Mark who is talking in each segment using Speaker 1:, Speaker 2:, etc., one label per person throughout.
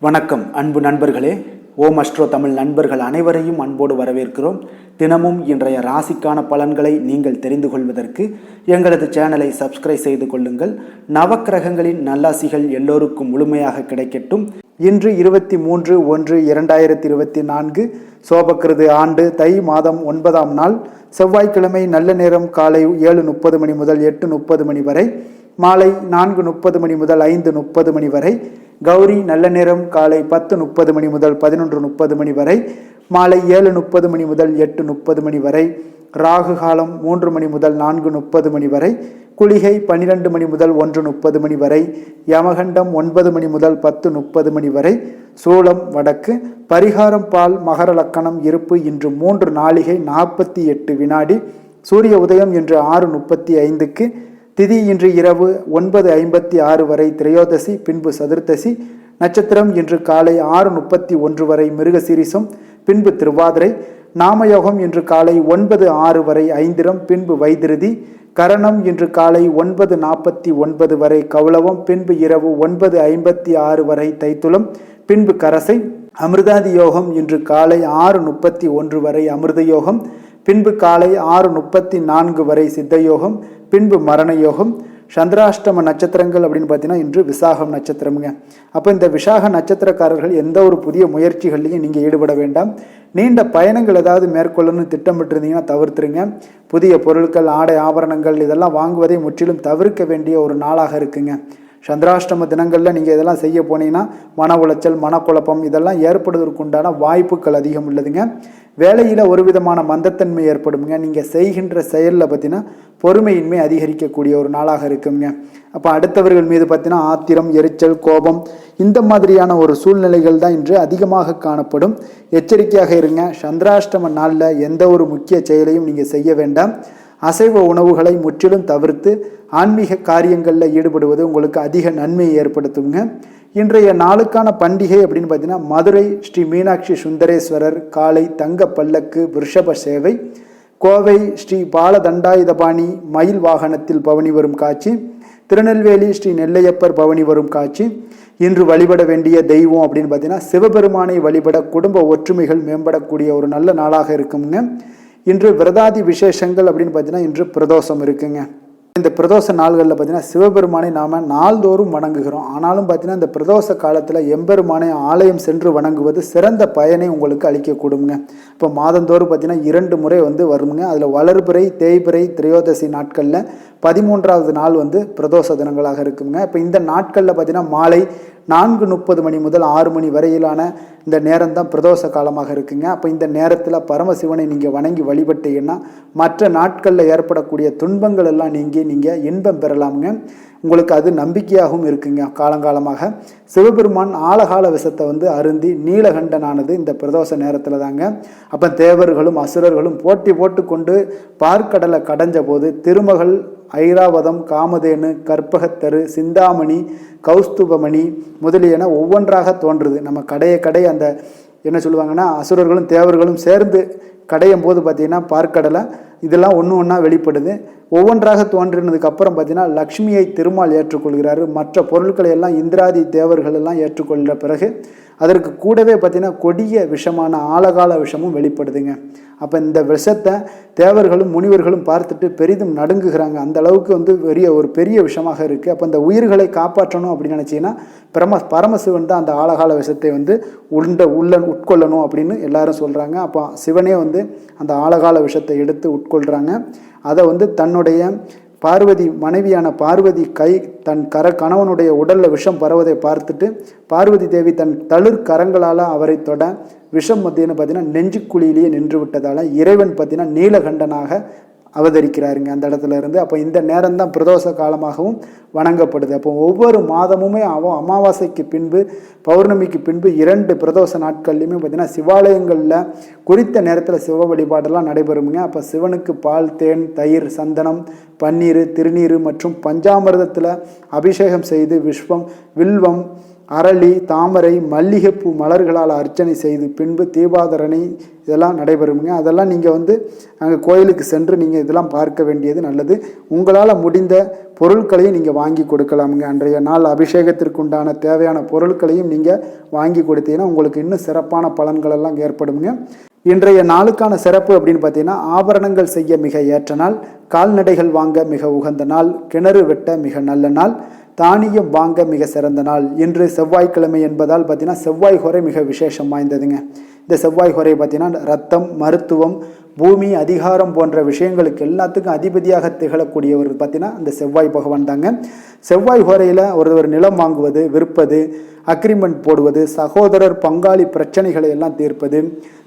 Speaker 1: வணக்கம் அன்பு நண்பர்களே. ஓம் அஸ்ட்ரோ தமிழ் நண்பர்கள் அனைவரையும் அன்போடு வரவேற்கிறோம். தினமும் இன்றைய ராசிக்கான பலன்களை நீங்கள் தெரிந்து கொள்வதற்கு எங்களது சேனலை சப்ஸ்கிரைப் செய்து கொள்ளுங்கள். நவக்கிரகங்களின் நல்லாசிகள் எல்லோருக்கும் முழுமையாக கிடைக்கட்டும். இன்று 23/1/2024 சோபக்கிருது ஆண்டு தை மாதம் 9ஆம் நாள் செவ்வாய்க்கிழமை. நல்ல நேரம் காலை 7:30 மணி முதல் 8:30 மணி வரை, மாலை 4:30 மணி முதல் 5:30 மணி வரை. கௌரி நல்ல நேரம் காலை 10:30 மணி முதல் 11:30 மணி வரை, மாலை 7:30 மணி முதல் 8:30 மணி வரை. ராகு காலம் 3 மணி முதல் 4:30 மணி வரை. குளிகை 12 மணி முதல் 1:30 மணி வரை. யமகண்டம் 9 மணி முதல் 10:30 மணி வரை. சூலம் வடக்கு. பரிகாரம் பால். மகர லக்கணம். இருப்பு இன்று 3 நாழிகை 48 வினாடி. சூரிய உதயம் இன்று 6:35க்கு. திதி இன்று இரவு 9:56 வரை திரையோதசி, பின்பு சதுர்த்தசி. நட்சத்திரம் இன்று காலை 6:31 வரை மிருகசீரிசம், பின்பு திருவாதிரை. நாமயோகம் இன்று காலை 9:06 வரை ஐந்திரம், பின்பு வைத்திருதி. கரணம் இன்று காலை 9:49 வரை கௌளவம், பின்பு இரவு 9:56 வரை தைத்துளம், பின்பு கரசை. அமிர்தாதி யோகம் இன்று காலை 6:31 வரை அமிர்த யோகம், பின்பு காலை 6:34 வரை சித்த யோகம், பின்பு மரண யோகம். சந்திராஷ்டம நட்சத்திரங்கள் அப்படின்னு பார்த்தீங்கன்னா இன்று விசாகம் நட்சத்திரமுங்க. அப்போ இந்த விசாக நட்சத்திரக்காரர்கள் எந்த ஒரு புதிய முயற்சிகள்லையும் நீங்கள் ஈடுபட வேண்டாம். நீண்ட பயணங்கள் ஏதாவது மேற்கொள்ளணும்னு திட்டமிட்டிருந்தீங்கன்னா தவிர்த்துருங்க. புதிய பொருட்கள், ஆடை, ஆபரணங்கள் இதெல்லாம் வாங்குவதை முற்றிலும் தவிர்க்க வேண்டிய ஒரு நாளாக இருக்குங்க. சந்திராஷ்டம தினங்களில் நீங்கள் இதெல்லாம் செய்ய போனீங்கன்னா மன உளைச்சல், மனக்குழப்பம் இதெல்லாம் ஏற்படுவதற்கு உண்டான வாய்ப்புகள் அதிகம் உள்ளதுங்க. வேலையில் ஒரு விதமான மந்தத்தன்மை ஏற்படுங்க. நீங்கள் செய்கின்ற செயலில் பார்த்தீங்கன்னா பொறுமையின்மை அதிகரிக்கக்கூடிய ஒரு நாளாக இருக்குங்க. அப்போ அடுத்தவர்கள் மீது பார்த்தீங்கன்னா ஆத்திரம், எரிச்சல், கோபம் இந்த மாதிரியான ஒரு சூழ்நிலைகள் தான் இன்று அதிகமாக காணப்படும். எச்சரிக்கையாக இருங்க. சந்திராஷ்டம நாளில் எந்த ஒரு முக்கிய செயலையும் நீங்கள் செய்ய வேண்டாம். அசைவ உணவுகளை முற்றிலும் தவிர்த்து ஆன்மீக காரியங்களில் ஈடுபடுவது உங்களுக்கு அதிக நன்மையை ஏற்படுத்துங்க. இன்றைய நாளுக்கான பண்டிகை அப்படின்னு பார்த்தீங்கன்னா மதுரை ஸ்ரீ மீனாட்சி சுந்தரேஸ்வரர் காலை தங்க பல்லக்கு விருஷப சேவை. கோவை ஸ்ரீ பாலதண்டாயுதபாணி மயில் வாகனத்தில் பவனி வரும் காட்சி. திருநெல்வேலி ஸ்ரீ நெல்லையப்பர் பவனி வரும் காட்சி. இன்று வழிபட வேண்டிய தெய்வம் அப்படின்னு பார்த்தீங்கன்னா சிவபெருமானை வழிபட குடும்ப ஒற்றுமைகள் மேம்படக்கூடிய ஒரு நல்ல நாளாக இருக்குங்க. இன்று விரதாதி விசேஷங்கள் அப்படின்னு பார்த்தீங்கன்னா இன்று பிரதோஷம் இருக்குங்க. இந்த பிரதோஷ நாள்களில் பார்த்தீங்கன்னா சிவபெருமானை நாம் நாள்தோறும் வணங்குகிறோம். ஆனாலும் பார்த்தீங்கன்னா இந்த பிரதோஷ காலத்தில் எம்பெருமானை ஆலயம் சென்று வணங்குவது சிறந்த பயனை உங்களுக்கு அளிக்கக்கூடுங்க. இப்போ மாதந்தோறும் பார்த்தீங்கன்னா 2 முறை வருங்க. அதில் வளர்பிறை, தேய்பிறை, திரையோதசி நாட்களில் 13வது நாள் பிரதோஷ தினங்களாக இருக்குங்க. இப்போ இந்த நாட்களில் பார்த்தீங்கன்னா மாலை 4:30 மணி முதல் 6 மணி வரையிலான இந்த நேரம் தான் பிரதோஷ காலமாக இருக்குங்க. அப்போ இந்த நேரத்தில் பரமசிவனை நீங்கள் வணங்கி வழிபட்டீங்கன்னா மற்ற நாட்களில் ஏற்படக்கூடிய துன்பங்கள் எல்லாம் நீங்கள் இன்பம் பெறலாமுங்க. உங்களுக்கு அது நம்பிக்கையாகவும் இருக்குங்க. காலங்காலமாக சிவபெருமான் ஆலகால விஷத்தை அருந்தி நீலகண்டனானது இந்த பிரதோஷ நேரத்தில் தாங்க. அப்போ தேவர்களும் அசுரர்களும் போட்டி போட்டு கொண்டு பார்க்கடலை கடைஞ்ச போது திருமகள், ஐராவதம், காமதேனு, கற்பகத்தரு, சிந்தாமணி, கௌஸ்துபமணி முதலியன ஒவ்வொன்றாக தோன்றுது. நம்ம கடைய அந்த என்ன சொல்லுவாங்கன்னா அசுரர்களும் தேவர்களும் சேர்ந்து கடையும் போது பார்த்தீங்கன்னா பார்க்கடலை இதெல்லாம் ஒன்று ஒன்றா வெளிப்படுது. ஒவ்வொன்றாக தோன்றினதுக்கு அப்புறம் பார்த்தீங்கன்னா லக்ஷ்மியை திருமால் ஏற்றுக்கொள்கிறாரு. மற்ற பொருட்களை எல்லாம் இந்திராதி தேவர்கள் எல்லாம் ஏற்றுக்கொள்கிற பிறகு அதற்கு கூடவே பார்த்தீங்கன்னா கொடிய விஷமான ஆலகால விஷமும் வெளிப்படுதுங்க. அப்போ இந்த விஷத்தை தேவர்களும் முனிவர்களும் பார்த்துட்டு பெரிதும் நடுங்குகிறாங்க. அந்த அளவுக்கு ஒரு பெரிய விஷமாக இருக்குது. அப்போ இந்த உயிர்களை காப்பாற்றணும் அப்படின்னு நினச்சிங்கன்னா பரமசிவன் தான் அந்த ஆலகால விஷத்தை உட்கொள்ளணும் அப்படின்னு எல்லாரும் சொல்கிறாங்க. அப்போ சிவனே அந்த ஆலகால விஷத்தை எடுத்து உட்கொள்கிறாங்க. அதை தன்னுடைய பார்வதி மனைவியான பார்வதி தன் கணவனுடைய உடலில் விஷம் பரவதை பார்த்துட்டு பார்வதி தேவி தன் தளிர் கரங்களால் அவரை தொட விஷம் பார்த்தீங்கன்னா நெஞ்சுக்குழியிலேயே நின்று விட்டதால் இறைவன் பார்த்தீங்கன்னா நீலகண்டனாக அவதரிக்கிறாருங்க அந்த இடத்துல இருந்து. அப்போ இந்த நேரம் தான் பிரதோஷ காலமாகவும் வணங்கப்படுது. அப்போ ஒவ்வொரு மாதமுமே அமாவாசைக்கு பின்பு, பௌர்ணமிக்கு பின்பு 2 பிரதோஷ நாட்கள்லையுமே பார்த்தீங்கன்னா சிவாலயங்களில் குறித்த நேரத்தில் சிவ வழிபாடெல்லாம் நடைபெறுங்க. அப்போ சிவனுக்கு பால், தேன், தயிர், சந்தனம், பன்னீர், திருநீர் மற்றும் பஞ்சாமிர்தத்தில் அபிஷேகம் செய்து வில்வம், அரளி, தாமரை, மல்லிகைப்பூ மலர்களால் அர்ச்சனை செய்து பின்பு தீபாதரணை இதெல்லாம் நடைபெறுங்க. அதெல்லாம் நீங்கள் அங்கே கோயிலுக்கு சென்று நீங்கள் இதெல்லாம் பார்க்க வேண்டியது நல்லது. உங்களால் முடிந்த பொருட்களையும் நீங்கள் வாங்கி கொடுக்கலாமுங்க. அன்றைய நாள் அபிஷேகத்திற்கு உண்டான தேவையான பொருட்களையும் நீங்கள் வாங்கி கொடுத்தீங்கன்னா உங்களுக்கு இன்னும் சிறப்பான பலன்கள் எல்லாம் ஏற்படுங்க. இன்றைய நாளுக்கான சிறப்பு அப்படின்னு பார்த்தீங்கன்னா, ஆபரணங்கள் செய்ய மிக ஏற்ற நாள், கால்நடைகள் வாங்க மிக உகந்த நாள், கிணறு வெட்ட மிக நல்ல நாள், தானியம் வாங்க மிக சிறந்த நாள். இன்று செவ்வாய்க்கிழமை என்பதால் பார்த்தீங்கன்னா செவ்வாய் ஹோரை மிக விசேஷம் வாய்ந்ததுங்க. இந்த செவ்வாய் ஹோரை பார்த்தீங்கன்னா ரத்தம், மருத்துவம், பூமி, அதிகாரம் போன்ற விஷயங்களுக்கு எல்லாத்துக்கும் அதிபதியாக திகழக்கூடியவர் பார்த்தீங்கன்னா இந்த செவ்வாய் பகவான் தாங்க. செவ்வாய் ஹோரையில் ஒருவர் நிலம் வாங்குவது, விற்பது, அக்ரிமெண்ட் போடுவது, சகோதரர் பங்காளி பிரச்சனைகளை எல்லாம் தீர்ப்பது,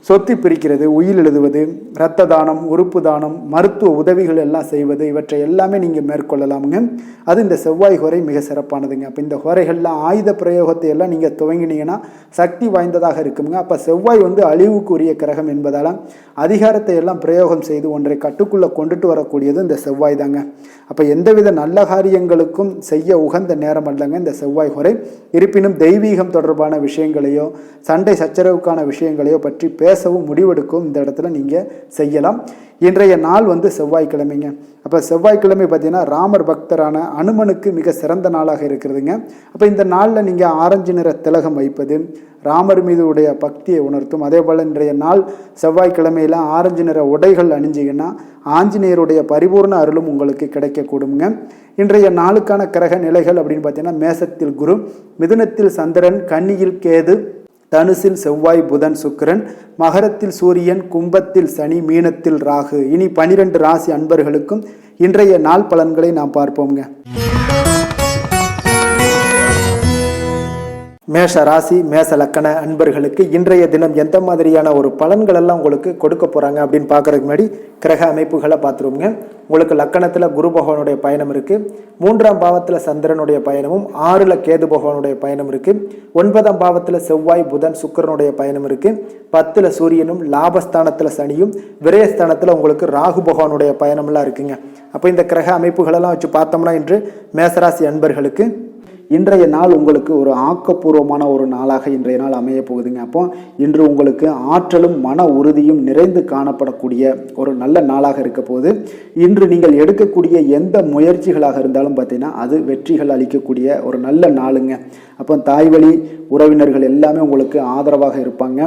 Speaker 1: சொத்து பிரிக்கிறது, உயில் எழுதுவது, இரத்த தானம், உறுப்பு தானம், மருத்துவ உதவிகள் எல்லாம் செய்வது, இவற்றை எல்லாமே நீங்கள் மேற்கொள்ளலாமுங்க. அது இந்த செவ்வாய் ஹோரை மிக சிறப்பானதுங்க. அப்போ இந்த ஹோரைகளில் ஆயுத பிரயோகத்தை எல்லாம் நீங்கள் துவங்கினீங்கன்னா சக்தி வாய்ந்ததாக இருக்குங்க. அப்போ செவ்வாய் அழிவுக்குரிய கிரகம் என்பதால் அதிகாரத்தை எல்லாம் பிரயோகம் செய்து ஒன்றை கட்டுக்குள்ளே கொண்டுட்டு வரக்கூடியது இந்த செவ்வாய் தாங்க. அப்போ எந்தவித நல்ல காரியங்களுக்கும் செய்ய உகந்த நேரம் அல்லங்க இந்த செவ்வாய் ஹோரை. இருப்பினும் தெய்வீகம் தொடர்பான விஷயங்களையோ சண்டை சச்சரவுக்கான விஷயங்களையோ பற்றி பேசவும் முடிவெடுக்கவும் இந்த இடத்துல நீங்கள் செய்யலாம். இன்றைய நாள் செவ்வாய்க்கிழமைங்க. அப்போ செவ்வாய்க்கிழமை பார்த்தீங்கன்னா ராமர் பக்தரான அனுமனுக்கு மிக சிறந்த நாளாக இருக்கிறதுங்க. அப்போ இந்த நாளில் நீங்கள் ஆரஞ்சு நிற திலகம் வைப்பது ராமர் மீது உடைய பக்தியை உணர்த்தும். அதே போல் இன்றைய நாள் செவ்வாய்க்கிழமையில் ஆரஞ்சு நிற உடைகள் அணிஞ்சிங்கன்னா ஆஞ்சநேயருடைய பரிபூர்ண அருளும் உங்களுக்கு கிடைக்கக்கூடுங்க. இன்றைய நாளுக்கான கிரக நிலைகள் அப்படின்னு பார்த்தீங்கன்னா, மேசத்தில் குரு, மிதுனத்தில் சந்திரன், கன்னியில் கேது, தனுசில் செவ்வாய், புதன், சுக்கிரன், மகரத்தில் சூரியன், கும்பத்தில் சனி, மீனத்தில் ராகு. இனி 12 ராசி அன்பர்களுக்கும் இன்றைய நாள் பலன்களை நாம் பார்ப்போங்க. மேஷ ராசி, மேஷ லக்கண அன்பர்களுக்கு இன்றைய தினம் எந்த மாதிரியான ஒரு பலன்கள் எல்லாம் உங்களுக்கு கொடுக்க போகிறாங்க அப்படின்னு பார்க்குறதுக்கு முன்னாடி கிரக அமைப்புகளை பார்த்துருவோங்க. உங்களுக்கு லக்கணத்தில் குரு பகவானுடைய பயணம் இருக்குது, 3ஆம் பாவத்தில் சந்திரனுடைய பயணமும், 6ல் கேது பகவானுடைய பயணம் இருக்குது, 9ஆம் பாவத்தில் செவ்வாய், புதன், சுக்கிரனுடைய பயணம் இருக்குது, 10ல் சூரியனும், லாபஸ்தானத்தில் சனியும், விரயஸ்தானத்தில் உங்களுக்கு ராகு பகவானுடைய பயணம்லாம் இருக்குங்க. அப்போ இந்த கிரக அமைப்புகளெல்லாம் வச்சு பார்த்தோம்னா இன்று மேசராசி அன்பர்களுக்கு இன்றைய நாள் உங்களுக்கு ஒரு ஆக்கப்பூர்வமான ஒரு நாளாக இன்றைய நாள் அமைய போகுதுங்க. அப்போ இன்று உங்களுக்கு ஆற்றலும் மன உறுதியும் நிறைந்து காணப்படக்கூடிய ஒரு நல்ல நாளாக இருக்க போகுது. இன்று நீங்கள் எடுக்கக்கூடிய எந்த முயற்சிகளாக இருந்தாலும் பார்த்தீங்கன்னா அது வெற்றிகள் அளிக்கக்கூடிய ஒரு நல்ல நாளுங்க. அப்போ தாய்வழி உறவினர்கள் எல்லாமே உங்களுக்கு ஆதரவாக இருப்பாங்க.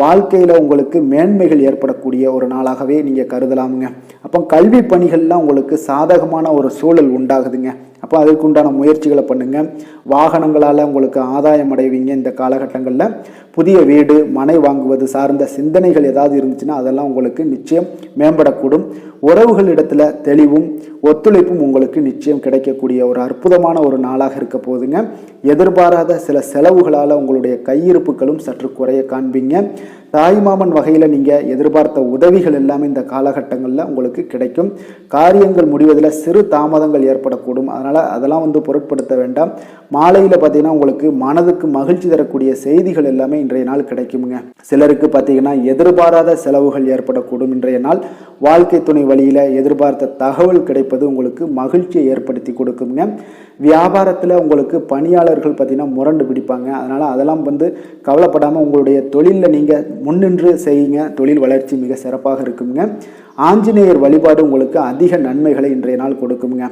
Speaker 1: வாழ்க்கையில் உங்களுக்கு மேன்மைகள் ஏற்படக்கூடிய ஒரு நாளாகவே நீங்கள் கருதலாமுங்க. அப்போ கல்வி பணிகள்லாம் உங்களுக்கு சாதகமான ஒரு சூழல் உண்டாகுதுங்க. அப்போ அதுக்குண்டான முயற்சிகளை பண்ணுங்கள். வாகனங்களால் உங்களுக்கு ஆதாயம் அடைவீங்க. இந்த காலகட்டங்களில் புதிய வீடு, மனை வாங்குவது சார்ந்த சிந்தனைகள் ஏதாவது இருந்துச்சுன்னா அதெல்லாம் உங்களுக்கு நிச்சயம் மேம்படக்கூடும். உறவுகளிடத்தில் தெளிவும் ஒத்துழைப்பும் உங்களுக்கு நிச்சயம் கிடைக்கக்கூடிய ஒரு அற்புதமான ஒரு நாளாக இருக்க போகுதுங்க. எதிர்பாராத சில செலவுகளால் உங்களுடைய கையிருப்புகளும் சற்று குறைய காண்பீங்க. தாய்மாமன் வகையில் நீங்கள் எதிர்பார்த்த உதவிகள் எல்லாமே இந்த காலகட்டங்களில் உங்களுக்கு கிடைக்கும். காரியங்கள் முடிவதில் சிறு தாமதங்கள் ஏற்படக்கூடும். அதெல்லாம் பொருட்படுத்த வேண்டாம். மாலையில் பார்த்தீங்கன்னா உங்களுக்கு மனதுக்கு மகிழ்ச்சி தரக்கூடிய செய்திகள் எல்லாமே இன்றைய நாள் கிடைக்குங்க. சிலருக்கு பார்த்தீங்கன்னா எதிர்பாராத செலவுகள் ஏற்படக்கூடும். இன்றைய நாள் வாழ்க்கை துணை வழியில் எதிர்பார்த்த தகவல் கிடைப்பது உங்களுக்கு மகிழ்ச்சியை ஏற்படுத்தி கொடுக்குங்க. வியாபாரத்தில் உங்களுக்கு பணியாளர்கள் பார்த்தீங்கன்னா முரண்டு பிடிப்பாங்க. அதெல்லாம் கவலைப்படாமல் உங்களுடைய தொழிலில் நீங்கள் முன்னின்று செய்யுங்க. தொழில் வளர்ச்சி மிக சிறப்பாக இருக்குங்க. ஆஞ்சநேயர் வழிபாடு உங்களுக்கு அதிக நன்மைகளை இன்றைய நாள் கொடுக்குங்க.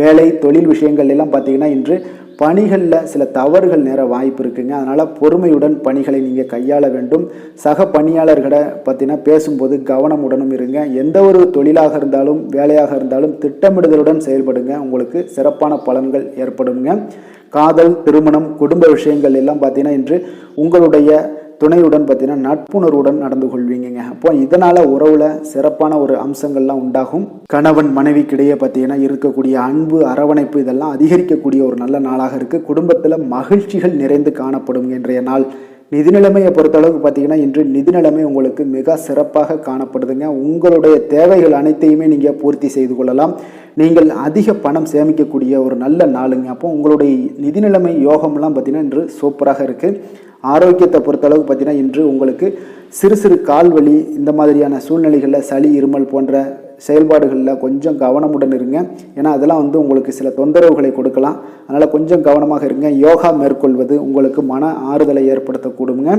Speaker 1: வேலை தொழில் விஷயங்கள் எல்லாம் பார்த்தீங்கன்னா இன்று பணிகளில் சில தவறுகள் நேர வாய்ப்பு இருக்குங்க. அதனால் பொறுமையுடன் பணிகளை நீங்கள் கையாள வேண்டும். சக பணியாளர்களை பார்த்தீங்கன்னா பேசும்போது கவனமுடனும் இருங்க. எந்த ஒரு தொழிலாக இருந்தாலும் வேலையாக இருந்தாலும் திட்டமிடுதலுடன் செயல்படுங்க. உங்களுக்கு சிறப்பான பலன்கள் ஏற்படுங்க. காதல், திருமணம், குடும்ப விஷயங்கள் எல்லாம் பார்த்தீங்கன்னா இன்று உங்களுடைய துணையுடன் பார்த்தீங்கன்னா நட்புணர்வுடன் நடந்து கொள்வீங்க. அப்போ இதனால் உறவில் சிறப்பான ஒரு அம்சங்கள்லாம் உண்டாகும். கணவன் மனைவிக்கிடையே பார்த்தீங்கன்னா இருக்கக்கூடிய அன்பு, அரவணைப்பு இதெல்லாம் அதிகரிக்கக்கூடிய ஒரு நல்ல நாளாக இருக்குது. குடும்பத்தில் மகிழ்ச்சிகள் நிறைந்து காணப்படும் இன்றைய நாள். நிதிநிலைமையை பொறுத்தளவுக்கு பார்த்தீங்கன்னா இன்று நிதிநிலைமை உங்களுக்கு மிக சிறப்பாக காணப்படுதுங்க. உங்களுடைய தேவைகள் அனைத்தையுமே நீங்கள் பூர்த்தி செய்து கொள்ளலாம். நீங்கள் அதிக பணம் சேமிக்கக்கூடிய ஒரு நல்ல நாளுங்க. அப்போ உங்களுடைய நிதிநிலைமை யோகம்லாம் பார்த்தீங்கன்னா இன்று சூப்பராக இருக்குது. ஆரோக்கியத்தை பொறுத்தளவுக்கு பார்த்தீங்கன்னா இன்று உங்களுக்கு சிறு சிறு கால்வலி இந்த மாதிரியான சூழ்நிலைகளில் சளி, இருமல் போன்ற செயல்பாடுகளில் கொஞ்சம் கவனமுடன் இருங்க. ஏன்னா அதெல்லாம் உங்களுக்கு சில தொந்தரவுகளை கொடுக்கலாம். அதனால் கொஞ்சம் கவனமாக இருங்க. யோகா மேற்கொள்வது உங்களுக்கு மன ஆறுதலை ஏற்படுத்தக்கூடுங்க.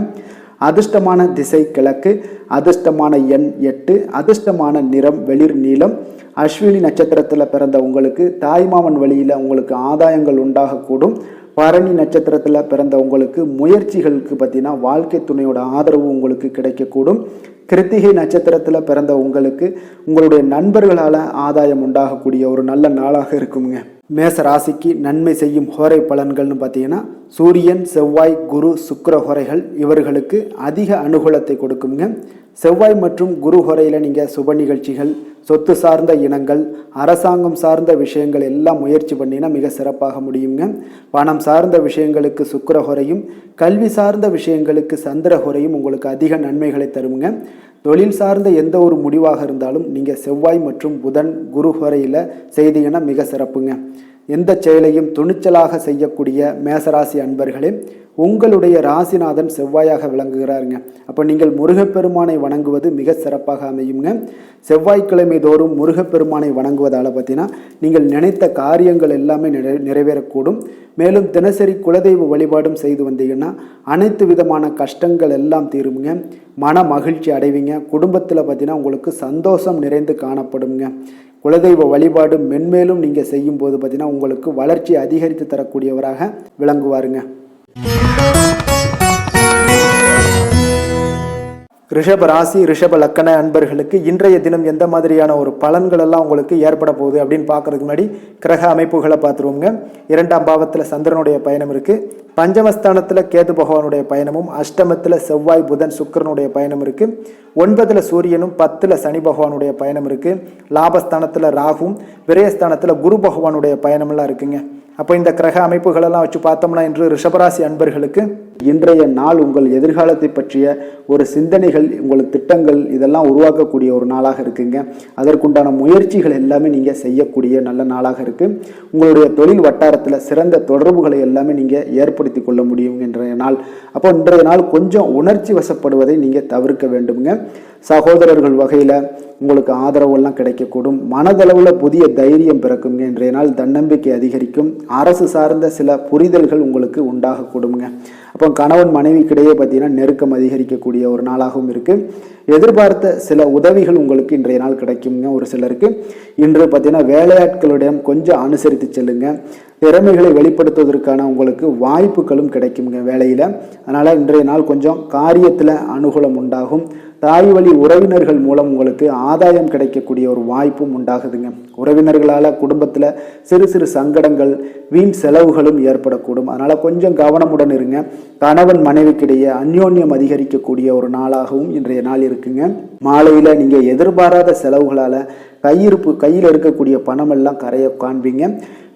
Speaker 1: அதிர்ஷ்டமான திசை கிழக்கு, அதிர்ஷ்டமான எண் 8, அதிர்ஷ்டமான நிறம் வெளிர் நீலம். அஸ்வினி நட்சத்திரத்தில் பிறந்த உங்களுக்கு தாய்மாமன் வழியில் உங்களுக்கு ஆதாயங்கள் உண்டாகக்கூடும். பரணி நட்சத்திரத்தில் பிறந்த உங்களுக்கு முயற்சிகளுக்கு பார்த்தீங்கன்னா வாழ்க்கை துணையோட ஆதரவு உங்களுக்கு கிடைக்கக்கூடும். கிருத்திகை நட்சத்திரத்தில் பிறந்த உங்களுக்கு உங்களுடைய நண்பர்களால் ஆதாயம் உண்டாகக்கூடிய ஒரு நல்ல நாளாக இருக்குங்க. மேச ராசிக்கு நன்மை செய்யும் ஹோரை பலன்கள்னு பார்த்தீங்கன்னா சூரியன், செவ்வாய், குரு, சுக்கிர ஹோரைகள் இவர்களுக்கு அதிக அனுகூலத்தை கொடுக்குங்க. செவ்வாய் மற்றும் குரு ஹோரையில் நீங்கள் சுப நிகழ்ச்சிகள், சொத்து சார்ந்த இனங்கள், அரசாங்கம் சார்ந்த விஷயங்கள் எல்லாம் முயற்சி பண்ணினா மிக சிறப்பாக முடியுங்க. பணம் சார்ந்த விஷயங்களுக்கு சுக்கிர ஹோரையும், கல்வி சார்ந்த விஷயங்களுக்கு சந்திர ஹோரையும் உங்களுக்கு அதிக நன்மைகளை தருங்க. தொழில் சார்ந்த எந்த ஒரு முடிவாக இருந்தாலும் நீங்கள் செவ்வாய் மற்றும் புதன், குரு ஹோரையில் செய்தீங்கன்னா மிக சிறப்புங்க. எந்த செயலையும் துணிச்சலாக செய்யக்கூடிய மேசராசி அன்பர்களே, உங்களுடைய ராசிநாதன் செவ்வாயாக விளங்குகிறாருங்க. அப்போ நீங்கள் முருகப்பெருமானை வணங்குவது மிக சிறப்பாக அமையுங்க. செவ்வாய்க்கிழமை தோறும் முருகப்பெருமானை வணங்குவதால் பார்த்தீங்கன்னா நீங்கள் நினைத்த காரியங்கள் எல்லாமே நிறைவேறக்கூடும். மேலும் தினசரி குலதெய்வ வழிபாடும் செய்து வந்தீங்கன்னா அனைத்து விதமான கஷ்டங்கள் எல்லாம் தீருங்க. மன மகிழ்ச்சி அடைவீங்க. குடும்பத்தில் பார்த்தீங்கன்னா உங்களுக்கு சந்தோஷம் நிறைந்து காணப்படுங்க. குலதெய்வ வழிபாடு மென்மேலும் நீங்கள் செய்யும்போது பார்த்தீங்கன்னா உங்களுக்கு வளர்ச்சி அதிகரித்து தரக்கூடியவராக விளங்குவாருங்க. ரிஷப ராசி, ரிஷப லக்கண அன்பர்களுக்கு இன்றைய தினம் எந்த மாதிரியான ஒரு பலன்கள் எல்லாம் உங்களுக்கு ஏற்பட போகுது அப்படின்னு பார்க்கறதுக்கு முன்னாடி கிரக அமைப்புகளை பார்த்துருவோங்க. 2ஆம் பாவத்தில் சந்திரனுடைய பயணம் இருக்குது. பஞ்சமஸ்தானத்தில் கேது பகவானுடைய பயணமும், அஷ்டமத்தில் செவ்வாய், புதன், சுக்கிரனுடைய பயணம் இருக்குது. 9ல் சூரியனும், 10ல் சனி பகவானுடைய பயணம் இருக்குது. லாபஸ்தானத்தில் ராகுவும், விரயஸ்தானத்தில் குரு பகவானுடைய பயணமெல்லாம் இருக்குங்க. அப்போ இந்த கிரக அமைப்புகளெல்லாம் வச்சு பார்த்தோம்னா இன்று ரிஷபராசி அன்பர்களுக்கு இன்றைய நாள் உங்கள் எதிர்காலத்தை பற்றிய ஒரு சிந்தனைகள், உங்களுக்கு திட்டங்கள் இதெல்லாம் உருவாக்கக்கூடிய ஒரு நாளாக இருக்குங்க. அதற்குண்டான முயற்சிகள் எல்லாமே நீங்கள் செய்யக்கூடிய நல்ல நாளாக இருக்குது. உங்களுடைய தொழில் வட்டாரத்தில் சிறந்த தொடர்புகளை எல்லாமே நீங்கள் ஏற்படுத்தி கொள்ள முடியும் இன்றைய நாள். அப்போ இன்றைய நாள் கொஞ்சம் உணர்ச்சி வசப்படுவதை நீங்கள் தவிர்க்க வேண்டுங்க. சகோதரர்கள் வகையில் உங்களுக்கு ஆதரவெல்லாம் கிடைக்கக்கூடும். மனதளவில் புதிய தைரியம் பிறக்குங்க. இன்றைய நாள் தன்னம்பிக்கை அதிகரிக்கும். அரசு சார்ந்த சில புரிதல்கள் உங்களுக்கு உண்டாகக்கூடுங்க. அப்போ கணவன் மனைவிக்கிடையே பார்த்தீங்கன்னா நெருக்கம் அதிகரிக்கக்கூடிய ஒரு நாளாகவும் இருக்குது. எதிர்பார்த்த சில உதவிகள் உங்களுக்கு இன்றைய நாள் கிடைக்குங்க. ஒரு சிலருக்கு இன்று பார்த்தீங்கன்னா வேலையாட்களிடம் கொஞ்சம் அனுசரித்து செல்லுங்க. திறமைகளை வெளிப்படுத்துவதற்கான உங்களுக்கு வாய்ப்புகளும் கிடைக்குங்க வேலையில். அதனால் இன்றைய நாள் கொஞ்சம் காரியத்தில் அனுகூலம் உண்டாகும். தாய் வழி உறவினர்கள் மூலம் உங்களுக்கு ஆதாயம் கிடைக்கக்கூடிய ஒரு வாய்ப்பும் உண்டாகுதுங்க. உறவினர்களால் குடும்பத்தில் சிறு சிறு சங்கடங்கள், வீண் செலவுகளும் ஏற்படக்கூடும். அதனால் கொஞ்சம் கவனமுடன் இருங்க. கணவன் மனைவிக்கிடையே அந்யோன்யம் அதிகரிக்கக்கூடிய ஒரு நாளாகவும் இன்றைய நாள் இருக்குங்க. மாலையில் நீங்கள் எதிர்பாராத செலவுகளால் கையில் இருக்கக்கூடிய பணமெல்லாம் கரைய காண்பீங்க.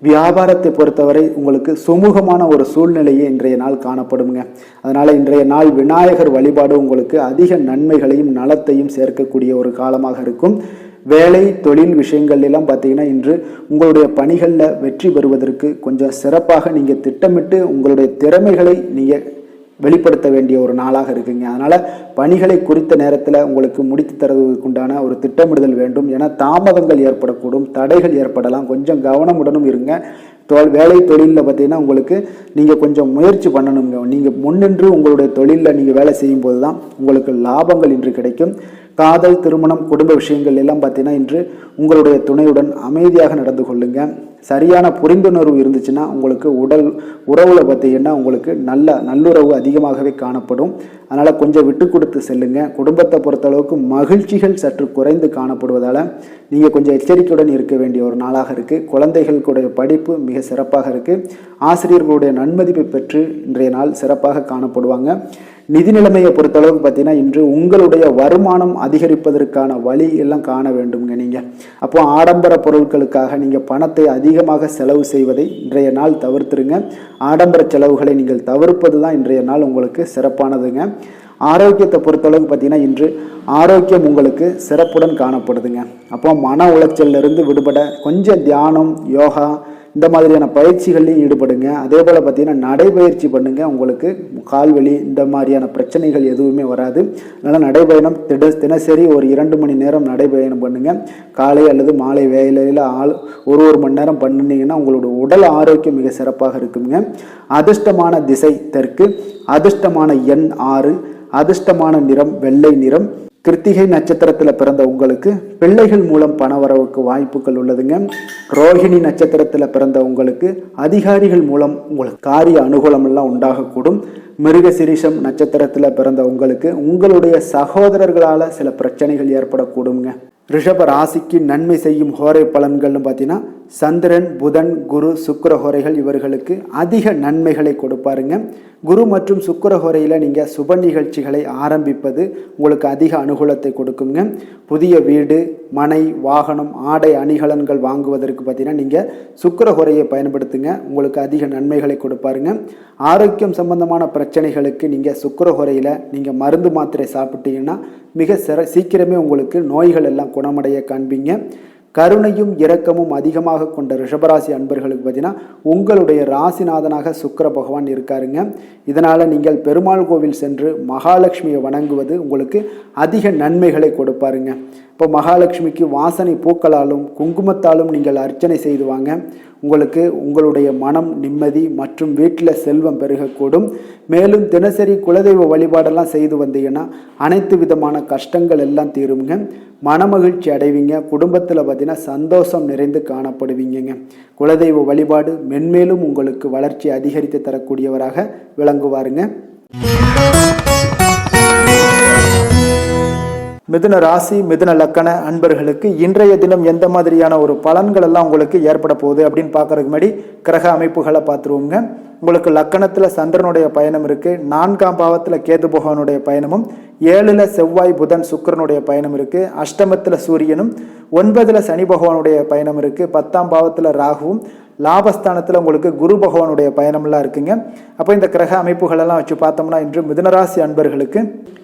Speaker 1: வியாபாரத்தை பொறுத்தவரை உங்களுக்கு சுமூகமான ஒரு சூழ்நிலையே இன்றைய நாள் காணப்படுங்க. அதனால் இன்றைய நாள் விநாயகர் வழிபாடு உங்களுக்கு அதிக நன்மைகளையும் நலத்தையும் சேர்க்கக்கூடிய ஒரு காலமாக இருக்கும். வேலை தொழில் விஷயங்கள் எல்லாம் பார்த்தீங்கன்னா இன்று உங்களுடைய பணிகளில் வெற்றி பெறுவதற்கு கொஞ்சம் சிறப்பாக நீங்கள் திட்டமிட்டு உங்களுடைய திறமைகளை நீங்கள் வெளிப்படுத்த வேண்டிய ஒரு நாளாக இருக்குங்க. அதனால் பணிகளை குறித்த நேரத்தில் உங்களுக்கு முடித்து தருவதற்குண்டான ஒரு திட்டமிடுதல் வேண்டும். ஏன்னா தாமதங்கள் ஏற்படக்கூடும், தடைகள் ஏற்படலாம். கொஞ்சம் கவனமுடனும் இருங்க. வேலை தொழிலில் பார்த்தீங்கன்னா உங்களுக்கு நீங்கள் கொஞ்சம் முயற்சி பண்ணணுங்க. நீங்கள் முன்னின்று உங்களுடைய தொழிலில் நீங்கள் வேலை செய்யும் போது தான் உங்களுக்கு லாபங்கள் இன்று கிடைக்கும். காதல், திருமணம், குடும்ப விஷயங்கள் எல்லாம் பார்த்தீங்கன்னா இன்று உங்களுடைய துணையுடன் அமைதியாக நடந்து கொள்ளுங்க. சரியான புரிந்துணர்வு இருந்துச்சுன்னா உங்களுக்கு உறவுல பார்த்தீங்கன்னா உங்களுக்கு நல்லுறவு அதிகமாகவே காணப்படும். அதனால் கொஞ்சம் விட்டு கொடுத்து செல்லுங்க. குடும்பத்தை பொறுத்தளவுக்கு மகிழ்ச்சிகள் சற்று குறைந்து காணப்படுவதால் நீங்கள் கொஞ்சம் எச்சரிக்கையுடன் இருக்க வேண்டிய ஒரு நாளாக இருக்குது. குழந்தைகளுடைய படிப்பு மிக சிறப்பாக இருக்குது. ஆசிரியர்களுடைய நன்மதிப்பை பெற்று இன்றைய நாள் சிறப்பாக காணப்படுவாங்க. நிதி நிலைமையை பொறுத்தளவுக்கு பார்த்தீங்கன்னா இன்று உங்களுடைய வருமானம் அதிகரிப்பதற்கான வழி எல்லாம் காண வேண்டுங்க. நீங்கள் அப்போ ஆடம்பர பொருட்களுக்காக நீங்கள் பணத்தை அதிகமாக செலவு செய்வதை இன்றைய நாள் தவிர்த்துருங்க. ஆடம்பர செலவுகளை நீங்கள் தவிர்ப்பது தான் இன்றைய நாள் உங்களுக்கு சிறப்பானதுங்க. ஆரோக்கியத்தை பொறுத்தளவுக்கு பார்த்தீங்கன்னா இன்று ஆரோக்கியம் உங்களுக்கு சிறப்புடன் காணப்படுதுங்க. அப்போ மன உளைச்சலிருந்து விடுபட கொஞ்சம் தியானம், யோகா, இந்த மாதிரியான பயிற்சிகள்லையும் ஈடுபடுங்க. அதே போல் பார்த்தீங்கன்னா நடைபயிற்சி பண்ணுங்கள். உங்களுக்கு கால்வலி இந்த மாதிரியான பிரச்சனைகள் எதுவுமே வராது. அதனால் நடைபயணம் தினசரி ஒரு 2 மணி நேரம் நடைபயணம் பண்ணுங்கள். காலை அல்லது மாலை வேலையில் ஒரு மணி நேரம் பண்ணினீங்கன்னா உங்களோட உடல் ஆரோக்கியம் மிக சிறப்பாக இருக்குங்க. அதிர்ஷ்டமான திசை தெற்கு, அதிர்ஷ்டமான எண் 6, அதிர்ஷ்டமான நிறம் வெள்ளை நிறம். கிருத்திகை நட்சத்திரத்தில் பிறந்த உங்களுக்கு பிள்ளைகள் மூலம் பணவரவுக்கு வாய்ப்புகள் உள்ளதுங்க. ரோஹிணி நட்சத்திரத்தில் பிறந்த உங்களுக்கு அதிகாரிகள் மூலம் உங்களுக்கு காரிய அனுகூலம் எல்லாம் உண்டாகக்கூடும். மிருகசிரீஷம் நட்சத்திரத்தில் பிறந்த உங்களுக்கு உங்களுடைய சகோதரர்களால் சில பிரச்சனைகள் ஏற்படக்கூடுங்க. ரிஷப ராசிக்கு நன்மை செய்யும் ஹோரை பலன்கள்னு பார்த்தீங்கன்னா சந்திரன், புதன், குரு, சுக்கிர ஹோரைகள் இவர்களுக்கு அதிக நன்மைகளை கொடுப்பாருங்க. குரு மற்றும் சுக்கிர ஹோரையில் நீங்கள் சுப நிகழ்ச்சிகளை ஆரம்பிப்பது உங்களுக்கு அதிக அனுகூலத்தை கொடுக்குங்க. புதிய வீடு, மனை, வாகனம், ஆடை அணிகலன்கள் வாங்குவதற்கு பார்த்தீங்கன்னா நீங்கள் சுக்கிர ஹோரையை பயன்படுத்துங்க. உங்களுக்கு அதிக நன்மைகளை கொடுப்பாருங்க. ஆரோக்கியம் சம்பந்தமான பிரச்சனைகளுக்கு நீங்கள் சுக்கிர ஹோரையில் நீங்கள் மருந்து மாத்திரை சாப்பிட்டீங்கன்னா மிக சீக்கிரமே உங்களுக்கு நோய்கள் எல்லாம் குணமடைய காண்பீங்க. கருணையும் இரக்கமும் அதிகமாக கொண்ட ரிஷபராசி அன்பர்களுக்கு பார்த்தீங்கன்னா உங்களுடைய ராசிநாதனாக சுக்கிர பகவான் இருக்காருங்க. இதனால் நீங்கள் பெருமாள் கோவில் சென்று மகாலட்சுமியை வணங்குவது உங்களுக்கு அதிக நன்மைகளை கொடுப்பாருங்க. இப்போ மகாலட்சுமிக்கு வாசனை பூக்களாலும் குங்குமத்தாலும் நீங்கள் அர்ச்சனை செய்து வாங்க. உங்களுக்கு உங்களுடைய மனம் நிம்மதி மற்றும் வீட்டில் செல்வம் பெருகக்கூடும். மேலும் தினசரி குலதெய்வ வழிபாடெல்லாம் செய்து வந்தீங்கன்னா அனைத்து விதமான கஷ்டங்கள் எல்லாம் தீருங்க. மனமகிழ்ச்சி அடைவீங்க. குடும்பத்தில் பார்த்தீங்கன்னா சந்தோஷம் நிறைந்து காணப்படுவீங்க. குலதெய்வ வழிபாடு மென்மேலும் உங்களுக்கு வளர்ச்சி அதிகரித்து தரக்கூடியவராக விளங்குவாருங்க. மிதுன ராசி, மிதுன லக்கண அன்பர்களுக்கு இன்றைய தினம் எந்த மாதிரியான ஒரு பலன்கள் எல்லாம் உங்களுக்கு ஏற்பட போகுது அப்படின்னு பார்க்கறதுக்கு முன்னாடி கிரக அமைப்புகளை பார்த்துருவோங்க. உங்களுக்கு லக்கணத்தில் சந்திரனுடைய பயணம் இருக்குது. 4ஆம் பாவத்தில் கேது பகவானுடைய பயணமும், 7ல் செவ்வாய் புதன் சுக்கிரனுடைய பயணம் இருக்குது. அஷ்டமத்தில் சூரியனும், 9ல் சனி பகவானுடைய பயணம் இருக்குது. 10ஆம் பாவத்தில் ராகுவும், லாபஸ்தானத்தில் உங்களுக்கு குரு பகவானுடைய பயணம்லாம் இருக்குங்க. அப்போ இந்த கிரக அமைப்புகளெல்லாம் வச்சு பார்த்தோம்னா இன்று மிதுனராசி அன்பர்களுக்கு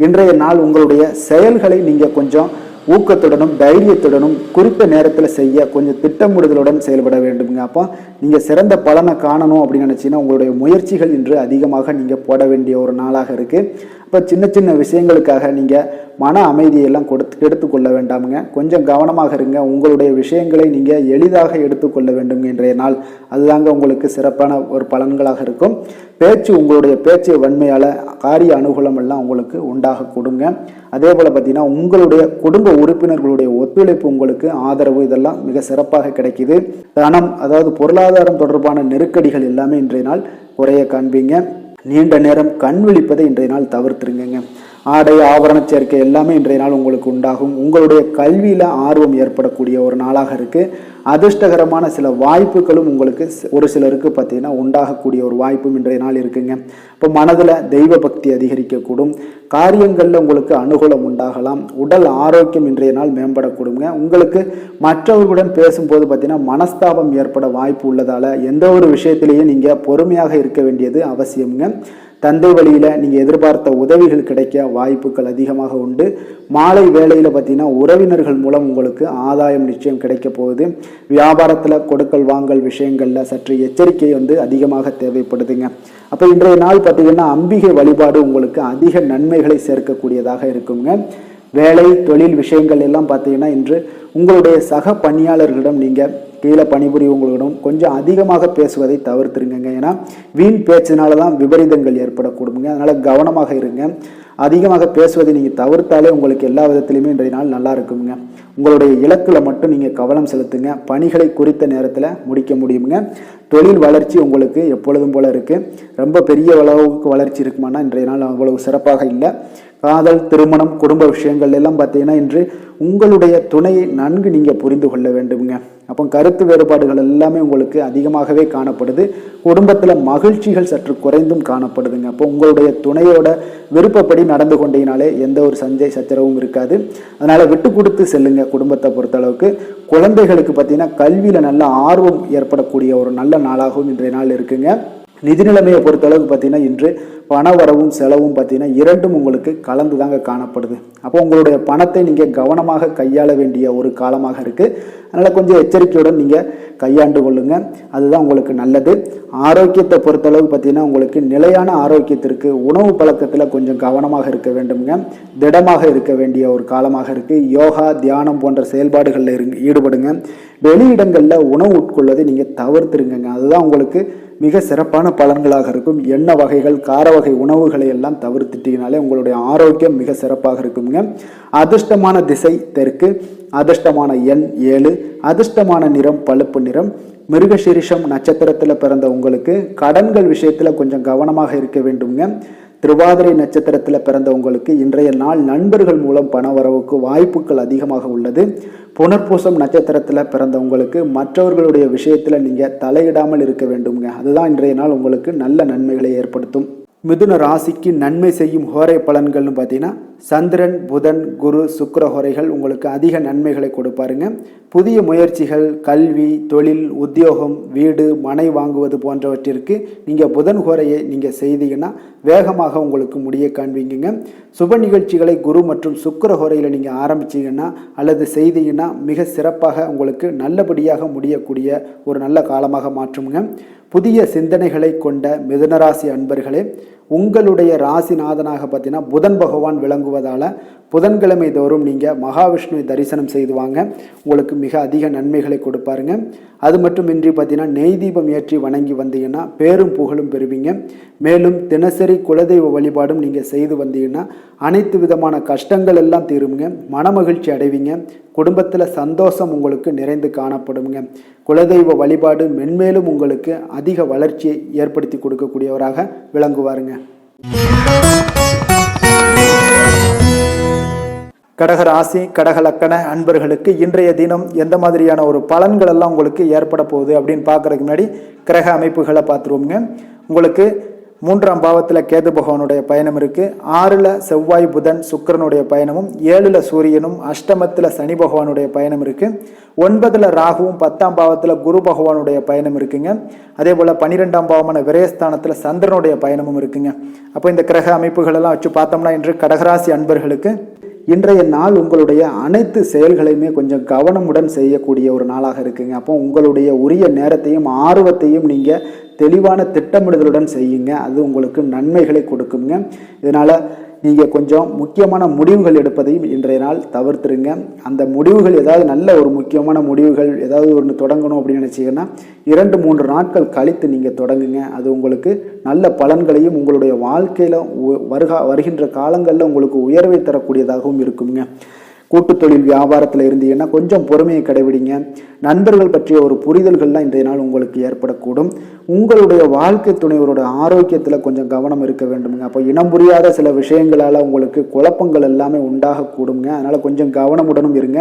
Speaker 1: இன்றைய நாள் உங்களுடைய செயல்களை நீங்கள் கொஞ்சம் ஊக்கத்துடனும் தைரியத்துடனும் குறித்த நேரத்தில் செய்ய கொஞ்சம் திட்டமிடுதலுடன் செயல்பட வேண்டுங்க. அப்போ நீங்கள் சிறந்த பலனை காணணும் அப்படின்னு நினச்சிங்கன்னா உங்களுடைய முயற்சிகள் இன்று அதிகமாக நீங்கள் போட வேண்டிய ஒரு நாளாக இருக்குது. அப்போ சின்ன சின்ன விஷயங்களுக்காக நீங்கள் மன அமைதியெல்லாம் எடுத்துக்கொள்ள வேண்டாமுங்க. கொஞ்சம் கவனமாக இருங்க. உங்களுடைய விஷயங்களை நீங்கள் எளிதாக எடுத்துக்கொள்ள வேண்டும் இன்றைய நாள். அதுதாங்க உங்களுக்கு சிறப்பான ஒரு பலன்களாக இருக்கும். உங்களுடைய பேச்சு வன்மையால் காரிய அனுகூலம் எல்லாம் உங்களுக்கு உண்டாக கொடுங்க. அதே போல் பார்த்தீங்கன்னா உங்களுடைய குடும்ப உறுப்பினர்களுடைய ஒத்துழைப்பு உங்களுக்கு ஆதரவு இதெல்லாம் மிக சிறப்பாக கிடைக்குது. தனம் அதாவது பொருளாதாரம் தொடர்பான நெருக்கடிகள் எல்லாமே இன்றைய நாள் குறைய காண்பீங்க. நீண்ட நேரம் கண் விழிப்பதை இன்றைய நாள் தவிர்த்துருங்க. ஆடை ஆபரண சேர்க்கை எல்லாமே இன்றைய நாள் உங்களுக்கு உண்டாகும். உங்களுடைய கல்வியில் ஆர்வம் ஏற்படக்கூடிய ஒரு நாளாக இருக்குது. அதிர்ஷ்டகரமான சில வாய்ப்புகளும் உங்களுக்கு ஒரு சிலருக்கு பார்த்தீங்கன்னா உண்டாகக்கூடிய ஒரு வாய்ப்பும் இன்றைய நாள் இருக்குங்க. இப்போ மனதில் தெய்வ பக்தி அதிகரிக்கக்கூடும். காரியங்களில் உங்களுக்கு அனுகூலம் உண்டாகலாம். உடல் ஆரோக்கியம் இன்றைய நாள் மேம்படக்கூடுங்க. உங்களுக்கு மற்றவர்களுடன் பேசும்போது பார்த்தீங்கன்னா மனஸ்தாபம் ஏற்பட வாய்ப்பு உள்ளதால் எந்த ஒரு விஷயத்திலையும் நீங்கள் பொறுமையாக இருக்க வேண்டியது அவசியம்ங்க. தந்தை வழியில் நீங்கள் எதிர்பார்த்த உதவிகள் கிடைக்க வாய்ப்புகள் அதிகமாக உண்டு. மாலை வேளையில் பார்த்தீங்கன்னா உறவினர்கள் மூலம் உங்களுக்கு ஆதாயம் நிச்சயம் கிடைக்க போகுது. வியாபாரத்தில் கொடுக்கல் வாங்கல் விஷயங்களில் சற்று எச்சரிக்கை அதிகமாக தேவைப்படுதுங்க. அப்போ இன்றைய நாள் பார்த்தீங்கன்னா அம்பிகை வழிபாடு உங்களுக்கு அதிக நன்மைகளை சேர்க்கக்கூடியதாக இருக்குங்க. வேலை தொழில் விஷயங்கள் எல்லாம் பார்த்தீங்கன்னா இன்று உங்களுடைய சக பணியாளர்களிடம் நீங்கள் கீழே பணிபுரியவங்களிடம் கொஞ்சம் அதிகமாக பேசுவதை தவிர்த்துருங்க. ஏன்னா வீண் பேச்சினால தான் விபரீதங்கள் ஏற்படக்கூடுங்க. அதனால் கவனமாக இருங்க. அதிகமாக பேசுவதை நீங்கள் தவிர்த்தாலே உங்களுக்கு எல்லா விதத்திலையுமே இன்றைய நாள் நல்லா இருக்குங்க. உங்களுடைய இலக்கில் மட்டும் நீங்கள் கவனம் செலுத்துங்க. பணிகளை குறித்த நேரத்தில் முடிக்க முடியுங்க. தொழில் வளர்ச்சி உங்களுக்கு எப்பொழுதும் போல இருக்குது. ரொம்ப பெரிய அளவுக்கு வளர்ச்சி இருக்குமானா இன்றைய நாள் அவ்வளவு சிறப்பாக இல்லை. காதல், திருமணம், குடும்ப விஷயங்கள் எல்லாம் பார்த்தீங்கன்னா இன்று உங்களுடைய துணையை நன்கு நீங்கள் புரிந்து கொள்ள வேண்டுங்க. அப்போ கருத்து வேறுபாடுகள் எல்லாமே உங்களுக்கு அதிகமாகவே காணப்படுது. குடும்பத்தில் மகிழ்ச்சிகள் சற்று குறைந்தும் காணப்படுதுங்க. அப்போ உங்களுடைய துணையோட விருப்பப்படி நடந்து கொண்டீங்கனாலே எந்த ஒரு சச்சரவும் இருக்காது. அதனால் விட்டு கொடுத்து செல்லுங்க. குடும்பத்தை பொறுத்தளவுக்கு குழந்தைகளுக்கு பார்த்தீங்கன்னா கல்வியில் நல்ல ஆர்வம் ஏற்படக்கூடிய ஒரு நல்ல நாளாகவும் இன்றைய நாள் இருக்குங்க. நிதி நிலைமையை பொறுத்தளவுக்கு பார்த்தீங்கன்னா இன்று பண வரவும் செலவும் பார்த்தீங்கன்னா இரண்டும் உங்களுக்கு கலந்து தாங்க காணப்படுது. அப்போ உங்களுடைய பணத்தை நீங்கள் கவனமாக கையாள வேண்டிய ஒரு காலமாக இருக்குது. அதனால் கொஞ்சம் எச்சரிக்கையுடன் நீங்கள் கையாண்டு கொள்ளுங்க, அதுதான் உங்களுக்கு நல்லது. ஆரோக்கியத்தை பொறுத்தளவுக்கு பார்த்தீங்கன்னா உங்களுக்கு நிலையான ஆரோக்கியத்திற்கு உணவு பழக்கத்தில் கொஞ்சம் கவனமாக இருக்க வேண்டுங்க, திடமாக இருக்க வேண்டிய ஒரு காலமாக இருக்குது. யோகா தியானம் போன்ற செயல்பாடுகளில் ஈடுபடுங்க. வெளியிடங்களில் உணவு உட்கொள்வதை நீங்கள் தவிர்த்துருங்க, அதுதான் உங்களுக்கு மிக சிறப்பான பலன்களாக இருக்கும். எண்ணெய் வகைகள் கார வகை உணவுகளை எல்லாம் தவிர்த்துட்டீங்கனாலே உங்களுடைய ஆரோக்கியம் மிக சிறப்பாக இருக்குங்க. அதிர்ஷ்டமான திசை தெற்கு, அதிர்ஷ்டமான எண் 7, அதிர்ஷ்டமான நிறம் பழுப்பு நிறம். மிருகசீரிஷம் நட்சத்திரத்தில் பிறந்த உங்களுக்கு கடன்கள் விஷயத்தில் கொஞ்சம் கவனமாக இருக்க வேண்டுங்க. திருவாதிரை நட்சத்திரத்தில் பிறந்த உங்களுக்கு இன்றைய நாள் நண்பர்கள் மூலம் பண வரவுக்கு வாய்ப்புகள் அதிகமாக உள்ளது. புனர்பூசம் நட்சத்திரத்தில் பிறந்த உங்களுக்கு மற்றவர்களுடைய விஷயத்தில் நீங்கள் தலையிடாமல் இருக்க வேண்டுங்க, அதுதான் இன்றைய நாள் உங்களுக்கு நல்ல நன்மைகளை ஏற்படுத்தும். மிதுன ராசிக்கு நன்மை செய்யும் ஹோரை பலன்கள்னு பார்த்தீங்கன்னா சந்திரன் புதன் குரு சுக்கிர ஹோரைகள் உங்களுக்கு அதிக நன்மைகளை கொடுப்பாருங்க. புதிய முயற்சிகள், கல்வி, தொழில், உத்தியோகம், வீடு, மனை வாங்குவது போன்றவற்றிற்கு நீங்கள் புதன் ஹோரையை நீங்கள் செய்தீங்கன்னா வேகமாக உங்களுக்கு முடிய காண்பீங்க. சுப நிகழ்ச்சிகளை குரு மற்றும் சுக்கிர ஹோரையில் நீங்கள் ஆரம்பிச்சிங்கன்னா அல்லது செய்தீங்கன்னா மிக சிறப்பாக உங்களுக்கு நல்லபடியாக முடியக்கூடிய ஒரு நல்ல காலமாக மாற்றுங்க. புதிய சிந்தனைகளை கொண்ட மிதுனராசி அன்பர்களே, உங்களுடைய ராசிநாதனாக பார்த்தீங்கன்னா புதன் பகவான் விளங்குவதால் புதன்கிழமை தோறும் நீங்கள் மகாவிஷ்ணுவை தரிசனம் செய்து வாங்க, உங்களுக்கு மிக அதிக நன்மைகளை கொடுப்பாருங்க. அது மட்டுமின்றி பார்த்தீங்கன்னா நெய் தீபம் ஏற்றி வணங்கி வந்தீங்கன்னா பேரும் புகழும் பெறுவீங்க. மேலும் தினசரி குலதெய்வ வழிபாடும் நீங்கள் செய்து வந்தீங்கன்னா அனைத்து விதமான கஷ்டங்கள் எல்லாம் தீருங்க, மனமகிழ்ச்சி அடைவீங்க, குடும்பத்தில் சந்தோஷம் உங்களுக்கு நிறைந்து காணப்படுங்க. குலதெய்வ வழிபாடு மென்மேலும் உங்களுக்கு அதிக வளர்ச்சியை ஏற்படுத்தி கொடுக்கக்கூடியவராக விளங்குவாருங்க. கடக ராசி கடக லக்கண அன்பர்களுக்கு இன்றைய தினம் எந்த மாதிரியான ஒரு பலன்கள் எல்லாம் உங்களுக்கு ஏற்பட போகுது அப்படின்னு பார்க்கறதுக்கு முன்னாடி கிரக அமைப்புகளை பார்த்துருவோங்க. உங்களுக்கு 3ஆம் பாவத்தில் கேது பகவானுடைய பயணம் இருக்குது. 6ல் செவ்வாய் புதன் சுக்கிரனுடைய பயணமும், 7ல் சூரியனும், அஷ்டமத்தில் சனி பகவானுடைய பயணம் இருக்குது. 9ல் ராகுவும், 10ஆம் பாவத்தில் குரு பகவானுடைய பயணம் இருக்குங்க. அதே போல் 12ஆம் பாவமான விரயஸ்தானத்தில் சந்திரனுடைய பயணமும் இருக்குங்க. அப்போ இந்த கிரக அமைப்புகளெல்லாம் வச்சு பார்த்தோம்னா இன்று கடகராசி அன்பர்களுக்கு இன்றைய நாள் உங்களுடைய அனைத்து செயல்களையுமே கொஞ்சம் கவனமுடன் செய்யக்கூடிய ஒரு நாளாக இருக்குங்க. அப்போ உங்களுடைய உரிய நேரத்தையும் ஆர்வத்தையும் நீங்கள் தெளிவான திட்டமிடுதலுடன் செய்யுங்க, அது உங்களுக்கு நன்மைகளை கொடுக்குங்க. இதனால் நீங்கள் கொஞ்சம் முக்கியமான முடிவுகள் எடுப்பதையும் இன்றைய நாள் தவிர்த்துருங்க. அந்த முடிவுகள் ஏதாவது நல்ல ஒரு முக்கியமான முடிவுகள் ஏதாவது ஒன்று தொடங்கணும் அப்படின்னு நினச்சிங்கன்னா 2-3 நாட்கள் கழித்து நீங்கள் தொடங்குங்க, அது உங்களுக்கு நல்ல பலன்களையும் உங்களுடைய வாழ்க்கையில் வருகின்ற காலங்களில் உங்களுக்கு உயர்வை தரக்கூடியதாகவும் இருக்குங்க. கூட்டு தொழில் வியாபாரத்தில் இருந்தீங்கன்னா கொஞ்சம் பொறுமையை கடைபிடிங்க. நண்பர்கள் பற்றிய ஒரு புரிதல்கள்லாம் இன்றைய நாள் உங்களுக்கு ஏற்படக்கூடும். உங்களுடைய வாழ்க்கை துணைவரோட ஆரோக்கியத்தில் கொஞ்சம் கவனம் இருக்க வேண்டுமுங்க. அப்போ இனம் புரியாத சில விஷயங்களால் உங்களுக்கு குழப்பங்கள் எல்லாமே உண்டாகக்கூடுங்க, அதனால் கொஞ்சம் கவனமுடனும் இருங்க.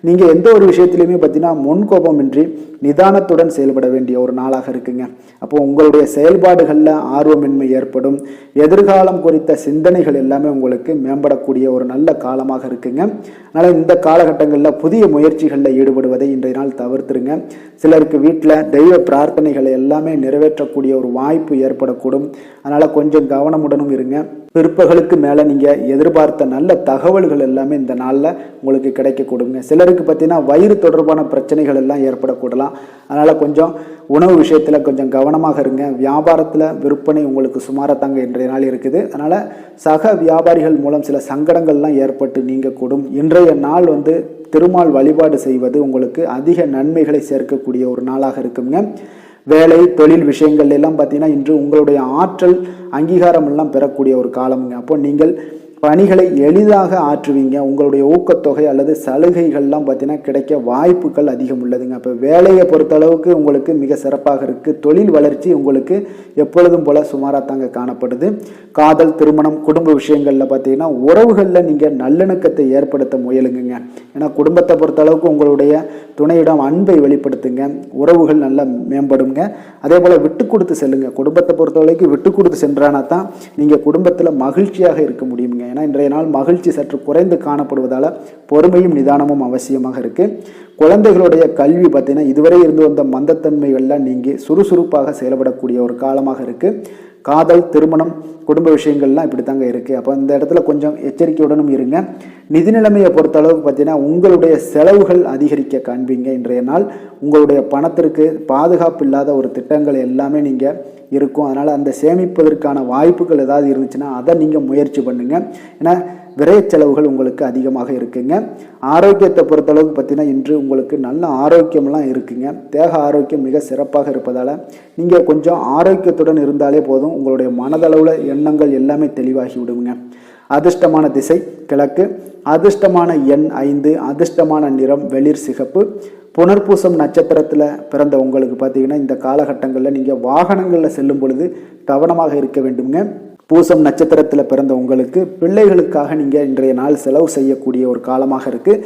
Speaker 1: நீங்கள் எந்த ஒரு விஷயத்திலையுமே பார்த்தீங்கன்னா முன்கோபமின்றி நிதானத்துடன் செயல்பட வேண்டிய ஒரு நாளாக இருக்குங்க. அப்போ உங்களுடைய செயல்பாடுகளில் ஆர்வமின்மை ஏற்படும். எதிர்காலம் குறித்த சிந்தனைகள் எல்லாமே உங்களுக்கு மேம்படக்கூடிய ஒரு நல்ல காலமாக இருக்குங்க. அதனால் இந்த காலகட்டங்களில் புதிய முயற்சிகளில் ஈடுபடுவதை இன்றைய நாள் தவிர்த்துருங்க. சிலருக்கு வீட்டில் தெய்வ பிரார்த்தனைகளை எல்லாமே நிறைவேற்றக்கூடிய ஒரு வாய்ப்பு ஏற்படக்கூடும், அதனால் கொஞ்சம் கவனமுடனும் இருங்க. பிற்பகலுக்கு மேலே நீங்கள் எதிர்பார்த்த நல்ல தகவல்கள் எல்லாமே இந்த நாளில் உங்களுக்கு கிடைக்க கொடுங்க. சிலருக்கு பார்த்தீங்கன்னா வயிறு தொடர்பான பிரச்சனைகள் எல்லாம் ஏற்படக்கூடலாம், அதனால் கொஞ்சம் உணவு விஷயத்தில் கொஞ்சம் கவனமாக இருங்க. வியாபாரத்தில் விற்பனை உங்களுக்கு சுமாரத்தாங்க இன்றைய நாள் இருக்குது, அதனால் சக வியாபாரிகள் மூலம் சில சங்கடங்கள்லாம் ஏற்பட்டு நீங்கக்கூடும். இன்றைய நாள் திருமால் வழிபாடு செய்வது உங்களுக்கு அதிக நன்மைகளை சேர்க்கக்கூடிய ஒரு நாளாக இருக்குங்க. வேலை தொழில் விஷயங்கள் எல்லாம் பார்த்தீங்கன்னா இன்று உங்களுடைய ஆற்றல் அங்கீகாரம் எல்லாம் பெறக்கூடிய ஒரு காலமுங்க. அப்போ நீங்கள் பணிகளை எளிதாக ஆற்றுவீங்க. உங்களுடைய ஊக்கத்தொகை அல்லது சலுகைகள்லாம் பார்த்தீங்கன்னா கிடைக்க வாய்ப்புகள் அதிகம் உள்ளதுங்க. அப்போ வேலையை பொறுத்தளவுக்கு உங்களுக்கு மிக சிறப்பாக இருக்குது. தொழில் வளர்ச்சி உங்களுக்கு எப்பொழுதும் போல சுமாராக காணப்படுது. காதல் திருமணம் குடும்ப விஷயங்களில் பார்த்தீங்கன்னா உறவுகளில் நீங்கள் நல்லிணக்கத்தை ஏற்படுத்த முயலுங்க. ஏன்னா குடும்பத்தை பொறுத்தளவுக்கு உங்களுடைய துணையிடம் அன்பை வெளிப்படுத்துங்க, உறவுகள் நல்லா மேம்படுங்க. அதே போல் விட்டு கொடுத்து செல்லுங்க. குடும்பத்தை பொறுத்தவரைக்கும் விட்டு கொடுத்து சென்றானா தான் நீங்கள் குடும்பத்தில் மகிழ்ச்சியாக இருக்க முடியுங்க. ஏன்னா இன்றைய நாள் மகிழ்ச்சி சற்று குறைந்து காணப்படுவதால் பொறுமையும் நிதானமும் அவசியமாக இருக்குது. குழந்தைகளுடைய கல்வி பார்த்தீங்கன்னா இதுவரை இருந்து வந்த மந்தத்தன்மைகள்லாம் நீங்கி சுறுசுறுப்பாக செயல்படக்கூடிய ஒரு காலமாக இருக்குது. காதல், திருமணம், குடும்ப விஷயங்கள்லாம் இப்படி தாங்க இருக்குது. அப்போ இந்த இடத்துல கொஞ்சம் எச்சரிக்கையுடனும் இருங்க. நிதி நிலைமையை பொறுத்தளவுக்கு பார்த்தீங்கன்னா உங்களுடைய செலவுகள் அதிகரிக்க காண்பீங்க. இன்றைய நாள் உங்களுடைய பணத்திற்கு பாதுகாப்பு இல்லாத ஒரு திட்டங்கள் எல்லாமே நீங்கள் இருக்கும். அதனால் அந்த சேமிப்பதற்கான வாய்ப்புகள் ஏதாவது இருந்துச்சுன்னா அதை நீங்கள் முயற்சி பண்ணுங்கள். ஏன்னா விரைய செலவுகள் உங்களுக்கு அதிகமாக இருக்குங்க. ஆரோக்கியத்தை பொறுத்தளவுக்கு பார்த்தீங்கன்னா இன்று உங்களுக்கு நல்ல ஆரோக்கியம்லாம் இருக்குங்க. தேக ஆரோக்கியம் மிக சிறப்பாக இருப்பதால் நீங்கள் கொஞ்சம் ஆரோக்கியத்துடன் இருந்தாலே போதும். உங்களுடைய மனதளவில் எண்ணங்கள் எல்லாமே தெளிவாகி விடுங்க. அதிர்ஷ்டமான திசை கிழக்கு, அதிர்ஷ்டமான எண் 5, அதிர்ஷ்டமான நிறம் வெளிர் சிகப்பு. புனர்பூசம் நட்சத்திரத்தில் பிறந்த உங்களுக்கு பார்த்தீங்கன்னா இந்த காலகட்டங்களில் நீங்கள் வாகனங்களில் செல்லும் பொழுது கவனமாக இருக்க வேண்டுங்க. பூசம் நட்சத்திரத்தில் பிறந்த உங்களுக்கு பிள்ளைகளுக்காக நீங்கள் இன்றைய நாள் செலவு செய்யக்கூடிய ஒரு காலமாக இருக்குது.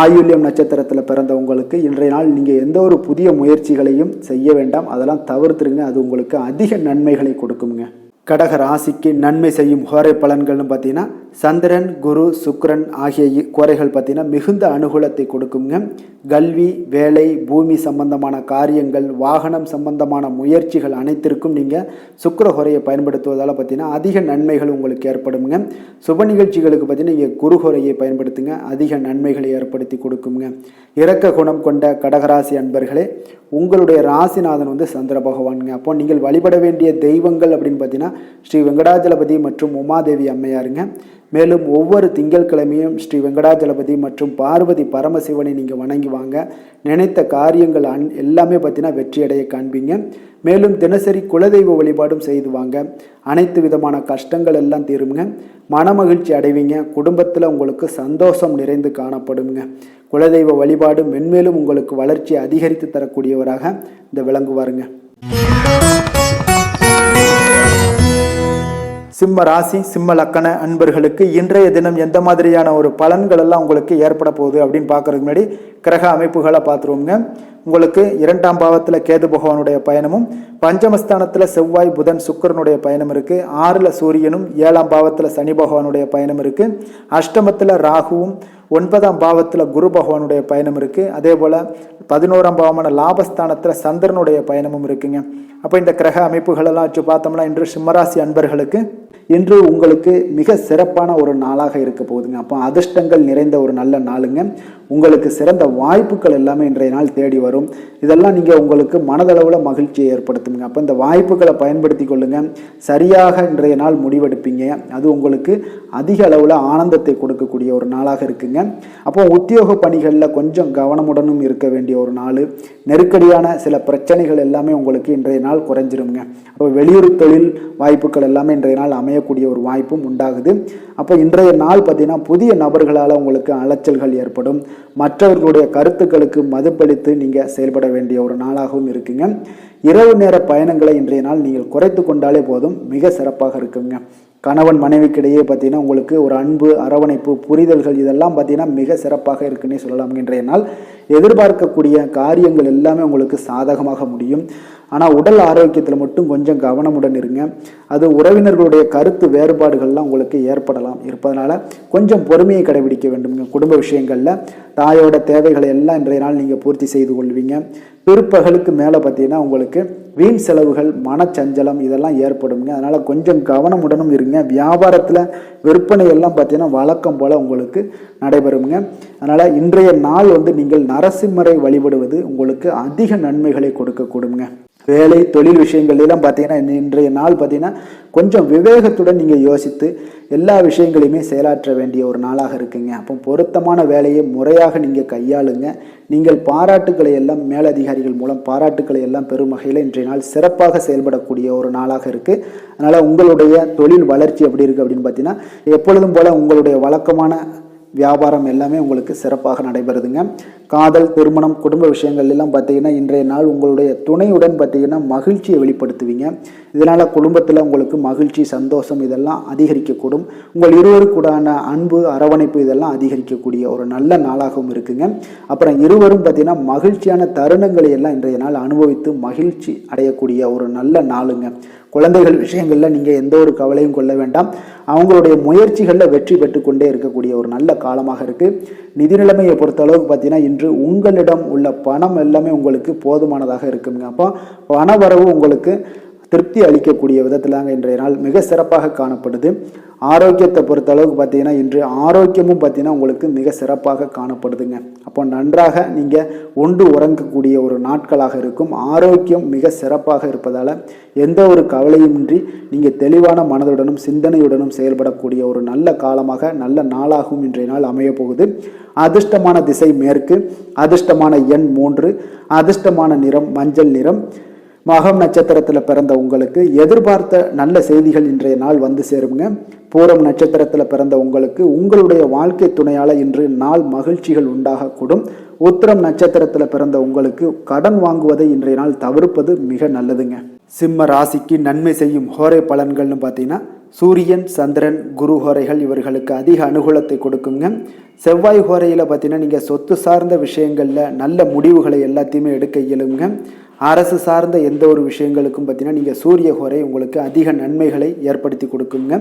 Speaker 1: ஆயுள்யம் நட்சத்திரத்தில் பிறந்த உங்களுக்கு இன்றைய நாள் நீங்கள் எந்த ஒரு புதிய முயற்சிகளையும் செய்ய வேண்டாம், அதெல்லாம் தவிர்த்துருங்க. அது உங்களுக்கு அதிக நன்மைகளை கொடுக்குங்க. கடக ராசிக்கு நன்மை செய்யும் கோரை பலன்கள்னு பார்த்தீங்கன்னா சந்திரன், குரு, சுக்கிரன் ஆகிய கோரைகள் பார்த்தீங்கன்னா மிகுந்த அனுகூலத்தை கொடுக்குங்க. கல்வி, வேலை, பூமி சம்பந்தமான காரியங்கள், வாகனம் சம்பந்தமான முயற்சிகள் அனைத்திற்கும் நீங்கள் சுக்கிர கோரையை பயன்படுத்துவதால் பார்த்தீங்கன்னா அதிக நன்மைகள் உங்களுக்கு ஏற்படுங்க. சுப நிகழ்ச்சிகளுக்கு பார்த்தீங்கன்னா நீங்கள் குரு கோரையை பயன்படுத்துங்க, அதிக நன்மைகளை ஏற்படுத்தி கொடுக்குங்க. இரக்க குணம் கொண்ட கடகராசி அன்பர்களே, உங்களுடைய ராசிநாதன் வந்து சந்திர பகவானுங்க. அப்போ நீங்கள் வழிபட வேண்டிய தெய்வங்கள் அப்படின்னு பார்த்தீங்கன்னா ஸ்ரீ வெங்கடாஜலபதி மற்றும் உமாதேவி அம்மையாருங்க. மேலும் ஒவ்வொரு திங்கட்கிழமையும் ஸ்ரீ வெங்கடாஜலபதி மற்றும் பார்வதி பரமசிவனை நீங்கள் வணங்கி வாங்க. நினைத்த காரியங்கள் எல்லாமே பார்த்தீங்கன்னா வெற்றியடைய காண்பீங்க. மேலும் தினசரி குலதெய்வ வழிபாடும் செய்து வாங்க. அனைத்து விதமான கஷ்டங்கள் எல்லாம் தீருங்க. மனமகிழ்ச்சி அடைவீங்க. குடும்பத்தில் உங்களுக்கு சந்தோஷம் நிறைந்து காணப்படுங்க. குலதெய்வ வழிபாடு மென்மேலும் உங்களுக்கு வளர்ச்சியை அதிகரித்து தரக்கூடியவராக இந்த விளங்குவாருங்க. சிம்ம ராசி, சிம்ம லக்கண அன்பர்களுக்கு இன்றைய தினம் எந்த மாதிரியான ஒரு பலன்கள் எல்லாம் உங்களுக்கு ஏற்பட போகுது அப்படின்னு பார்க்கறதுக்கு முன்னாடி கிரக அமைப்புகளை பார்த்துருவோங்க. உங்களுக்கு 2ஆம் பாவத்தில் கேது பகவானுடைய பயணமும், பஞ்சமஸ்தானத்தில் செவ்வாய், புதன், சுக்கிரனுடைய பயணம் இருக்குது. 6ல் சூரியனும், 7ஆம் பாவத்தில் சனி பகவானுடைய பயணம் இருக்குது. அஷ்டமத்தில் ராகுவும், 9ஆம் பாவத்தில் குரு பகவானுடைய பயணம் இருக்குது. அதே போல் 11ஆம் பாவமான லாபஸ்தானத்தில் சந்திரனுடைய பயணமும் இருக்குங்க. அப்போ இந்த கிரக அமைப்புகளெல்லாம் வச்சு பார்த்தோம்னா இன்று சிம்மராசி அன்பர்களுக்கு இன்று உங்களுக்கு மிக சிறப்பான ஒரு நாளாக இருக்க போகுதுங்க. அப்போ அதிர்ஷ்டங்கள் நிறைந்த ஒரு நல்ல நாளுங்க. உங்களுக்கு சிறந்த வாய்ப்புகள் எல்லாமே இன்றைய நாள் தேடி வரும். இதெல்லாம் நீங்கள் உங்களுக்கு மனதளவில் மகிழ்ச்சியை ஏற்படுத்துங்க. அப்போ இந்த வாய்ப்புகளை பயன்படுத்தி கொள்ளுங்க. சரியாக இன்றைய நாள் முடிவெடுப்பீங்க. அது உங்களுக்கு அதிக அளவில் ஆனந்தத்தை கொடுக்கக்கூடிய ஒரு நாளாக இருக்குங்க. அப்போ உத்தியோக பணிகளில் கொஞ்சம் கவனமுடனும் இருக்க வேண்டிய ஒரு நாள். நெருக்கடியான சில பிரச்சனைகள் எல்லாமே உங்களுக்கு இன்றைய நாள் குறைஞ்சிருங்க. அப்போ வெளியூர் தொழில் வாய்ப்புகள் எல்லாமே இன்றைய நாள் அமையக்கூடிய ஒரு வாய்ப்பும் உண்டாகுது. அப்போ இன்றைய நாள் பார்த்தீங்கன்னா புதிய நபர்களால் உங்களுக்கு அலைச்சல்கள் ஏற்படும். மற்றவர்களுடைய கருத்துக்களுக்கு மதிப்பளித்து நீங்கள் செயல்பட வேண்டிய ஒரு நாளாகவும் இருக்குங்க. இரவு நேர பயணங்களை இன்றைய நாள் நீங்கள் குறைத்து கொண்டாலே போதும், மிக சிறப்பாக இருக்குங்க. கணவன் மனைவிக்கிடையே பார்த்தீங்கன்னா உங்களுக்கு ஒரு அன்பு, அரவணைப்பு, புரிதல்கள் இதெல்லாம் பார்த்தீங்கன்னா மிக சிறப்பாக இருக்குன்னே சொல்லலாம். இன்றைய நாள் எதிர்பார்க்கக்கூடிய காரியங்கள் எல்லாமே உங்களுக்கு சாதகமாக முடியும். ஆனால் உடல் ஆரோக்கியத்தில் மட்டும் கொஞ்சம் கவனமுடன் இருங்க. அது உறவினர்களுடைய கருத்து வேறுபாடுகள்லாம் உங்களுக்கு இருப்பதனால கொஞ்சம் பொறுமையை கடைபிடிக்க வேண்டுங்க. குடும்ப விஷயங்களில் தாயோட தேவைகளை எல்லாம் இன்றைய நாள் நீங்கள் பூர்த்தி செய்து கொள்வீங்க. பிற்பகலுக்கு மேலே பார்த்தீங்கன்னா உங்களுக்கு வீண் செலவுகள், மனச்சஞ்சலம் இதெல்லாம் ஏற்படுங்க. அதனால் கொஞ்சம் கவனமுடனும் இருங்க. வியாபாரத்தில் விற்பனை எல்லாம் பார்த்தீங்கன்னா வழக்கம் போல் உங்களுக்கு நடைபெறுங்க. அதனால் இன்றைய நாள் வந்து நீங்கள் நரசிம்மரை வழிபடுவது உங்களுக்கு அதிக நன்மைகளை கொடுக்கக்கூடுங்க. வேலை, தொழில் விஷயங்கள்லாம் பார்த்தீங்கன்னா இன்றைய நாள் பார்த்தீங்கன்னா கொஞ்சம் விவேகத்துடன் நீங்கள் யோசித்து எல்லா விஷயங்களையுமே செயலாற்ற வேண்டிய ஒரு நாளாக இருக்குங்க. அப்போ பொருத்தமான வேலையை முறையாக நீங்கள் கையாளுங்க. நீங்கள் பாராட்டுக்களை எல்லாம் மேலதிகாரிகள் மூலம் பாராட்டுக்களை எல்லாம் பெறும் வகையில் இன்றைய நாள் சிறப்பாக செயல்படக்கூடிய ஒரு நாளாக இருக்குது. அதனால் உங்களுடைய தொழில் வளர்ச்சி எப்படி இருக்குது அப்படின்னு பார்த்தீங்கன்னா எப்பொழுதும் போல் உங்களுடைய வழக்கமான வியாபாரம் எல்லாமே உங்களுக்கு சிறப்பாக நடைபெறுதுங்க. காதல், திருமணம், குடும்ப விஷயங்கள் எல்லாம் பார்த்தீங்கன்னா இன்றைய நாள் உங்களுடைய துணையுடன் பார்த்தீங்கன்னா மகிழ்ச்சியை வெளிப்படுத்துவீங்க. இதனால் குடும்பத்தில் உங்களுக்கு மகிழ்ச்சி, சந்தோஷம் இதெல்லாம் அதிகரிக்கக்கூடும். உங்கள் இருவருக்குடான அன்பு, அரவணைப்பு இதெல்லாம் அதிகரிக்கக்கூடிய ஒரு நல்ல நாளாகவும் இருக்குங்க. அப்புறம் இருவரும் பார்த்தீங்கன்னா மகிழ்ச்சியான தருணங்களை எல்லாம் இன்றைய நாள் அனுபவித்து மகிழ்ச்சி அடையக்கூடிய ஒரு நல்ல நாளுங்க. குழந்தைகள் விஷயங்களில் நீங்கள் எந்த ஒரு கவலையும் கொள்ள வேண்டாம். அவங்களுடைய முயற்சிகளில் வெற்றி பெற்றுக்கொண்டே இருக்கக்கூடிய ஒரு நல்ல காலமாக இருக்குது. நிதி நிலைமையை பொறுத்த அளவுக்கு பார்த்தீங்கன்னா இன்று உங்களிடம் உள்ள பணம் எல்லாமே உங்களுக்கு போதுமானதாக இருக்குங்க. அப்போ பண வரவு உங்களுக்கு திருப்தி அளிக்கக்கூடிய விதத்திலாங்க இன்றைய நாள் மிக சிறப்பாக காணப்படுது. ஆரோக்கியத்தை பொறுத்த அளவுக்கு பார்த்தீங்கன்னா இன்று ஆரோக்கியமும் பார்த்தீங்கன்னா உங்களுக்கு மிக சிறப்பாக காணப்படுதுங்க. அப்போ நன்றாக நீங்கள் உண்டு உறங்கக்கூடிய ஒரு நாட்களாக இருக்கும். ஆரோக்கியம் மிக சிறப்பாக இருப்பதால் எந்த ஒரு கவலையுமின்றி நீங்கள் தெளிவான மனதுடனும் சிந்தனையுடனும் செயல்படக்கூடிய ஒரு நல்ல காலமாக நல்ல நாளாகவும் இன்றைய நாள் அமைய போகுது. அதிர்ஷ்டமான திசை மேற்கு, அதிர்ஷ்டமான எண் 3, அதிர்ஷ்டமான நிறம் மஞ்சள் நிறம். மகம் நட்சத்திரத்தில் பிறந்த உங்களுக்கு எதிர்பார்த்த நல்ல செய்திகள் இன்றைய நாள் வந்து சேருங்க. பூரம் நட்சத்திரத்தில் பிறந்த உங்களுக்கு உங்களுடைய வாழ்க்கை துணையால் இன்று நாள் மகிழ்ச்சிகள் உண்டாகக்கூடும். உத்திரம் நட்சத்திரத்தில் பிறந்த உங்களுக்கு கடன் வாங்குவதை இன்றைய நாள் தவிர்ப்பது மிக நல்லதுங்க. சிம்ம ராசிக்கு நன்மை செய்யும் ஹோரை பலன்கள்னு பார்த்தீங்கன்னா சூரியன், சந்திரன், குரு ஹோரைகள் இவர்களுக்கு அதிக அனுகூலத்தை கொடுக்குங்க. செவ்வாய் ஹோரையில் பார்த்தீங்கன்னா நீங்கள் சொத்து சார்ந்த விஷயங்களில் நல்ல முடிவுகளை எல்லாத்தையுமே எடுக்க இயலுங்க. அரசு சார்ந்த எந்த ஒரு விஷயங்களுக்கும் பார்த்தீங்கன்னா நீங்கள் சூரிய ஹோரை உங்களுக்கு அதிக நன்மைகளை ஏற்படுத்தி கொடுக்குங்க.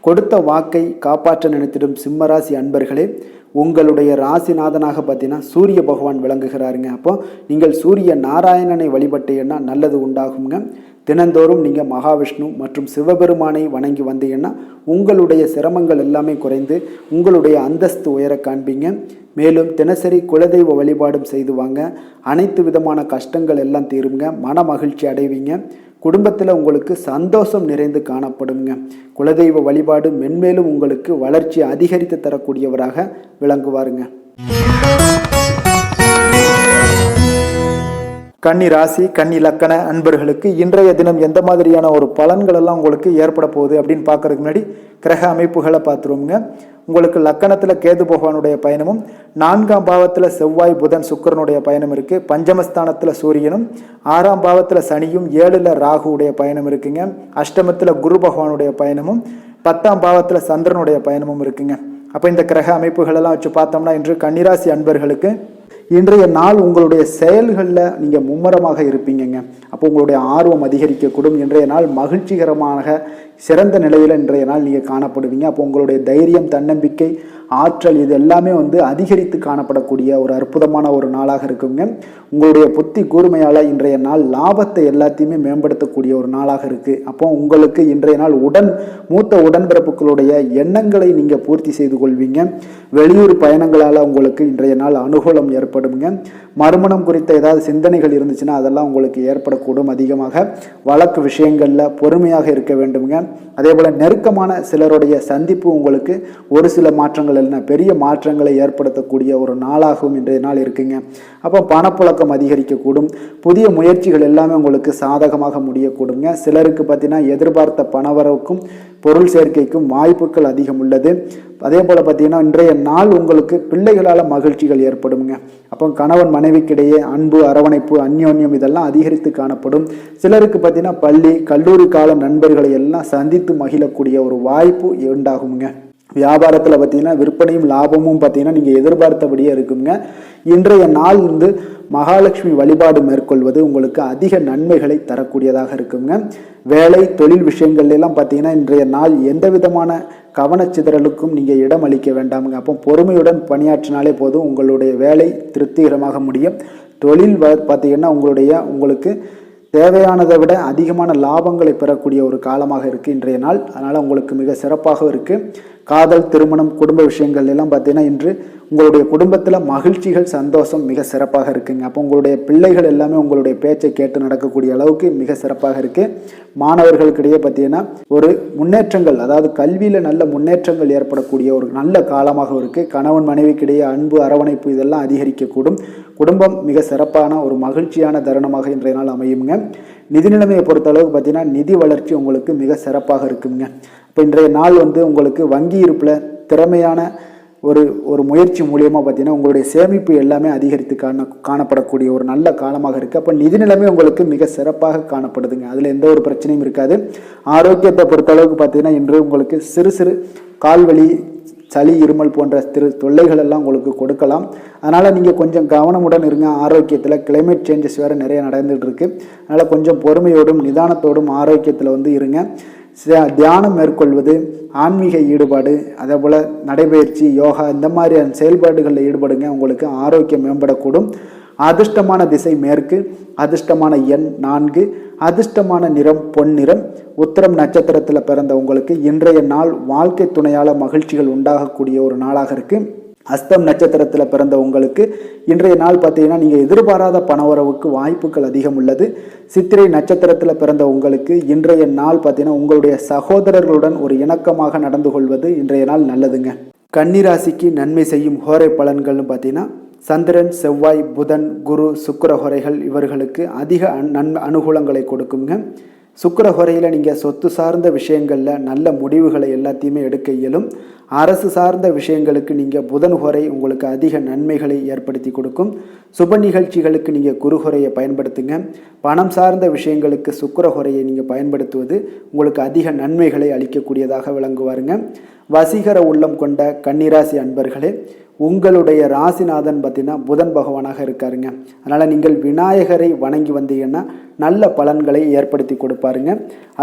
Speaker 1: கொடுத்த வாக்கை காப்பாற்ற நினைத்திடும் சிம்மராசி அன்பர்களே, உங்களுடைய ராசிநாதனாக பார்த்தீங்கன்னா சூரிய பகவான் விளங்குகிறாருங்க. அப்போ நீங்கள் சூரிய நாராயணனை வழிபட்டீங்கன்னா நல்லது உண்டாகுங்க. தினந்தோறும் நீங்கள் மகாவிஷ்ணு மற்றும் சிவபெருமானை வணங்கி வந்தீங்கன்னா உங்களுடைய சிரமங்கள் எல்லாமே குறைந்து உங்களுடைய அந்தஸ்து உயர காண்பீங்க. மேலும் தினசரி குலதெய்வ வழிபாடும் செய்து வாங்க. அனைத்து விதமான கஷ்டங்கள் எல்லாம் தீருங்க. மன மகிழ்ச்சி அடைவீங்க. குடும்பத்தில் உங்களுக்கு சந்தோஷம் நிறைந்து காணப்படுங்க. குலதெய்வ வழிபாடு மென்மேலும் உங்களுக்கு வளர்ச்சி அதிகரித்து தரக்கூடியவராக விளங்குவாருங்க. கன்னி ராசி, கன்னி லக்கண அன்பர்களுக்கு இன்றைய தினம் எந்த மாதிரியான ஒரு பலன்கள் எல்லாம் உங்களுக்கு ஏற்பட போகுது அப்படின்னு பார்க்கறதுக்கு முன்னாடி கிரக அமைப்புகளை பார்த்துருவோங்க. உங்களுக்கு லக்கணத்தில் கேது பகவானுடைய பயணமும், 4ஆம் பாவத்தில் செவ்வாய், புதன், சுக்கிரனுடைய பயணம் இருக்குது. பஞ்சமஸ்தானத்தில் சூரியனும், 6ஆம் பாவத்தில் சனியும், 7ல் ராகுவுடைய பயணம் இருக்குங்க. அஷ்டமத்தில் குரு பகவானுடைய பயணமும், 10ஆம் பாவத்தில் சந்திரனுடைய பயணமும் இருக்குங்க. அப்போ இந்த கிரக அமைப்புகளெல்லாம் வச்சு பார்த்தோம்னா இன்று கன்னிராசி அன்பர்களுக்கு இன்றைய நாள் உங்களுடைய செயல்களில் நீங்கள் மும்முரமாக இருப்பீங்கங்க. அப்போ உங்களுடைய ஆர்வம் அதிகரிக்கக்கூடும். இன்றைய நாள் மகிழ்ச்சிகரமாக சிறந்த நிலையில் இன்றைய நாள் நீங்கள் காணப்படுவீங்க. அப்போ உங்களுடைய தைரியம், தன்னம்பிக்கை, ஆற்றல் இது எல்லாமே அதிகரித்து காணப்படக்கூடிய ஒரு அற்புதமான ஒரு நாளாக இருக்குங்க. உங்களுடைய புத்தி கூர்மையால் இன்றைய நாள் லாபத்தை எல்லாத்தையுமே மேம்படுத்தக்கூடிய ஒரு நாளாக இருக்குது. அப்போ உங்களுக்கு இன்றைய நாள் மூத்த உடன்பிறப்புகளுடைய எண்ணங்களை நீங்கள் பூர்த்தி செய்து கொள்வீங்க. வெளியூர் பயணங்களால் உங்களுக்கு இன்றைய நாள் அனுகூலம் ஏற்படுங்க. மறுமணம் குறித்த ஏதாவது சிந்தனைகள் இருந்துச்சுன்னா அதெல்லாம் உங்களுக்கு ஏற்படக்கூடும். அதிகமாக வழக்கு விஷயங்களில் பொறுமையாக இருக்க வேண்டுங்க. அதே போல் நெருக்கமான சிலருடைய சந்திப்பு உங்களுக்கு ஒரு சில மாற்றங்கள் என்ன பெரிய மாற்றங்களை ஏற்படுத்தக்கூடிய ஒரு நாளாகவும் இன்றைய நாள் இருக்குங்க. அப்போ பணப்புழக்கம் அதிகரிக்கக்கூடும். புதிய முயற்சிகள் எல்லாமே உங்களுக்கு சாதகமாக முடியக்கூடுங்க. சிலருக்கு பார்த்தீங்கன்னா எதிர்பார்த்த பணவரவுக்கும் பொருள் சேர்க்கைக்கும் வாய்ப்புகள் அதிகம் உள்ளது. அதே போல் பார்த்தீங்கன்னா இன்றைய நாள் உங்களுக்கு பிள்ளைகளால் மகிழ்ச்சிகள் ஏற்படுங்க. அப்போ கணவன் மனைவிக்கிடையே அன்பு, அரவணைப்பு, அந்யோன்யம் இதெல்லாம் அதிகரித்து காணப்படும். சிலருக்கு பார்த்தீங்கன்னா பள்ளி, கல்லூரி கால நண்பர்களை எல்லாம் சந்தித்து மகிழக்கூடிய ஒரு வாய்ப்பு உண்டாகுங்க. வியாபாரத்தில் பார்த்தீங்கன்னா விற்பனையும் லாபமும் பார்த்தீங்கன்னா நீங்கள் எதிர்பார்த்தபடியே இருக்குங்க. இன்றைய நாள் மகாலட்சுமி வழிபாடு மேற்கொள்வது உங்களுக்கு அதிக நன்மைகளை தரக்கூடியதாக இருக்குங்க. வேலை, தொழில் விஷயங்கள்லாம் பார்த்தீங்கன்னா இன்றைய நாள் எந்த விதமான கவனச்சிதறலுக்கும் நீங்கள் இடம் அளிக்க வேண்டாமுங்க. அப்போ பொறுமையுடன் பணியாற்றினாலே போதும், உங்களுடைய வேலை திருப்திகரமாக முடியும். தொழில் பார்த்தீங்கன்னா உங்களுக்கு தேவையானதை விட அதிகமான லாபங்களை பெறக்கூடிய ஒரு காலமாக இருக்குது இன்றைய நாள். அதனால் உங்களுக்கு மிக சிறப்பாக இருக்குது. காதல், திருமணம், குடும்ப விஷயங்கள் எல்லாம் பார்த்தீங்கன்னா இன்று உங்களுடைய குடும்பத்தில் மகிழ்ச்சிகள், சந்தோஷம் மிக சிறப்பாக இருக்குங்க. அப்போ உங்களுடைய பிள்ளைகள் எல்லாமே உங்களுடைய பேச்சை கேட்டு நடக்கக்கூடிய அளவுக்கு மிக சிறப்பாக இருக்குது. மாணவர்களுக்கிடையே பார்த்தீங்கன்னா ஒரு முன்னேற்றங்கள், அதாவது கல்வியில் நல்ல முன்னேற்றங்கள் ஏற்படக்கூடிய ஒரு நல்ல காலமாக இருக்குது. கணவன் மனைவிக்கிடையே அன்பு, அரவணைப்பு இதெல்லாம் அதிகரிக்கக்கூடும். குடும்பம் மிக சிறப்பான ஒரு மகிழ்ச்சியான தருணமாக இன்றைய நாள் அமையுங்க. நிதி நிலைமையை பொறுத்த அளவுக்கு பார்த்தீங்கன்னா நிதி வளர்ச்சி உங்களுக்கு மிக சிறப்பாக இருக்குங்க. இப்போ இன்றைய நாள் உங்களுக்கு வங்கி இருப்பில் திறமையான ஒரு முயற்சி மூலியமாக பார்த்தீங்கன்னா உங்களுடைய சேமிப்பு எல்லாமே அதிகரித்து காணப்படக்கூடிய ஒரு நல்ல காலமாக இருக்குது. அப்போ நிதி நிலைமை உங்களுக்கு மிக சிறப்பாக காணப்படுதுங்க. அதில் எந்த ஒரு பிரச்சனையும் இருக்காது. ஆரோக்கியத்தை பொறுத்தளவுக்கு பார்த்தீங்கன்னா இன்று உங்களுக்கு சிறு சிறு கால்வலி, சளி, இருமல் போன்ற தொல்லைகள் எல்லாம் உங்களுக்கு கொடுக்கலாம். அதனால் நீங்கள் கொஞ்சம் கவனமுடன் இருங்க. ஆரோக்கியத்தில் கிளைமேட் சேஞ்சஸ் வேறு நிறைய நடந்துகிட்டு இருக்கு. அதனால் கொஞ்சம் பொறுமையோடும் நிதானத்தோடும் ஆரோக்கியத்தில் இருங்க. தியானம் மேற்கொள்வது, ஆன்மீக ஈடுபாடு, அதே போல் நடைபயிற்சி, யோகா இந்த மாதிரியான செயல்பாடுகளில் ஈடுபடுங்க. உங்களுக்கு ஆரோக்கியம் மேம்படக்கூடும். அதிர்ஷ்டமான திசை மேற்கு, அதிர்ஷ்டமான எண் 4, அதிர்ஷ்டமான நிறம் பொன்னிறம். உத்திரம் நட்சத்திரத்தில் பிறந்த உங்களுக்கு இன்றைய நாள் வாழ்க்கை துணையால் மகிழ்ச்சிகள் உண்டாகக்கூடிய ஒரு நாளாக இருக்குது. அஸ்தம் நட்சத்திரத்தில் பிறந்த உங்களுக்கு இன்றைய நாள் பார்த்தீங்கன்னா நீங்கள் எதிர்பாராத பணவரவுக்கு வாய்ப்புகள் அதிகம் உள்ளது. சித்திரை நட்சத்திரத்தில் பிறந்த உங்களுக்கு இன்றைய நாள் பார்த்தீங்கன்னா உங்களுடைய சகோதரர்களுடன் ஒரு இணக்கமாக நடந்து கொள்வது இன்றைய நாள் நல்லதுங்க. கன்னிராசிக்கு நன்மை செய்யும் ஹோரை பலன்கள்னு பார்த்தீங்கன்னா சந்திரன், செவ்வாய், புதன், குரு, சுக்கிர ஹோரைகள் இவர்களுக்கு அதிக அனுகூலங்களை கொடுக்குங்க. சுக்கிர ஹோரையில் நீங்கள் சொத்து சார்ந்த விஷயங்களில் நல்ல முடிவுகளை எல்லாத்தையுமே எடுக்க இயலும். அரசு சார்ந்த விஷயங்களுக்கு நீங்கள் புதன் ஹோரை உங்களுக்கு அதிக நன்மைகளை ஏற்படுத்தி கொடுக்கும். சுப நிகழ்ச்சிகளுக்கு நீங்கள் குரு ஹோரையை பயன்படுத்துங்க. பணம் சார்ந்த விஷயங்களுக்கு சுக்கிர ஹோரையை நீங்கள் பயன்படுத்துவது உங்களுக்கு அதிக நன்மைகளை அளிக்கக்கூடியதாக விளங்குவாருங்க. வசீகர உள்ளம் கொண்ட கன்னிராசி அன்பர்களே, உங்களுடைய ராசிநாதன் பார்த்தீங்கன்னா புதன் பகவானாக இருக்காருங்க. அதனால் நீங்கள் விநாயகரை வணங்கி வந்தீங்கன்னா நல்ல பலன்களை ஏற்படுத்தி கொடுப்பாருங்க.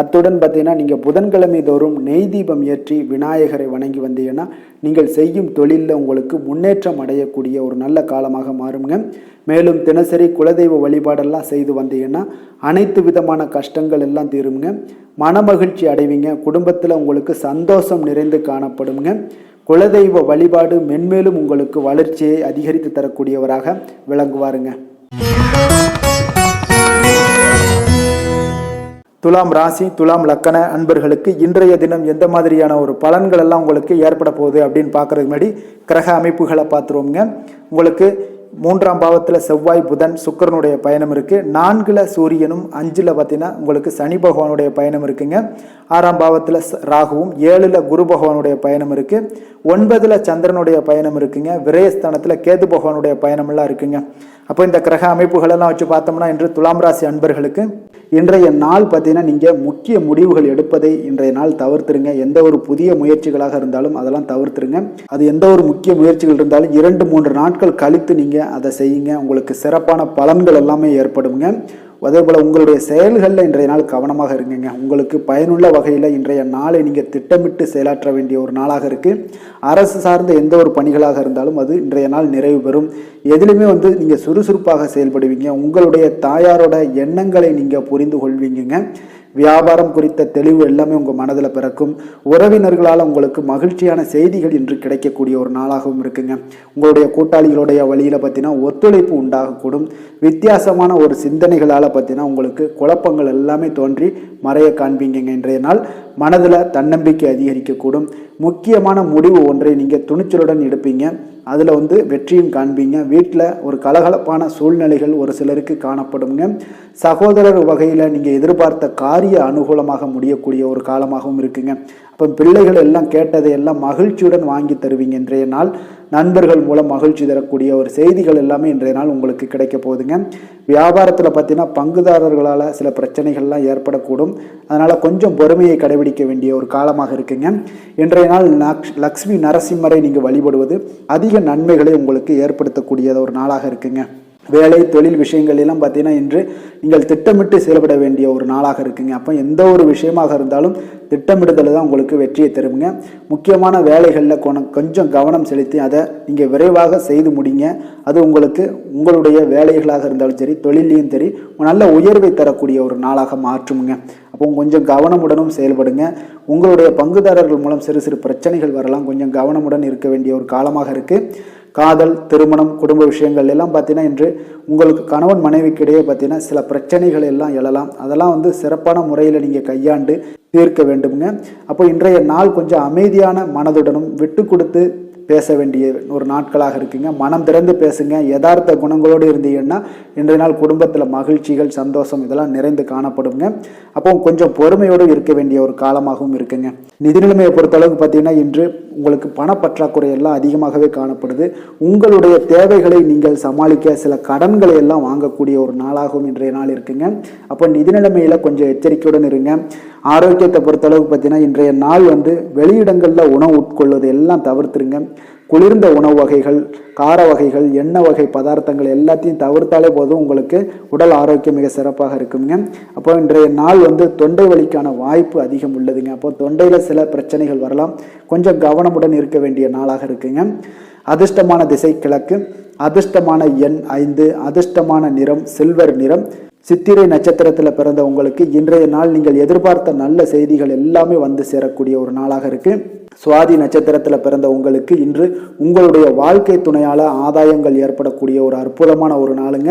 Speaker 1: அத்துடன் பார்த்தீங்கன்னா நீங்கள் புதன்கிழமை தோறும் நெய் தீபம் ஏற்றி விநாயகரை வணங்கி வந்தீங்கன்னா நீங்கள் செய்யும் தொழிலில் உங்களுக்கு முன்னேற்றம் அடையக்கூடிய ஒரு நல்ல காலமாக மாறுங்க. மேலும் தினசரி குலதெய்வ வழிபாடெல்லாம் செய்து வந்தீங்கன்னா அனைத்து விதமான கஷ்டங்கள் எல்லாம் தீருங்க. மனமகிழ்ச்சி அடைவீங்க. குடும்பத்தில் உங்களுக்கு சந்தோஷம் நிறைந்து காணப்படுங்க. குலதெய்வ வழிபாடு மென்மேலும் உங்களுக்கு வளர்ச்சியை அதிகரித்து தரக்கூடியவராக விளங்குவாருங்க. துலாம் ராசி, துலாம் லக்கண அன்பர்களுக்கு இன்றைய தினம் எந்த மாதிரியான ஒரு பலன்கள் எல்லாம் உங்களுக்கு ஏற்பட போகுது அப்படின்னு பார்க்கறதுக்கு முன்னாடி கிரக அமைப்புகளை பார்த்துருவோங்க. உங்களுக்கு 3ஆம் பாவத்தில் செவ்வாய், புதன், சுக்கிரனுடைய பயணம் இருக்குது. 4ல் சூரியனும், 5ல் பார்த்தீங்கன்னா உங்களுக்கு சனி பகவானுடைய பயணம் இருக்குங்க. 6ஆம் பாவத்தில் ராகுவும், 7ல் குரு பகவானுடைய பயணம் இருக்குது. 9ல் சந்திரனுடைய பயணம் இருக்குங்க. விரயஸ்தானத்தில் கேது பகவானுடைய பயணமெல்லாம் இருக்குங்க. அப்போ இந்த கிரக அமைப்புகளெல்லாம் வச்சு பார்த்தோம்னா இன்று துலாம் ராசி அன்பர்களுக்கு இன்றைய நாள் பார்த்தீங்கன்னா நீங்கள் முக்கிய முடிவுகள் எடுப்பதை இன்றைய நாள் தவிர்த்துருங்க. எந்த ஒரு புதிய முயற்சிகளாக இருந்தாலும் அதெல்லாம் தவிர்த்துருங்க. அது எந்த ஒரு முக்கிய முயற்சிகள் இருந்தாலும் 2-3 நாட்கள் கழித்து நீங்கள் அதை செய்யுங்க. உங்களுக்கு சிறப்பான பலன்கள் எல்லாமே ஏற்படுங்க. அதே போல் உங்களுடைய செயல்களில் இன்றைய நாள் கவனமாக இருங்க. உங்களுக்கு பயனுள்ள வகையில் இன்றைய நாளை நீங்கள் திட்டமிட்டு செயலாற்ற வேண்டிய ஒரு நாளாக இருக்குது. அரசு சார்ந்த எந்த ஒரு பணிகளாக இருந்தாலும் அது இன்றைய நாள் நிறைவு பெறும். எதிலுமே நீங்கள் சுறுசுறுப்பாக செயல்படுவீங்க. உங்களுடைய தாயாரோட எண்ணங்களை நீங்கள் புரிந்து கொள்வீங்க. வியாபாரம் குறித்த தெளிவு எல்லாமே உங்கள் மனதில் பிறக்கும். உறவினர்களால் உங்களுக்கு மகிழ்ச்சியான செய்திகள் இன்று கிடைக்கக்கூடிய ஒரு நாளாகவும் இருக்குங்க. உங்களுடைய கூட்டாளிகளுடைய வழியில் பார்த்தீங்கன்னா ஒத்துழைப்பு உண்டாகக்கூடும். வித்தியாசமான ஒரு சிந்தனைகளால் பார்த்தீங்கன்னா உங்களுக்கு குழப்பங்கள் எல்லாமே தோன்றி மறைய காண்பீங்க. இன்றைய நாள் மனதில் தன்னம்பிக்கை அதிகரிக்கக்கூடும். முக்கியமான முடிவு ஒன்றை நீங்கள் துணிச்சலுடன் எடுப்பீங்க. அதில் வெற்றியும் காண்பீங்க. வீட்டில் ஒரு கலகலப்பான சூழ்நிலைகள் ஒரு சிலருக்கு காணப்படுங்க. சகோதரர் வகையில் நீங்கள் எதிர்பார்த்த காரிய அனுகூலமாக முடியக்கூடிய ஒரு காலமாகவும் இருக்குங்க. அப்போ பிள்ளைகள் எல்லாம் கேட்டதை எல்லாம் மகிழ்ச்சியுடன் வாங்கி தருவீங்க. இன்றைய நாள் நண்பர்கள் மூலம் மகிழ்ச்சி தரக்கூடிய ஒரு செய்திகள் எல்லாமே இன்றைய நாள் உங்களுக்கு கிடைக்க போகுதுங்க. வியாபாரத்தில் பார்த்தீங்கன்னா பங்குதாரர்களால் சில பிரச்சனைகள்லாம் ஏற்படக்கூடும். அதனால் கொஞ்சம் பொறுமையை கடைபிடிக்க வேண்டிய ஒரு காலமாக இருக்குங்க. இன்றைய நாள் லக்ஷ்மி நரசிம்மரை நீங்கள் வழிபடுவது அதிக நன்மைகளை உங்களுக்கு ஏற்படுத்தக்கூடிய ஒரு நாளாக இருக்குங்க. வேலை தொழில் விஷயங்கள் எல்லாம் பார்த்தீங்கன்னா இன்று நீங்கள் திட்டமிட்டு செயல்பட வேண்டிய ஒரு நாளாக இருக்குங்க. அப்போ எந்த ஒரு விஷயமாக இருந்தாலும் திட்டமிடுதல் தான் உங்களுக்கு வெற்றியை தருங்க. முக்கியமான வேலைகளில் கொஞ்சம் கவனம் செலுத்தி அதை நீங்கள் விரைவாக செய்து முடிங்க. அது உங்களுக்கு உங்களுடைய வேலைகளாக இருந்தாலும் சரி, தொழிலையும் சரி நல்ல உயர்வை தரக்கூடிய ஒரு நாளாக மாற்றுமுங்க. அப்போ கொஞ்சம் கவனமுடனும் செயல்படுங்க. உங்களுடைய பங்குதாரர்கள் மூலம் சிறு சிறு பிரச்சனைகள் வரலாம். கொஞ்சம் கவனமுடன் இருக்க வேண்டிய ஒரு காலமாக இருக்குது. காதல், திருமணம், குடும்ப விஷயங்கள் எல்லாம் பார்த்தீங்கன்னா இன்று உங்களுக்கு கணவன் மனைவிக்கு இடையே பார்த்தீங்கன்னா சில பிரச்சனைகள் எல்லாம் எழலாம். அதெல்லாம் சிறப்பான முறையில் நீங்கள் கையாண்டு தீர்க்க வேண்டுங்க. அப்போ இன்றைய நாள் கொஞ்சம் அமைதியான மனதுடனும் விட்டு கொடுத்து பேச வேண்டிய ஒரு நாட்களாக இருக்குங்க. மனம் திறந்து பேசுங்க. யதார்த்த குணங்களோடு இருந்தீங்கன்னா இன்றைய நாள் குடும்பத்தில் மகிழ்ச்சிகள், சந்தோஷம் இதெல்லாம் நிறைந்து காணப்படுங்க. அப்போ கொஞ்சம் பொறுமையோடு இருக்க வேண்டிய ஒரு காலமாகவும் இருக்குங்க. நிதி நிலைமையை பொறுத்தளவுக்கு பார்த்தீங்கன்னா இன்று உங்களுக்கு பணப்பற்றாக்குறை எல்லாம் அதிகமாகவே காணப்படுது. உங்களுடைய தேவைகளை நீங்கள் சமாளிக்க சில கடன்களை எல்லாம் வாங்கக்கூடிய ஒரு நாளாகவும் இன்றைய நாள் இருக்குங்க. அப்போ நிதி நிலைமையில கொஞ்சம் எச்சரிக்கையுடன் இருங்க. ஆரோக்கியத்தை பொறுத்தளவுக்கு பார்த்தீங்கன்னா இன்றைய நாள் வெளியிடங்களில் உணவு உட்கொள்வது எல்லாம் தவிர்த்துருங்க. குளிர்ந்த உணவு வகைகள், கார வகைகள், எண்ணெய் வகை பதார்த்தங்கள் எல்லாத்தையும் தவிர்த்தாலே போதும் உங்களுக்கு உடல் ஆரோக்கியம் மிக சிறப்பாக இருக்குங்க. அப்போ இன்றைய நாள் தொண்டை வலிக்கான வாய்ப்பு அதிகம் உள்ளதுங்க. அப்போ தொண்டையில் சில பிரச்சனைகள் வரலாம். கொஞ்சம் கவனமுடன் இருக்க வேண்டிய நாளாக இருக்குங்க. அதிர்ஷ்டமான திசை கிழக்கு, அதிர்ஷ்டமான எண் 5, அதிர்ஷ்டமான நிறம் சில்வர் நிறம். சித்திரை நட்சத்திரத்தில் பிறந்த உங்களுக்கு இன்றைய நாள் நீங்கள் எதிர்பார்த்த நல்ல செய்திகள் எல்லாமே வந்து சேரக்கூடிய ஒரு நாளாக இருக்கு. சுவாதி நட்சத்திரத்தில் பிறந்த உங்களுக்கு இன்று உங்களுடைய வாழ்க்கை துணையால ஆதாயங்கள் ஏற்படக்கூடிய ஒரு அற்புதமான ஒரு நாளுங்க.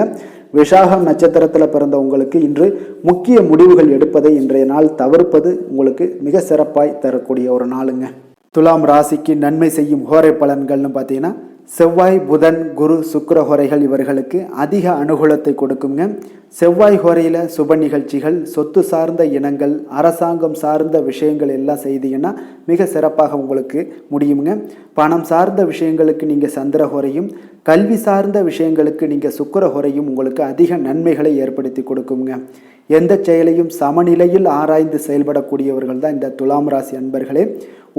Speaker 1: விசாகம் நட்சத்திரத்தில் பிறந்த உங்களுக்கு இன்று முக்கிய முடிவுகள் எடுப்பதை இன்றைய நாள் தவிர்ப்பது உங்களுக்கு மிக சிறப்பாய் தரக்கூடிய ஒரு நாளுங்க. துலாம் ராசிக்கு நன்மை செய்யும் ஹோரை பலன்கள்னு பார்த்தீங்கன்னா செவ்வாய், புதன், குரு, சுக்கிர ஹோரைகள் இவர்களுக்கு அதிக அனுகூலத்தை கொடுக்குங்க. செவ்வாய் ஹோரையில் சுப நிகழ்ச்சிகள், சொத்து சார்ந்த இனங்கள், அரசாங்கம் சார்ந்த விஷயங்கள் எல்லாம் செய்தீங்கன்னா மிக சிறப்பாக உங்களுக்கு முடியுங்க. பணம் சார்ந்த விஷயங்களுக்கு நீங்கள் சந்திர ஹோரையும், கல்வி சார்ந்த விஷயங்களுக்கு நீங்கள் சுக்கிர ஹோரையும் உங்களுக்கு அதிக நன்மைகளை ஏற்படுத்தி கொடுக்குங்க. எந்த செயலையும் சமநிலையில் ஆராய்ந்து செயல்படக்கூடியவர்கள் தான் இந்த துலாம் ராசி அன்பர்களே.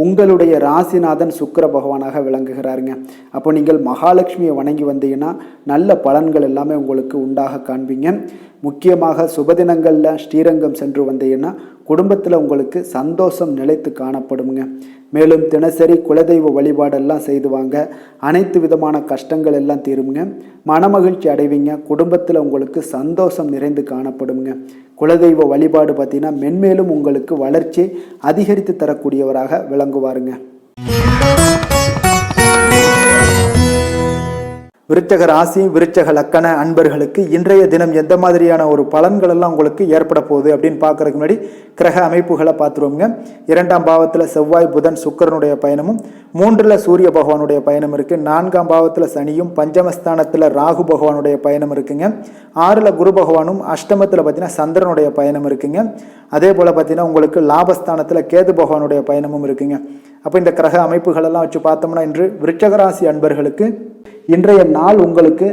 Speaker 1: உங்களுடைய ராசிநாதன் சுக்கிர பகவானாக விளங்குகிறாருங்க. அப்போ நீங்கள் மகாலட்சுமியை வணங்கி வந்தீங்கன்னா நல்ல பலன்கள் எல்லாமே உங்களுக்கு உண்டாக காண்பீங்க. முக்கியமாக சுபதினங்களில் ஸ்ரீரங்கம் சென்று வந்தீங்கன்னா குடும்பத்தில் உங்களுக்கு சந்தோஷம் நிலைத்து காணப்படுங்க. மேலும் தினசரி குலதெய்வ வழிபாடெல்லாம் செய்து வாங்க. அனைத்து விதமான கஷ்டங்கள் எல்லாம் தீருங்க. மனமகிழ்ச்சி அடைவீங்க. குடும்பத்தில் உங்களுக்கு சந்தோஷம் நிறைந்து காணப்படுங்க. குலதெய்வ வழிபாடு பார்த்தீங்கன்னா மென்மேலும் உங்களுக்கு வளர்ச்சி அதிகரித்து தரக்கூடியவராக விளங்குவாருங்க. விருச்சக ராசி, விருச்சக லக்கண அன்பர்களுக்கு இன்றைய தினம் எந்த மாதிரியான ஒரு பலன்கள் எல்லாம் உங்களுக்கு ஏற்பட போகுது அப்படின்னு பார்க்கறதுக்கு முன்னாடி கிரக அமைப்புகளை பார்த்துருவோங்க. 2ஆம் பாவத்தில் செவ்வாய், புதன், சுக்கிரனுடைய பயணமும், 3ல் சூரிய பகவானுடைய பயணம் இருக்கு. 4ஆம் பாவத்தில் சனியும், பஞ்சமஸ்தானத்தில் ராகு பகவானுடைய பயணம் இருக்குங்க. 6ல் குரு பகவானும், அஷ்டமத்தில் பார்த்தீங்கன்னா சந்திரனுடைய பயணம் இருக்குங்க. அதே போல் பார்த்தீங்கன்னா உங்களுக்கு லாபஸ்தானத்தில் கேது பகவானுடைய பயணமும் இருக்குங்க. அப்போ இந்த கிரக அமைப்புகளெல்லாம் வச்சு பார்த்தோம்னா இன்று விருச்சக ராசி அன்பர்களுக்கு இன்றைய நாள் உங்களுக்கு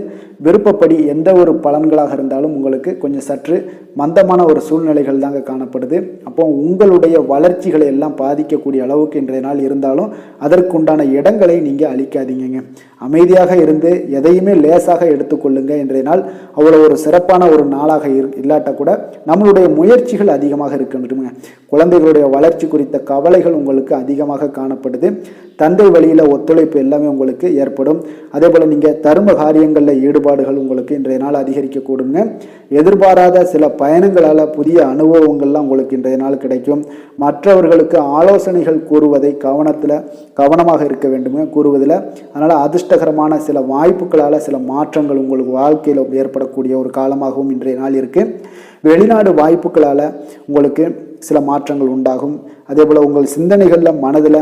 Speaker 1: விருப்பப்படி எந்த ஒரு பலன்களாக இருந்தாலும் உங்களுக்கு கொஞ்சம் சற்று மந்தமான ஒரு சூழ்நிலைகள் தாங்க காணப்படுது. அப்போ உங்களுடைய வளர்ச்சிகளை எல்லாம் பாதிக்கக்கூடிய அளவுக்கு இன்றைய நாள் இருந்தாலும் அதற்குண்டான இடங்களை நீங்கள் அளிக்காதீங்க. அமைதியாக இருந்து எதையுமே லேசாக எடுத்துக்கொள்ளுங்க. இன்றைய நாள் அவ்வளோ ஒரு சிறப்பான ஒரு நாளாக இல்லாட்ட கூட நம்மளுடைய முயற்சிகள் அதிகமாக இருக்கணுங்க. குழந்தைகளுடைய வளர்ச்சி குறித்த கவலைகள் உங்களுக்கு அதிகமாக காணப்படுது. தந்தை வழியில் ஒத்துழைப்பு எல்லாமே உங்களுக்கு ஏற்படும். அதே போல் நீங்கள் தர்ம காரியங்களில் ஈடுபாடுகள் உங்களுக்கு இன்றைய நாள் அதிகரிக்கக்கூடுங்க. எதிர்பாராத சில பயணங்களால் புதிய அனுபவங்கள்லாம் உங்களுக்கு இன்றைய நாள் கிடைக்கும். மற்றவர்களுக்கு ஆலோசனைகள் கூறுவதை கவனமாக இருக்க வேண்டுங்க கூறுவதில். அதனால் அதிர்ஷ்டகரமான சில வாய்ப்புகளால் சில மாற்றங்கள் உங்களுக்கு வாழ்க்கையில் ஏற்படக்கூடிய ஒரு காலமாகவும் இன்றைய நாள் இருக்குது. வெளிநாடு வாய்ப்புகளால் உங்களுக்கு சில மாற்றங்கள் உண்டாகும். அதே போல் உங்கள் சிந்தனைகளில் மனதில்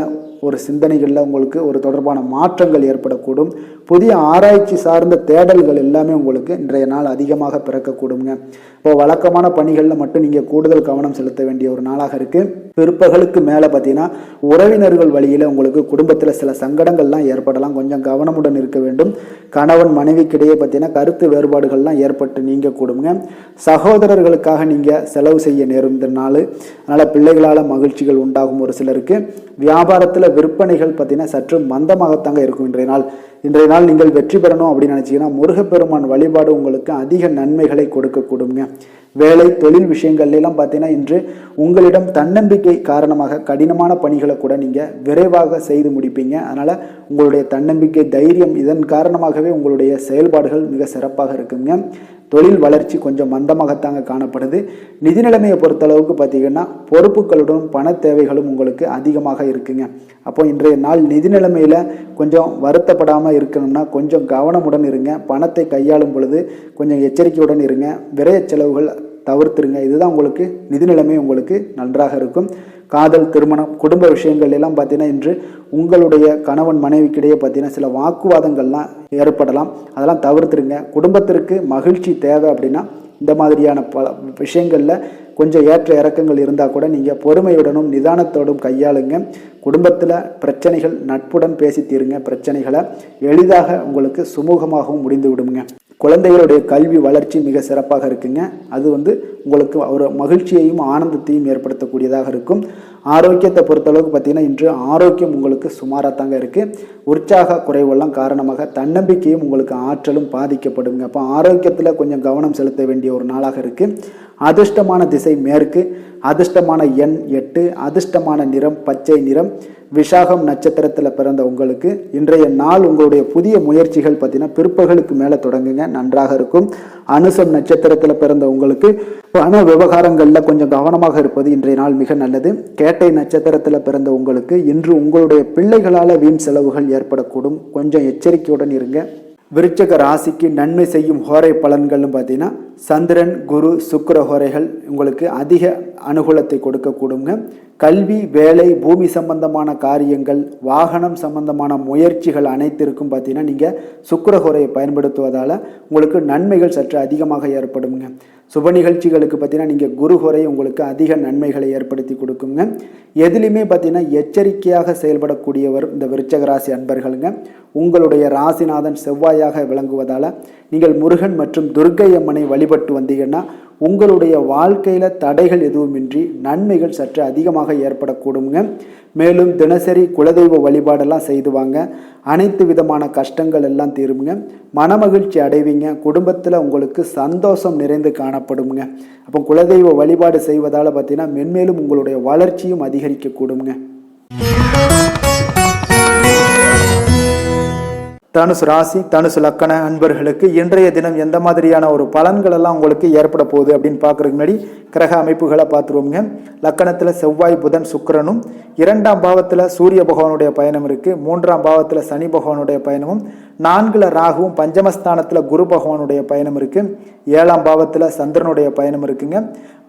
Speaker 1: உங்களுக்கு ஒரு தொடர்பான மாற்றங்கள் ஏற்படக்கூடும். புதிய ஆராய்ச்சி சார்ந்த தேடல்கள் எல்லாமே உங்களுக்கு இன்றைய நாள் அதிகமாக பிறக்கக்கூடுங்க. இப்போ வழக்கமான பணிகளில் மட்டும் நீங்கள் கூடுதல் கவனம் செலுத்த வேண்டிய ஒரு நாளாக இருக்குது. பிற்பகலுக்கு மேலே பார்த்தீங்கன்னா உறவினர்கள் வழியில் உங்களுக்கு குடும்பத்தில் சில சங்கடங்கள்லாம் ஏற்படலாம். கொஞ்சம் கவனமுடன் இருக்க வேண்டும். கணவன் மனைவிக்கிடையே பார்த்தீங்கன்னா கருத்து வேறுபாடுகள்லாம் ஏற்பட்டு நீங்க கூடுங்க. சகோதரர்களுக்காக நீங்கள் செலவு செய்ய நேரும் இந்த நாள். அதனால் பிள்ளைகளால் மகிழ்ச்சிகள் உண்டாகும். ஒரு சிலருக்கு வியாபாரத்தில் விற்பனைகள் பார்த்தீங்கன்னா சற்று மந்தமாகத்தாங்க இருக்கும் இன்றைய நாள் நீங்கள் வெற்றி பெறணும் அப்படின்னு நினச்சிங்கன்னா முருகப்பெருமான் வழிபாடு உங்களுக்கு அதிக நன்மைகளை கொடுக்கக்கூடுங்க. வேலை தொழில் விஷயங்கள்லாம் பார்த்தீங்கன்னா இன்று உங்களிடம் தன்னம்பிக்கை காரணமாக கடினமான பணிகளை கூட நீங்கள் விரைவாக செய்து முடிப்பீங்க. அதனால் உங்களுடைய தன்னம்பிக்கை, தைரியம் இதன் காரணமாகவே உங்களுடைய செயல்பாடுகள் மிக சிறப்பாக இருக்குங்க. தொழில் வளர்ச்சி கொஞ்சம் மந்தமாகத்தாங்க காணப்படுது. நிதி நிலைமையை பொறுத்தளவுக்கு பார்த்தீங்கன்னா பொறுப்புகளுடன் பண தேவைகளும் உங்களுக்கு அதிகமாக இருக்குங்க. அப்போ இன்றைய நாள் நிதி நிலைமையில் கொஞ்சம் வருத்தப்படாமல் இருக்கணும்னா கொஞ்சம் கவனமுடன் இருங்க. பணத்தை கையாளும் பொழுது கொஞ்சம் எச்சரிக்கையுடன் இருங்க. விரைய செலவுகள் தவிர்த்துருங்க. இதுதான் உங்களுக்கு நிதி நிலைமை உங்களுக்கு நன்றாக இருக்கும். காதல், திருமணம், குடும்ப விஷயங்கள் எல்லாம் பார்த்தீங்கன்னா இன்று உங்களுடைய கணவன் மனைவிக்கிடையே பார்த்தீங்கன்னா சில வாக்குவாதங்கள்லாம் ஏற்படலாம். அதெல்லாம் தவிர்த்துருங்க. குடும்பத்திற்கு மகிழ்ச்சி தேவை அப்படின்னா இந்த மாதிரியான பல விஷயங்களில் கொஞ்சம் ஏற்ற இறக்கங்கள் இருந்தால் கூட நீங்கள் பொறுமையுடனும் நிதானத்தோடும் கையாளுங்க. குடும்பத்தில் பிரச்சனைகள் நட்புடன் பேசி தீருங்க. பிரச்சனைகளை எளிதாக உங்களுக்கு சுமூகமாகவும் முடிந்து விடுங்க. குழந்தைகளுடைய கல்வி வளர்ச்சி மிக சிறப்பாக இருக்குங்க. அது உங்களுக்கு ஒரு மகிழ்ச்சியையும் ஆனந்தத்தையும் ஏற்படுத்தக்கூடியதாக இருக்கும். ஆரோக்கியத்தை பொறுத்தளவுக்கு பார்த்தீங்கன்னா இன்று ஆரோக்கியம் உங்களுக்கு சுமாராக தாங்க இருக்குது. உற்சாக குறைவெல்லாம் காரணமாக தன்னம்பிக்கையும் உங்களுக்கு ஆற்றலும் பாதிக்கப்படுங்க. அப்போ ஆரோக்கியத்தில் கொஞ்சம் கவனம் செலுத்த வேண்டிய ஒரு நாளாக இருக்குது. அதிர்ஷ்டமான திசை மேற்கு, அதிர்ஷ்டமான எண் 8, அதிர்ஷ்டமான நிறம் பச்சை நிறம். விஷாகம் நட்சத்திரத்தில் பிறந்த உங்களுக்கு இன்றைய நாள் உங்களுடைய புதிய முயற்சிகள் பார்த்தீங்கன்னா பிற்பகலுக்கு மேலே தொடங்குங்க, நன்றாக இருக்கும். அனுசம் நட்சத்திரத்தில் பிறந்த உங்களுக்கு பண விவகாரங்களில் கொஞ்சம் கவனமாக இருப்பது இன்றைய நாள் மிக நல்லது. கேட்டை நட்சத்திரத்தில் பிறந்த உங்களுக்கு இன்று உங்களுடைய பிள்ளைகளால் வீண் செலவுகள் ஏற்படக்கூடும், கொஞ்சம் எச்சரிக்கையுடன் இருங்க. விருச்சக ராசிக்கு நன்மை செய்யும் ஹோரை பலன்கள்னு பார்த்தீங்கன்னா சந்திரன், குரு, சுக்கிர ஹோரைகள் உங்களுக்கு அதிக அனுகூலத்தை கொடுக்கக்கூடுங்க. கல்வி, வேலை, பூமி சம்பந்தமான காரியங்கள், வாகனம் சம்பந்தமான முயற்சிகள் அனைத்திற்கும் பார்த்தீங்கன்னா நீங்கள் சுக்கிர ஹோரையை பயன்படுத்துவதால் உங்களுக்கு நன்மைகள் சற்று அதிகமாக ஏற்படுங்க. சுப நிகழ்ச்சிகளுக்கு பார்த்தீங்கன்னா நீங்கள் குரு ஹோரை உங்களுக்கு அதிக நன்மைகளை ஏற்படுத்தி கொடுக்குங்க. எதுலையுமே பார்த்தீங்கன்னா எச்சரிக்கையாக செயல்படக்கூடியவர் இந்த விருச்சக ராசி அன்பர்களுங்க. உங்களுடைய ராசிநாதன் செவ்வாயாக விளங்குவதால் நீங்கள் முருகன் மற்றும் துர்க்கை அம்மனை வழிபட்டு வந்தீங்கன்னா உங்களுடைய வாழ்க்கையில் தடைகள் எதுவுமின்றி நன்மைகள் சற்று அதிகமாக ஏற்படக்கூடுங்க. மேலும் தினசரி குலதெய்வ வழிபாடெல்லாம் செய்து வாங்க, அனைத்து விதமான கஷ்டங்கள் எல்லாம் தீருங்க, மனமகிழ்ச்சி அடைவீங்க. குடும்பத்தில் உங்களுக்கு சந்தோஷம் நிறைந்து காணப்படுங்க. அப்போ குலதெய்வ வழிபாடு செய்வதால் பார்த்தீங்கன்னா மென்மேலும் உங்களுடைய வளர்ச்சியும் அதிகரிக்க கூடுங்க. தனுசு ராசி, தனுசு லக்கண அன்பர்களுக்கு இன்றைய தினம் எந்த மாதிரியான ஒரு பலன்கள் எல்லாம் உங்களுக்கு ஏற்பட போகுது அப்படின்னு பார்க்கறதுக்கு முன்னாடி கிரக அமைப்புகளை பார்த்துருவோங்க. லக்கணத்தில் செவ்வாய், புதன், சுக்கிரனும், 2ஆம் பாவத்தில் சூரிய பகவானுடைய பயணம் இருக்குது. 3ஆம் பாவத்தில் சனி பகவானுடைய பயணமும், 4ல் ராகுவும், பஞ்சமஸ்தானத்தில் குரு பகவானுடைய பயணம் இருக்குது. 7ஆம் பாவத்தில் சந்திரனுடைய பயணம் இருக்குங்க.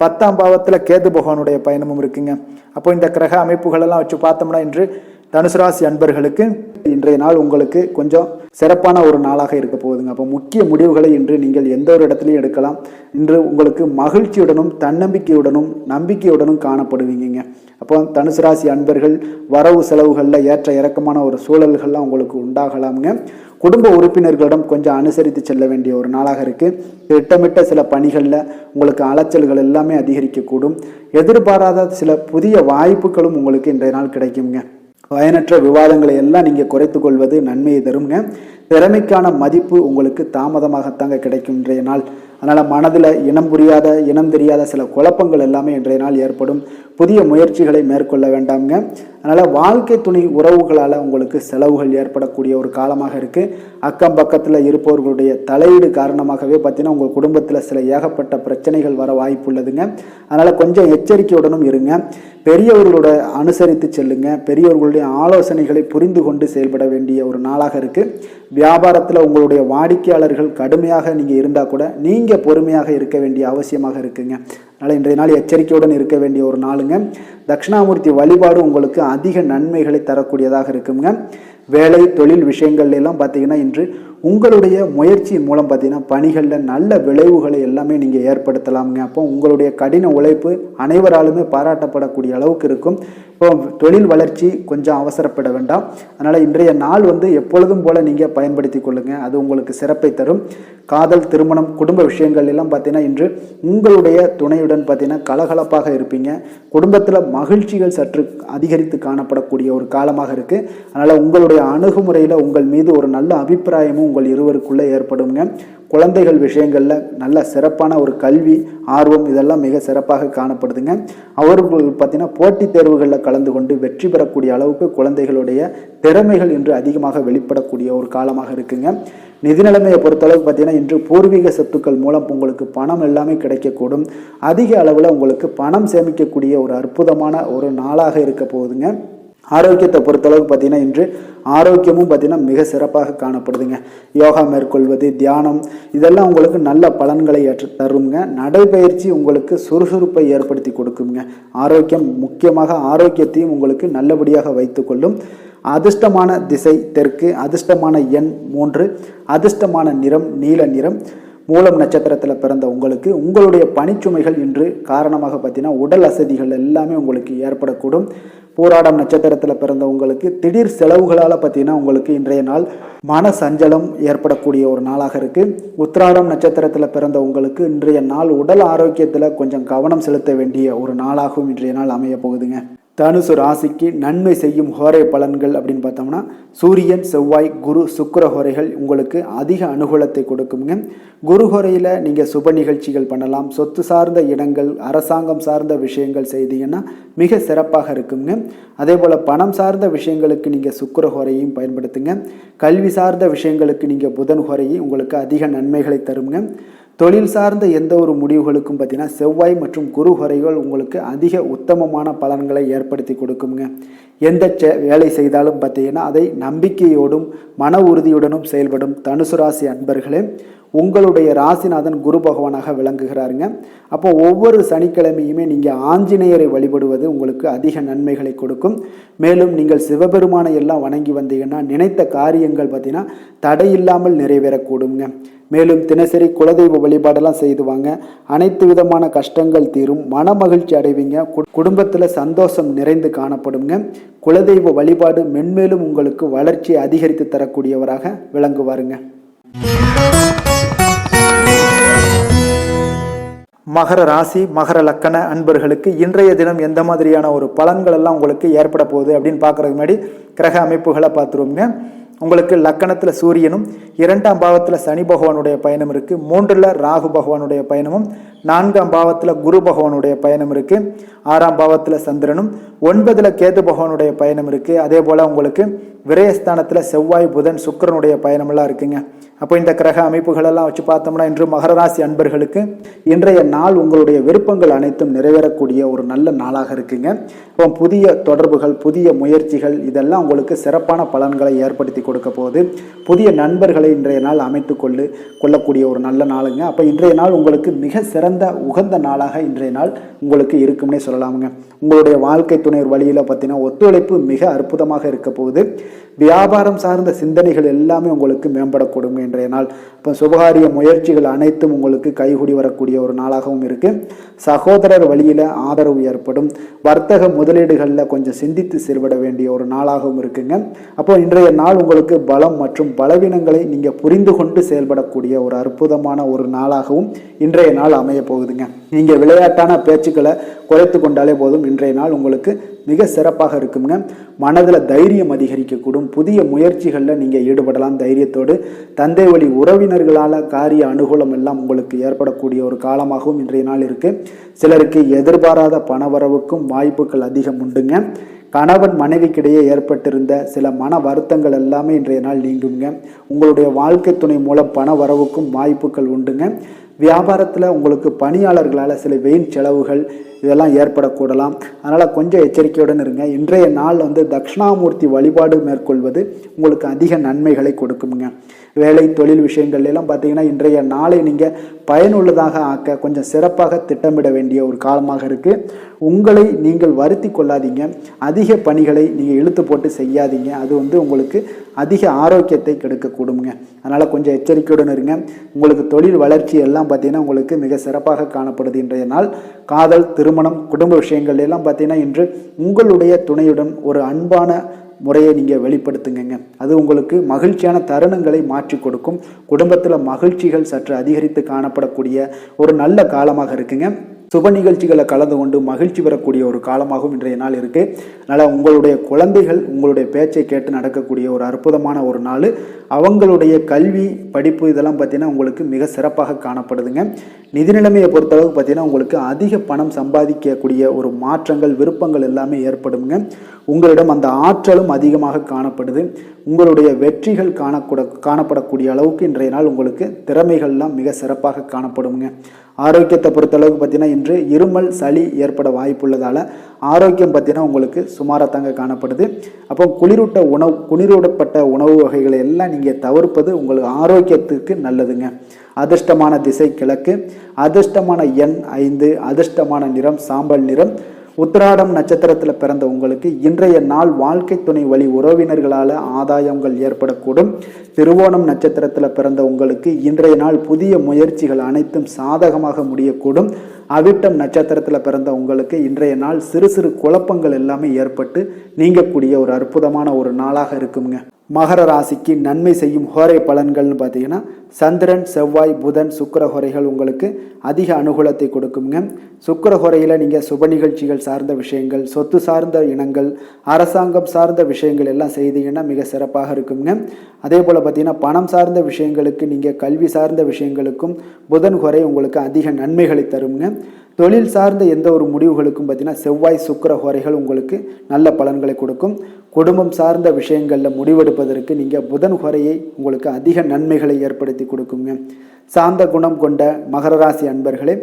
Speaker 1: 10ஆம் பாவத்தில் கேது பகவானுடைய பயணமும் இருக்குங்க. அப்போ இந்த கிரக அமைப்புகளெல்லாம் வச்சு பார்த்தோம்னா இன்று தனுசு ராசி அன்பர்களுக்கு இன்றைய நாள் உங்களுக்கு கொஞ்சம் சிறப்பான ஒரு நாளாக இருக்க போகுதுங்க. அப்போ முக்கிய முடிவுகளை இன்று நீங்கள் எந்த ஒரு இடத்துலையும் எடுக்கலாம். இன்று உங்களுக்கு மகிழ்ச்சியுடனும் தன்னம்பிக்கையுடனும் நம்பிக்கையுடனும் காணப்படுவீங்க. அப்போ தனுசு ராசி அன்பர்கள் வரவு செலவுகளில் ஏற்ற இறக்கமான ஒரு சூழல்கள்லாம் உங்களுக்கு உண்டாகலாமுங்க. குடும்ப உறுப்பினர்களிடம் கொஞ்சம் அனுசரித்து செல்ல வேண்டிய ஒரு நாளாக இருக்குது. திட்டமிட்ட சில பணிகளில் உங்களுக்கு அலைச்சல்கள் எல்லாமே அதிகரிக்கக்கூடும். எதிர்பாராத சில புதிய வாய்ப்புகளும் உங்களுக்கு இன்றைய நாள் கிடைக்குங்க. பயனற்ற விவாதங்களை எல்லாம் நீங்கள் குறைத்து கொள்வது நன்மையை தருங்க. திறமைக்கான மதிப்பு உங்களுக்கு தாமதமாகத்தாங்க கிடைக்கும் இன்றைய நாள். அதனால் மனதில் இனம் தெரியாத சில குழப்பங்கள் எல்லாமே இன்றைய நாள் ஏற்படும். புதிய முயற்சிகளை மேற்கொள்ள வேண்டாம்ங்க. அதனால் வாழ்க்கை துணை உறவுகளால் உங்களுக்கு செலவுகள் ஏற்படக்கூடிய ஒரு காலமாக இருக்குது. அக்கம் பக்கத்தில் இருப்பவர்களுடைய தலையீடு காரணமாகவே பார்த்தீங்கன்னா உங்கள் குடும்பத்தில் சில ஏகப்பட்ட பிரச்சனைகள் வர வாய்ப்பு உள்ளதுங்க. அதனால் கொஞ்சம் எச்சரிக்கையுடனும் இருங்க. பெரியவர்களோட அனுசரித்து செல்லுங்க. பெரியவர்களுடைய ஆலோசனைகளை புரிந்து கொண்டு செயல்பட வேண்டிய ஒரு நாளாக இருக்குது. வியாபாரத்தில் உங்களுடைய வாடிக்கையாளர்கள் கடுமையாக நீங்கள் இருந்தால் கூட நீங்கள் பொறுமையாக இருக்க வேண்டிய அவசியமாக இருக்குங்க. அதனால் இன்றைய நாள் எச்சரிக்கையுடன் இருக்க வேண்டிய ஒரு நாளுங்க. தட்சிணாமூர்த்தி வழிபாடு உங்களுக்கு அதிக நன்மைகளை தரக்கூடியதாக இருக்குங்க. வேலை, தொழில் விஷயங்கள் எல்லாம் பார்த்தீங்கன்னா இன்று உங்களுடைய முயற்சியின் மூலம் பார்த்தீங்கன்னா பணிகளில் நல்ல விளைவுகளை எல்லாமே நீங்கள் ஏற்படுத்தலாமுங்க. அப்போ உங்களுடைய கடின உழைப்பு அனைவராலுமே பாராட்டப்படக்கூடிய அளவுக்கு இருக்கும். இப்போ தொழில் வளர்ச்சி கொஞ்சம் அவசரப்பட வேண்டாம். அதனால் இன்றைய நாள் எப்பொழுதும் போல் நீங்கள் பயன்படுத்தி கொள்ளுங்கள். அது உங்களுக்கு சிறப்பை தரும். காதல், திருமணம், குடும்ப விஷயங்கள் எல்லாம் பார்த்தீங்கன்னா இன்று உங்களுடைய துணையுடன் பார்த்தீங்கன்னா கலகலப்பாக இருப்பீங்க. குடும்பத்தில் மகிழ்ச்சிகள் சற்று அதிகரித்து காணப்படக்கூடிய ஒரு காலமாக இருக்குது. அதனால் உங்களுடைய அணுகுமுறையில் உங்கள் மீது ஒரு நல்ல அபிப்பிராயமும் உங்கள் இருவருக்குள்ளே ஏற்படுங்க. குழந்தைகள் விஷயங்களில் நல்ல சிறப்பான ஒரு கல்வி ஆர்வம் இதெல்லாம் மிக சிறப்பாக காணப்படுதுங்க. அவர்கள் பார்த்தீங்கன்னா போட்டித் தேர்வுகளில் கலந்து கொண்டு வெற்றி பெறக்கூடிய அளவுக்கு குழந்தைகளுடைய திறமைகள் இன்று அதிகமாக வெளிப்படக்கூடிய ஒரு காலமாக இருக்குங்க. நிதி நிலைமையை பொறுத்தளவுக்கு பார்த்தீங்கன்னா இன்று பூர்வீக சொத்துக்கள் மூலம் உங்களுக்கு பணம் எல்லாமே கிடைக்கக்கூடும். அதிக அளவில் உங்களுக்கு பணம் சேமிக்கக்கூடிய ஒரு அற்புதமான ஒரு நாளாக இருக்க போகுதுங்க. ஆரோக்கியத்தை பொறுத்தளவுக்கு பார்த்தீங்கன்னா இன்று ஆரோக்கியமும் பார்த்தீங்கன்னா மிக சிறப்பாக காணப்படுதுங்க. யோகா மேற்கொள்வது, தியானம் இதெல்லாம் உங்களுக்கு நல்ல பலன்களை தருங்க. நடைபயிற்சி உங்களுக்கு சுறுசுறுப்பை ஏற்படுத்தி கொடுக்குங்க. ஆரோக்கியம், முக்கியமாக ஆரோக்கியத்தையும் உங்களுக்கு நல்லபடியாக வைத்துக்கொள்ளும். அதிர்ஷ்டமான திசை தெற்கு, அதிர்ஷ்டமான எண் 3, அதிர்ஷ்டமான நிறம் நீல நிறம். மூலம் நட்சத்திரத்தில் பிறந்த உங்களுக்கு உங்களுடைய பணிச்சுமைகள் இன்று காரணமாக பார்த்தீங்கன்னா உடல் அசதிகள் எல்லாமே உங்களுக்கு ஏற்படக்கூடும். பூராடம் நட்சத்திரத்தில் பிறந்த உங்களுக்கு திடீர் செலவுகளால் பார்த்தீங்கன்னா உங்களுக்கு இன்றைய நாள் மன சஞ்சலம் ஏற்படக்கூடிய ஒரு நாளாக இருக்குது. உத்திராடம் நட்சத்திரத்தில் பிறந்த உங்களுக்கு இன்றைய நாள் உடல் ஆரோக்கியத்தில் கொஞ்சம் கவனம் செலுத்த வேண்டிய ஒரு நாளாகவும் இன்றைய நாள் அமைய போகுதுங்க. தனுசு ராசிக்கு நன்மை செய்யும் ஹோரை பலன்கள் அப்படின்னு பார்த்தோம்னா சூரியன், செவ்வாய், குரு, சுக்கிர ஹோரைகள் உங்களுக்கு அதிக அனுகூலத்தை கொடுக்குங்க. குரு ஹோரையில் நீங்கள் சுப நிகழ்ச்சிகள் பண்ணலாம். சொத்து சார்ந்த இடங்கள், அரசாங்கம் சார்ந்த விஷயங்கள் செய்தீங்கன்னா மிக சிறப்பாக இருக்குங்க. அதே போல் பணம் சார்ந்த விஷயங்களுக்கு நீங்கள் சுக்கிர ஹோரையும் பயன்படுத்துங்க. கல்வி சார்ந்த விஷயங்களுக்கு நீங்கள் புதன் ஹோரையும் உங்களுக்கு அதிக நன்மைகளை தருங்க. தொழில் சார்ந்த எந்த ஒரு முடிவுகளுக்கும் பார்த்தீங்கன்னா செவ்வாய் மற்றும் குரு ஹோரைகள் உங்களுக்கு அதிக உத்தமமான பலன்களை ஏற்படுத்தி கொடுக்குங்க. எந்த வேலை செய்தாலும் பார்த்தீங்கன்னா அதை நம்பிக்கையோடும் மன உறுதியுடனும் செயல்படும் தனுசு ராசி அன்பர்களே, உங்களுடைய ராசிநாதன் குரு பகவானாக விளங்குகிறாருங்க. அப்போ ஒவ்வொரு சனிக்கிழமையுமே நீங்கள் ஆஞ்சநேயரை வழிபடுவது உங்களுக்கு அதிக நன்மைகளை கொடுக்கும். மேலும் நீங்கள் சிவபெருமானை எல்லாம் வணங்கி வந்தீங்கன்னா நினைத்த காரியங்கள் பார்த்தீங்கன்னா தடையில்லாமல் நிறைவேறக்கூடுங்க. மேலும் தினசரி குலதெய்வ வழிபாடெல்லாம் செய்துவாங்க. அனைத்து விதமான கஷ்டங்கள் தீரும், மன மகிழ்ச்சி அடைவீங்க, குடும்பத்தில் சந்தோஷம் நிறைந்து காணப்படுங்க. குலதெய்வ வழிபாடு மென்மேலும் உங்களுக்கு வளர்ச்சி அதிகரித்து தரக்கூடியவராக விளங்குவாருங்க. மகர ராசி, மகர லக்கண அன்பர்களுக்கு இன்றைய தினம் எந்த மாதிரியான ஒரு பலன்கள் எல்லாம் உங்களுக்கு ஏற்பட போகுது அப்படின்னு பார்க்கறதுக்கு முன்னாடி கிரக அமைப்புகளை பார்த்துருவோங்க. உங்களுக்கு லக்கணத்தில் சூரியனும், 2ஆம் பாவத்தில் சனி பகவானுடைய பயணம் இருக்குது. 3ல் ராகு பகவானுடைய பயணமும், 4ஆம் பாவத்தில் குரு பகவானுடைய பயணம் இருக்குது. 6ஆம் பாவத்தில் சந்திரனும், 9ல் கேது பகவானுடைய பயணம் இருக்குது. அதே போல் உங்களுக்கு விரயஸ்தானத்தில் செவ்வாய், புதன், சுக்கிரனுடைய பயணமெல்லாம் இருக்குங்க. அப்போ இந்த கிரக அமைப்புகளெல்லாம் வச்சு பார்த்தோம்னா இன்று மகர ராசி அன்பர்களுக்கு இன்றைய நாள் உங்களுடைய விருப்பங்கள் அனைத்தும் நிறைவேறக்கூடிய ஒரு நல்ல நாளாக இருக்குங்க. இப்போ புதிய தொடர்புகள், புதிய முயற்சிகள் இதெல்லாம் உங்களுக்கு சிறப்பான பலன்களை ஏற்படுத்தி கொடுக்க போகுது. புதிய நண்பர்களை இன்றைய நாள் அமைத்து கொள்ளக்கூடிய ஒரு நல்ல நாளுங்க. அப்போ இன்றைய நாள் உங்களுக்கு மிக சிறந்த உகந்த நாளாக இன்றைய நாள் உங்களுக்கு இருக்கும்னே சொல்லலாமுங்க. உங்களுடைய வாழ்க்கை துணைவர் வழியில் பார்த்தீங்கன்னா ஒத்துழைப்பு மிக அற்புதமாக இருக்க போகுது. வியாபாரம் சார்ந்த சிந்தனைகள் எல்லாமே உங்களுக்கு மேம்படக்கூடும் இன்றைய நாள். இப்போ சுபகாரிய முயற்சிகள் அனைத்தும் உங்களுக்கு கைகூடி வரக்கூடிய ஒரு நாளாகவும் இருக்கு. சகோதரர் வழியில ஆதரவு ஏற்படும். வர்த்தக முதலீடுகளில் கொஞ்சம் சிந்தித்து செயல்பட வேண்டிய ஒரு நாளாகவும் இருக்குங்க. அப்போ இன்றைய நாள் உங்களுக்கு பலம் மற்றும் பலவீனங்களை நீங்க புரிந்து கொண்டு செயல்படக்கூடிய ஒரு அற்புதமான ஒரு நாளாகவும் இன்றைய நாள் அமைய போகுதுங்க. நீங்க விளையாட்டான பேச்சுக்களை குறைத்து கொண்டாலே போதும், இன்றைய நாள் உங்களுக்கு மிக சிறப்பாக இருக்குங்க. மனதில் தைரியம் அதிகரிக்கக்கூடும். புதிய முயற்சிகளில் நீங்கள் ஈடுபடலாம் தைரியத்தோடு. தந்தை வழி உறவினர்களால் காரிய அனுகூலம் எல்லாம் உங்களுக்கு ஏற்படக்கூடிய ஒரு காலமாகவும் இன்றைய நாள் இருக்குது. சிலருக்கு எதிர்பாராத பணவரவுக்கும் வாய்ப்புகள் அதிகம் உண்டுங்க. கணவன் மனைவிக்கிடையே ஏற்பட்டிருந்த சில மன வருத்தங்கள் எல்லாமே இன்றைய நாள் நீங்குங்க. உங்களுடைய வாழ்க்கை துணை மூலம் பண வரவுக்கும் வாய்ப்புகள் உண்டுங்க. வியாபாரத்தில் உங்களுக்கு பணியாளர்களால் சில வீண் செலவுகள் இதெல்லாம் ஏற்படக்கூடலாம். அதனால் கொஞ்சம் எச்சரிக்கையுடன் இருங்க. இன்றைய நாள் தட்சிணாமூர்த்தி வழிபாடு மேற்கொள்வது உங்களுக்கு அதிக நன்மைகளை கொடுக்குங்க. வேலை தொழில் விஷயங்கள்லாம் பார்த்தீங்கன்னா இன்றைய நாளை நீங்கள் பயனுள்ளதாக ஆக்க கொஞ்சம் சிறப்பாக திட்டமிட வேண்டிய ஒரு காலமாக இருக்குது. உங்களை நீங்கள் வருத்தி கொள்ளாதீங்க. அதிக பணிகளை நீங்கள் இழுத்து போட்டு செய்யாதீங்க. அது உங்களுக்கு அதிக ஆரோக்கியத்தை கெடுக்கக்கூடுங்க. அதனால் கொஞ்சம் எச்சரிக்கையுடன் இருங்க. உங்களுக்கு தொழில் வளர்ச்சி எல்லாம் பார்த்தீங்கன்னா உங்களுக்கு மிக சிறப்பாக காணப்படுது இன்றைய நாள். காதல், திருமணம், குடும்ப விஷயங்கள் எல்லாம் பார்த்தீங்கன்னா இன்று உங்களுடைய துணையுடன் ஒரு அன்பான முறையை நீங்கள் வெளிப்படுத்துங்க. அது உங்களுக்கு மகிழ்ச்சியான தருணங்களை மாற்றி கொடுக்கும். குடும்பத்தில் மகிழ்ச்சிகள் சற்று அதிகரித்து காணப்படக்கூடிய ஒரு நல்ல காலமாக இருக்குங்க. சுப நிகழ்ச்சிகளை கலந்து கொண்டு மகிழ்ச்சி பெறக்கூடிய ஒரு காலமாகவும் இன்றைய நாள் இருக்குது. அதனால் உங்களுடைய குழந்தைகள் உங்களுடைய பேச்சை கேட்டு நடக்கக்கூடிய ஒரு அற்புதமான ஒரு நாள். அவங்களுடைய கல்வி படிப்பு இதெல்லாம் பார்த்தீங்கன்னா உங்களுக்கு மிக சிறப்பாக காணப்படுதுங்க. நிதி நிலைமையை பொறுத்தளவுக்கு பார்த்தீங்கன்னா உங்களுக்கு அதிக பணம் சம்பாதிக்கக்கூடிய ஒரு மாற்றங்கள், விருப்பங்கள் எல்லாமே ஏற்படுங்க. உங்களிடம் அந்த ஆற்றலும் அதிகமாக காணப்படுது. உங்களுடைய வெற்றிகள் காணப்படக்கூடிய அளவுக்கு இன்றைய நாள் உங்களுக்கு திறமைகள்லாம் மிக சிறப்பாக காணப்படுங்க. ஆரோக்கியத்தை பொறுத்தளவுக்கு பார்த்தீங்கன்னா இன்று இருமல் சளி ஏற்பட வாய்ப்புள்ளதால் ஆரோக்கியம் பார்த்தீங்கன்னா உங்களுக்கு சுமாரத்தாங்க காணப்படுது. அப்போ குளிரூட்டப்பட்ட உணவு வகைகளை எல்லாம் நீங்கள் தவிர்ப்பது உங்களுக்கு ஆரோக்கியத்துக்கு நல்லதுங்க. அதிர்ஷ்டமான திசை கிழக்கு, அதிர்ஷ்டமான எண் 5, அதிர்ஷ்டமான நிறம் சாம்பல் நிறம். உத்திராடம் நட்சத்திரத்தில் பிறந்த உங்களுக்கு இன்றைய நாள் வாழ்க்கை துணை வழி உறவினர்களால் ஆதாயங்கள் ஏற்படக்கூடும். திருவோணம் நட்சத்திரத்தில் பிறந்த உங்களுக்கு இன்றைய நாள் புதிய முயற்சிகள் அனைத்தும் சாதகமாக முடியக்கூடும். அவிட்டம் நட்சத்திரத்தில் பிறந்த உங்களுக்கு இன்றைய நாள் சிறு சிறு குழப்பங்கள் எல்லாமே ஏற்பட்டு நீங்கக்கூடிய ஒரு அற்புதமான ஒரு நாளாக இருக்குங்க. மகர ராசிக்கு நன்மை செய்யும் ஹோரை பலன்கள்னு பார்த்தீங்கன்னா சந்திரன் செவ்வாய் புதன் சுக்கிர ஹோரைகள் உங்களுக்கு அதிக அனுகூலத்தை கொடுக்குங்க. சுக்கிர ஹோரையில் நீங்கள் சுப நிகழ்ச்சிகள் சார்ந்த விஷயங்கள், சொத்து சார்ந்த இனங்கள், அரசாங்கம் சார்ந்த விஷயங்கள் எல்லாம் செய்தீங்கன்னா மிக சிறப்பாக இருக்குங்க. அதே போல் பார்த்தீங்கன்னா பணம் சார்ந்த விஷயங்களுக்கு, நீங்கள் கல்வி சார்ந்த விஷயங்களுக்கும் புதன் ஹோரை உங்களுக்கு அதிக நன்மைகளை தருங்க. தொழில் சார்ந்த எந்த ஒரு முடிவுகளுக்கும் பார்த்தீங்கன்னா செவ்வாய் சுக்கிர ஹோரைகள் உங்களுக்கு நல்ல பலன்களை கொடுக்கும். குடும்பம் சார்ந்த விஷயங்களில் முடிவெடுப்பதற்கு நீங்கள் புதன் ஹோரையை உங்களுக்கு அதிக நன்மைகளை ஏற்படுத்தி கொடுக்குங்க. சாந்த குணம் கொண்ட மகர ராசி அன்பர்களே,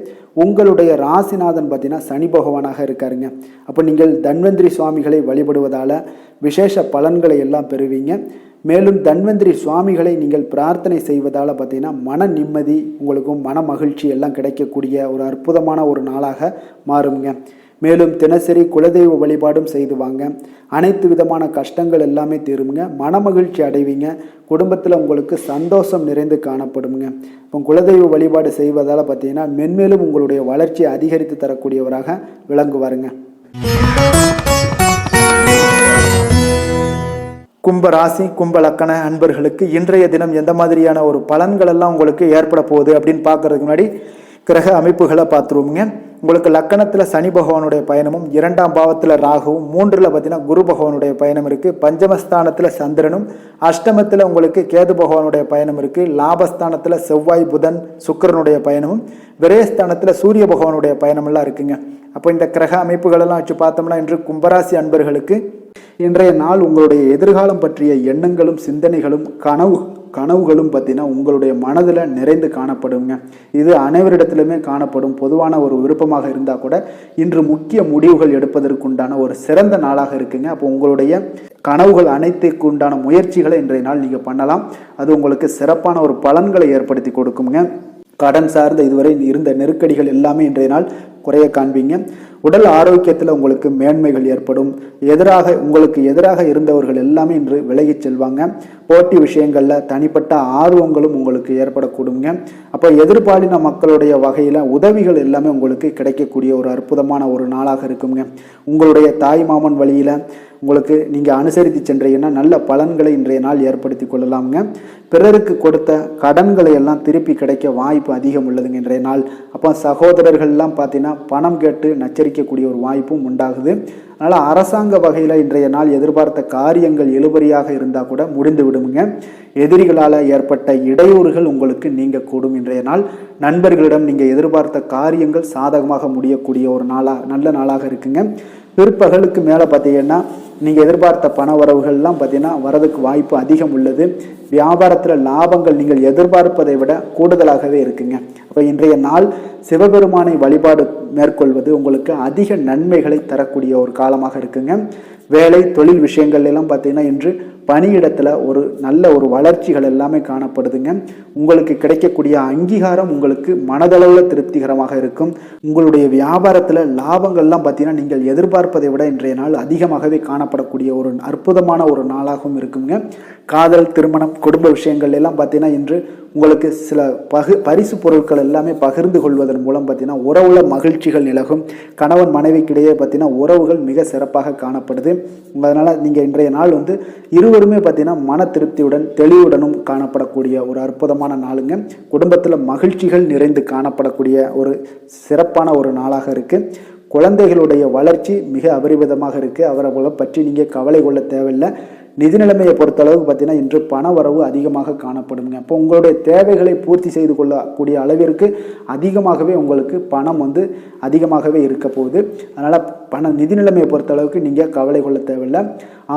Speaker 1: உங்களுடைய ராசிநாதன் பார்த்தீங்கன்னா சனி பகவானாக இருக்காருங்க. அப்போ நீங்கள் தன்வந்திரி சுவாமிகளை வழிபடுவதால் விசேஷ பலன்களை எல்லாம் பெறுவீங்க. மேலும் தன்வந்திரி சுவாமிகளை நீங்கள் பிரார்த்தனை செய்வதால் பார்த்தீங்கன்னா மன நிம்மதி உங்களுக்கும் மன மகிழ்ச்சி எல்லாம் கிடைக்கக்கூடிய ஒரு அற்புதமான ஒரு நாளாக மாறுங்க. மேலும் தினசரி குலதெய்வ வழிபாடும் செய்து வாங்க. அனைத்து விதமான கஷ்டங்கள் எல்லாமே தீருங்க. மன மகிழ்ச்சி அடைவீங்க. குடும்பத்தில் உங்களுக்கு சந்தோஷம் நிறைந்து காணப்படுங்க. இப்போ குலதெய்வ வழிபாடு செய்வதால் பார்த்தீங்கன்னா மென்மேலும் உங்களுடைய வளர்ச்சியை அதிகரித்து தரக்கூடியவராக விளங்குவாருங்க. கும்ப ராசி கும்ப லக்கண அன்பர்களுக்கு இன்றைய தினம் எந்த மாதிரியான ஒரு பலன்கள் எல்லாம் உங்களுக்கு ஏற்பட போகுது அப்படின்னு பார்க்கறதுக்கு முன்னாடி கிரக அமைப்புகளை பார்த்துருவோங்க. உங்களுக்கு லக்கணத்தில் சனி பகவானுடைய பயணமும், 2ஆம் பாவத்தில் ராகுவும், 3ல் பார்த்தீங்கன்னா குரு பகவானுடைய பயணம் இருக்குது. பஞ்சமஸ்தானத்தில் சந்திரனும், அஷ்டமத்தில் உங்களுக்கு கேது பகவானுடைய பயணம் இருக்குது. லாபஸ்தானத்தில் செவ்வாய் புதன் சுக்கிரனுடைய பயணமும், விரயஸ்தானத்தில் சூரிய பகவானுடைய பயணமெல்லாம் இருக்குங்க. அப்போ இந்த கிரக அமைப்புகளெல்லாம் வச்சு பார்த்தோம்னா இன்று கும்பராசி அன்பர்களுக்கு இன்றைய நாள் உங்களுடைய எதிர்காலம் பற்றிய எண்ணங்களும் சிந்தனைகளும் கனவுகளும் பார்த்தீங்கன்னா உங்களுடைய மனதில் நிறைந்து காணப்படுங்க. இது அனைவரிடத்திலுமே காணப்படும் பொதுவான ஒரு விருப்பமாக இருந்தால் கூட இன்று முக்கிய முடிவுகள் எடுப்பதற்குண்டான ஒரு சிறந்த நாளாக இருக்குங்க. அப்போ உங்களுடைய கனவுகள் அனைத்துக்கு உண்டான முயற்சிகளை இன்றைய நாள் நீங்கள் பண்ணலாம். அது உங்களுக்கு சிறப்பான ஒரு பலன்களை ஏற்படுத்தி கொடுக்குங்க. கடன் சார்ந்த இதுவரை இருந்த நெருக்கடிகள் எல்லாமே இன்றைய நாள் குறைய காண்பீங்க. உடல் ஆரோக்கியத்தில் உங்களுக்கு மேன்மைகள் ஏற்படும். உங்களுக்கு எதிராக இருந்தவர்கள் எல்லாமே இன்று விலகிச் செல்வாங்க. போட்டி விஷயங்களில் தனிப்பட்ட ஆர்வங்களும் உங்களுக்கு ஏற்படக்கூடுங்க. அப்போ எதிர்பாலின மக்களுடைய வகையில் உதவிகள் எல்லாமே உங்களுக்கு கிடைக்கக்கூடிய ஒரு அற்புதமான ஒரு நாளாக இருக்குங்க. உங்களுடைய தாய் மாமன் வழியில் உங்களுக்கு நீங்கள் அனுசரித்து சென்றீங்கன்னா நல்ல பலன்களை இன்றைய நாள் ஏற்படுத்தி கொள்ளலாமுங்க. பிறருக்கு கொடுத்த கடன்களை எல்லாம் திருப்பி கிடைக்க வாய்ப்பு அதிகம் உள்ளதுங்க இன்றைய நாள். அப்போ சகோதரர்கள்லாம் பார்த்தீங்கன்னா பணம் கேட்டு நச்சரிக்கக்கூடிய ஒரு வாய்ப்பும் உண்டாகுது. அதனால் அரசாங்க வகையில் இன்றைய நாள் எதிர்பார்த்த காரியங்கள் இழுபறியாக இருந்தால் கூட முடிந்து விடுங்க. எதிரிகளால் ஏற்பட்ட இடையூறுகள் உங்களுக்கு நீங்க கூடும் இன்றைய நாள். நண்பர்களிடம் நீங்கள் எதிர்பார்த்த காரியங்கள் சாதகமாக முடியக்கூடிய ஒரு நல்ல நாளாக இருக்குங்க. பிற்பகலுக்கு மேலே பார்த்தீங்கன்னா நீங்கள் எதிர்பார்த்த பண வரவுகள்லாம் பார்த்தீங்கன்னா வரதுக்கு வாய்ப்பு அதிகம் உள்ளது. வியாபாரத்தில் லாபங்கள் நீங்கள் எதிர்பார்ப்பதை விட கூடுதலாகவே இருக்குங்க. அப்போ இன்றைய நாள் சிவபெருமானை வழிபாடு மேற்கொள்வது உங்களுக்கு அதிக நன்மைகளை தரக்கூடிய ஒரு காலமாக இருக்குங்க. வேலை தொழில் விஷயங்கள் எல்லாம் பார்த்தீங்கன்னா இன்று பணியிடத்தில் ஒரு நல்ல ஒரு வளர்ச்சிகள் எல்லாமே காணப்படுதுங்க. உங்களுக்கு கிடைக்கக்கூடிய அங்கீகாரம் உங்களுக்கு மனதளவில் திருப்திகரமாக இருக்கும். உங்களுடைய வியாபாரத்தில் லாபங்கள்லாம் பார்த்தீங்கன்னா நீங்கள் எதிர்பார்ப்பதை விட இன்றைய நாள் அதிகமாகவே காணப்படக்கூடிய ஒரு அற்புதமான ஒரு நாளாகவும் இருக்குங்க. காதல் திருமணம் குடும்ப விஷயங்கள் எல்லாம் பார்த்தீங்கன்னா இன்று உங்களுக்கு சில பரிசு பொருட்கள் எல்லாமே பகிர்ந்து கொள்வதன் மூலம் பார்த்தீங்கன்னா உறவுல மகிழ்ச்சிகள் நிலகும். கணவன் மனைவிக்கிடையே பார்த்தீங்கன்னா உறவுகள் மிக சிறப்பாக காணப்படுது. அதனால் நீங்கள் இன்றைய நாள் இருவருமே பார்த்தீங்கன்னா மன திருப்தியுடன் தெளிவுடனும் காணப்படக்கூடிய ஒரு அற்புதமான நாளுங்க. குடும்பத்தில் மகிழ்ச்சிகள் நிறைந்து காணப்படக்கூடிய ஒரு சிறப்பான ஒரு நாளாக இருக்குது. குழந்தைகளுடைய வளர்ச்சி மிக அபரிமிதமாக இருக்குது. அவரை பற்றி நீங்கள் கவலை கொள்ள தேவையில்லை. நிதி நிலைமையை பொறுத்தளவுக்கு பார்த்தீங்கன்னா இன்று பண வரவு அதிகமாக காணப்படுங்க. இப்போ உங்களுடைய தேவைகளை பூர்த்தி செய்து கொள்ளக்கூடிய அளவிற்கு அதிகமாகவே உங்களுக்கு பணம் அதிகமாகவே இருக்க போகுது. அதனால் நிதி நிலைமையை பொறுத்தளவுக்கு நீங்கள் கவலை கொள்ள தேவையில்லை.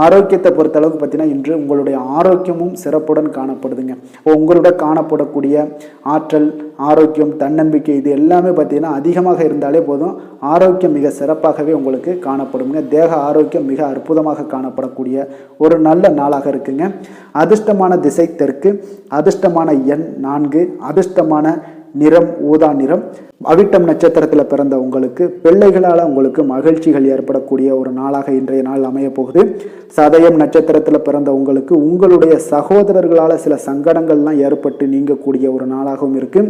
Speaker 1: ஆரோக்கியத்தை பொறுத்தளவுக்கு பார்த்தீங்கன்னா இன்று உங்களுடைய ஆரோக்கியமும் சிறப்புடன் காணப்படுதுங்க. இப்போ உங்களோட காணப்படக்கூடிய ஆற்றல், ஆரோக்கியம், தன்னம்பிக்கை இது எல்லாமே பார்த்தீங்கன்னா அதிகமாக இருந்தாலே போதும், ஆரோக்கியம் மிக சிறப்பாகவே உங்களுக்கு காணப்படுங்க. தேக ஆரோக்கியம் மிக அற்புதமாக காணப்படக்கூடிய ஒரு நல்ல நாளாக இருக்குங்க. அதிர்ஷ்டமான திசை தெற்கு, அதிர்ஷ்டமான எண் 4, அதிர்ஷ்டமான நிறம் ஊதா நிறம். அவிட்டம் நட்சத்திரத்தில் பிறந்த உங்களுக்கு பிள்ளைகளால் உங்களுக்கு மகிழ்ச்சிகள் ஏற்படக்கூடிய ஒரு நாளாக இன்றைய நாள் அமைய போகுது. சதயம் நட்சத்திரத்தில் பிறந்த உங்களுக்கு உங்களுடைய சகோதரர்களால் சில சங்கடங்கள்லாம் ஏற்பட்டு நீங்கக்கூடிய ஒரு நாளாகவும் இருக்கு.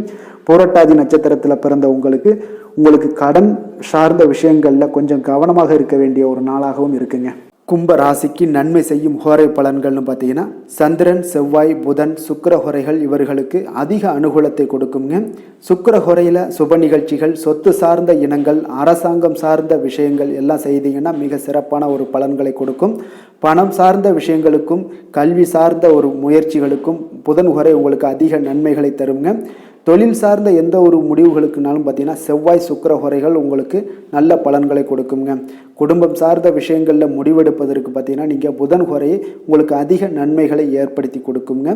Speaker 1: புரட்டாதி நட்சத்திரத்தில் பிறந்த உங்களுக்கு கடன் சார்ந்த விஷயங்கள்ல கொஞ்சம் கவனமாக இருக்க வேண்டிய ஒரு நாளாகவும் இருக்குங்க. கும்ப ராசிக்கு நன்மை செய்யும் ஹோரை பலன்கள்னு பார்த்தீங்கன்னா சந்திரன், செவ்வாய், புதன், சுக்கிர ஹோரைகள் இவர்களுக்கு அதிக அனுகூலத்தை கொடுக்குங்க. சுக்கிர ஹோரையில் சுப நிகழ்ச்சிகள், சொத்து சார்ந்த இனங்கள், அரசாங்கம் சார்ந்த விஷயங்கள் எல்லாம் செய்தீங்கன்னா மிக சிறப்பான ஒரு பலன்களை கொடுக்கும். பணம் சார்ந்த விஷயங்களுக்கும் கல்வி சார்ந்த ஒரு முயற்சிகளுக்கும் புதன் ஹோரை உங்களுக்கு அதிக நன்மைகளை தருங்க. தொழில் சார்ந்த எந்த ஒரு முடிவுகளுக்குனாலும் பார்த்தீங்கன்னா செவ்வாய், சுக்கிர ஹோரைகள் உங்களுக்கு நல்ல பலன்களை கொடுக்குங்க. குடும்பம் சார்ந்த விஷயங்களில் முடிவெடுப்பதற்கு பார்த்தீங்கன்னா நீங்கள் புதன் ஹோரையை உங்களுக்கு அதிக நன்மைகளை ஏற்படுத்தி கொடுக்குங்க.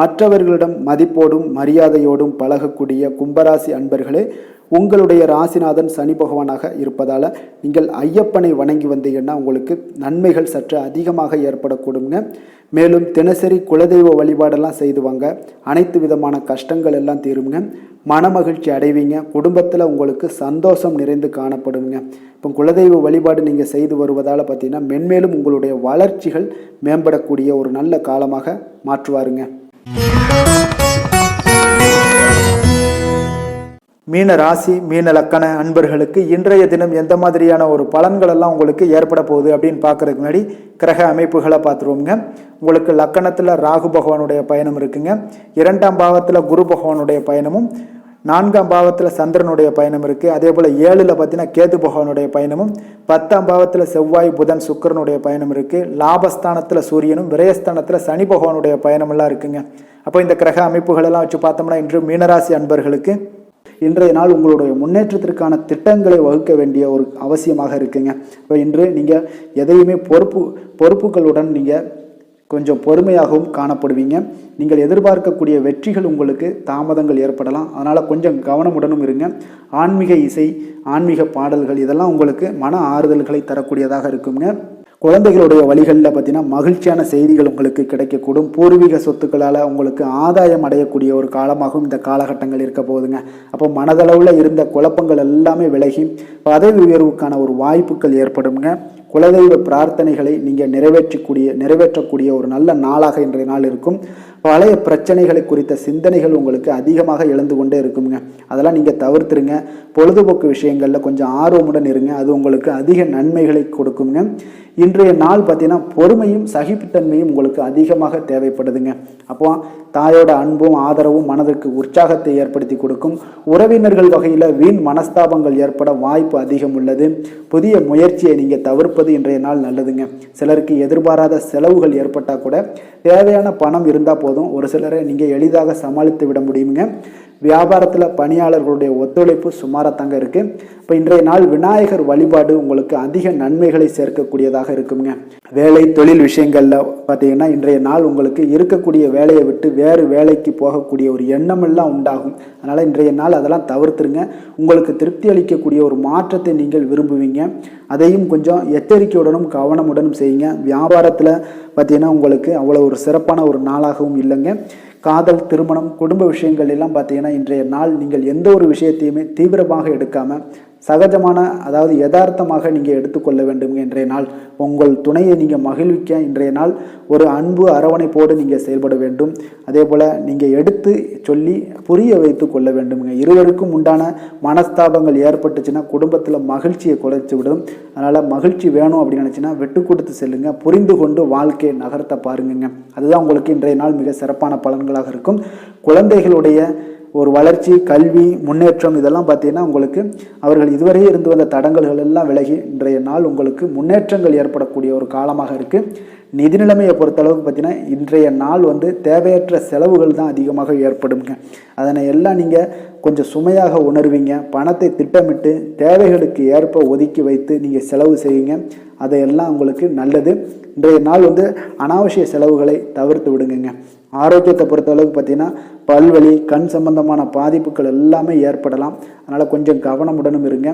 Speaker 1: மற்றவர்களிடம் மதிப்போடும் மரியாதையோடும் பழகக்கூடிய கும்பராசி அன்பர்களே, உங்களுடைய ராசிநாதன் சனி பகவானாக இருப்பதால் நீங்கள் ஐயப்பனை வணங்கி வந்தீங்கன்னா உங்களுக்கு நன்மைகள் சற்று அதிகமாக ஏற்படக்கூடுங்க. மேலும் தினசரி குலதெய்வ வழிபாடெல்லாம் செய்து வாங்க, அனைத்து விதமான கஷ்டங்கள் எல்லாம் தீருங்க, மனமகிழ்ச்சி அடைவீங்க, குடும்பத்தில் உங்களுக்கு சந்தோஷம் நிறைந்து காணப்படுங்க. இப்போ குலதெய்வ வழிபாடு நீங்கள் செய்து வருவதால் பார்த்தீங்கன்னா மென்மேலும் உங்களுடைய வளர்ச்சிகள் மேம்படக்கூடிய ஒரு நல்ல காலமாக மாற்றுவாருங்க. மீன ராசி, மீன லக்கண அன்பர்களுக்கு இன்றைய தினம் எந்த மாதிரியான ஒரு பலன்கள் எல்லாம் உங்களுக்கு ஏற்பட போகுது அப்படின்னு பார்க்கறதுக்கு முன்னாடி கிரக அமைப்புகளை பார்த்துருவோங்க. உங்களுக்கு லக்கணத்தில் ராகு பகவானுடைய பயணம் இருக்குங்க. 2ஆம் பாவத்தில் குரு பகவானுடைய பயணமும், 4ஆம் பாவத்தில் சந்திரனுடைய பயணம் இருக்குது. அதே போல் 7ல் பார்த்தீங்கன்னா கேது பகவானுடைய பயணமும், 10ஆம் பாவத்தில் செவ்வாய், புதன், சுக்கிரனுடைய பயணம் இருக்குது. லாபஸ்தானத்தில் சூரியனும், விரயஸ்தானத்தில் சனி பகவானுடைய பயணமெல்லாம் இருக்குங்க. அப்போ இந்த கிரக அமைப்புகளெல்லாம் வச்சு பார்த்தோம்னா இன்று மீனராசி அன்பர்களுக்கு இன்றைய நாள் உங்களுடைய முன்னேற்றத்திற்கான திட்டங்களை வகுக்க வேண்டிய ஒரு அவசியமாக இருக்குங்க. இப்போ இன்று நீங்கள் எதையுமே பொறுப்புகளுடன் நீங்கள் கொஞ்சம் பொறுமையாகவும் காணப்படுவீங்க. நீங்கள் எதிர்பார்க்கக்கூடிய வெற்றிகள் உங்களுக்கு தாமதங்கள் ஏற்படலாம். அதனால் கொஞ்சம் கவனமுடனும் இருங்க. ஆன்மீக இசை, ஆன்மீக பாடல்கள் இதெல்லாம் உங்களுக்கு மன ஆறுதல்களை தரக்கூடியதாக இருக்குங்க. குழந்தைகளுடைய வழிகளில் பார்த்தீங்கன்னா மகிழ்ச்சியான செய்திகள் உங்களுக்கு கிடைக்கக்கூடும். பூர்வீக சொத்துக்களால் உங்களுக்கு ஆதாயம் அடையக்கூடிய ஒரு காலமாகவும் இந்த காலகட்டங்கள் இருக்க போகுதுங்க. அப்போ மனதளவில் இருந்த குழப்பங்கள் எல்லாமே விலகி பதவி உயர்வுக்கான ஒரு வாய்ப்புகள் ஏற்படுங்க. குலதெய்வ பிரார்த்தனைகளை நீங்கள் நிறைவேற்றக்கூடிய ஒரு நல்ல நாளாக இன்றைய நாள் இருக்கும். பழைய பிரச்சனைகளை குறித்த சிந்தனைகள் உங்களுக்கு அதிகமாக எழுந்து கொண்டே இருக்குங்க. அதெல்லாம் நீங்கள் தவிர்த்துருங்க. பொழுதுபோக்கு விஷயங்களில் கொஞ்சம் ஆர்வமுடன் இருங்க. அது உங்களுக்கு அதிக நன்மைகளை கொடுக்குங்க. இன்றைய நாள் பார்த்தீங்கன்னா பொறுமையும் சகிப்புத்தன்மையும் உங்களுக்கு அதிகமாக தேவைப்படுதுங்க. அப்போ தாயோட அன்பும் ஆதரவும் மனதிற்கு உற்சாகத்தை ஏற்படுத்தி கொடுக்கும். உறவினர்கள் வகையில் வீண் மனஸ்தாபங்கள் ஏற்பட வாய்ப்பு அதிகம் உள்ளது. புதிய முயற்சியை நீங்கள் தவிர்ப்பது இன்றைய நாள் நல்லதுங்க. சிலருக்கு எதிர்பாராத செலவுகள் ஏற்பட்டால் கூட தேவையான பணம் இருந்தால் போதும், ஒரு சிலரை நீங்கள் எளிதாக சமாளித்து விட முடியுங்க. வியாபாரத்தில் பணியாளர்களுடைய ஒத்துழைப்பு சுமாராக இருக்குது. இப்போ இன்றைய நாள் விநாயகர் வழிபாடு உங்களுக்கு அதிக நன்மைகளை சேர்க்கக்கூடியதாக இருக்குங்க. வேலை தொழில் விஷயங்களில் பார்த்தீங்கன்னா இன்றைய நாள் உங்களுக்கு இருக்கக்கூடிய வேலையை விட்டு வேறு வேலைக்கு போகக்கூடிய ஒரு எண்ணமெல்லாம் உண்டாகும். அதனால் இன்றைய நாள் அதெல்லாம் தவிர்த்துருங்க. உங்களுக்கு திருப்தி அளிக்கக்கூடிய ஒரு மாற்றத்தை நீங்கள் விரும்புவீங்க. அதையும் கொஞ்சம் எச்சரிக்கையுடனும் கவனமுடனும் செய்யுங்க. வியாபாரத்தில் பார்த்தீங்கன்னா உங்களுக்கு அவ்வளோ ஒரு சிறப்பான ஒரு நாளாகவும் இல்லைங்க. காதல், திருமணம், குடும்ப விஷயங்கள் எல்லாம் பார்த்தீங்கன்னா இன்றைய நாள் நீங்கள் எந்த ஒரு விஷயத்தையுமே தீவிரமாக எடுக்காமல் சகஜமான, அதாவது யதார்த்தமாக நீங்கள் எடுத்துக்கொள்ள வேண்டுங்க. இன்றைய நாள் உங்கள் துணையை நீங்கள் மகிழ்விக்க இன்றைய நாள் ஒரு அன்பு அரவணைப்போடு நீங்கள் செயல்பட வேண்டும். அதே போல் நீங்கள் எடுத்து சொல்லி புரிய வைத்து கொள்ள வேண்டுங்க. இருவருக்கும் உண்டான மனஸ்தாபங்கள் ஏற்பட்டுச்சுன்னா குடும்பத்தில் மகிழ்ச்சியை குறைச்சி விடும். அதனால் மகிழ்ச்சி வேணும் அப்படின்னு நினச்சின்னா விட்டு கொடுத்து செல்லுங்க. புரிந்து கொண்டு வாழ்க்கையை நகர்த்த பாருங்க. அதுதான் உங்களுக்கு இன்றைய நாள் மிக சிறப்பான பலன்களாக இருக்கும். குழந்தைகளுடைய ஒரு வளர்ச்சி, கல்வி, முன்னேற்றம் இதெல்லாம் பார்த்தீங்கன்னா உங்களுக்கு அவர்கள் இதுவரை இருந்து வந்த தடங்கல்கள் எல்லாம் விலகி இன்றைய நாள் உங்களுக்கு முன்னேற்றங்கள் ஏற்படக்கூடிய ஒரு காலமாக இருக்குது. நிதி நிலைமையை பொறுத்தளவுக்கு பார்த்தீங்கன்னா இன்றைய நாள் தேவையற்ற செலவுகள் தான் அதிகமாக ஏற்படுங்க. அதனை எல்லாம் நீங்கள் கொஞ்சம் சுமையாக உணர்வீங்க. பணத்தை திட்டமிட்டு தேவைகளுக்கு ஏற்ப ஒதுக்கி வைத்து நீங்கள் செலவு செய்யுங்க. அதையெல்லாம் உங்களுக்கு நல்லது. இன்றைய நாள் அனாவசிய செலவுகளை தவிர்த்து விடுங்க. ஆரோக்கியத்தை பொறுத்தளவுக்கு பார்த்தீங்கன்னா பல்வலி, கண் சம்பந்தமான பாதிப்புகள் எல்லாமே ஏற்படலாம். அதனால் கொஞ்சம் கவனமுடனும் இருங்க.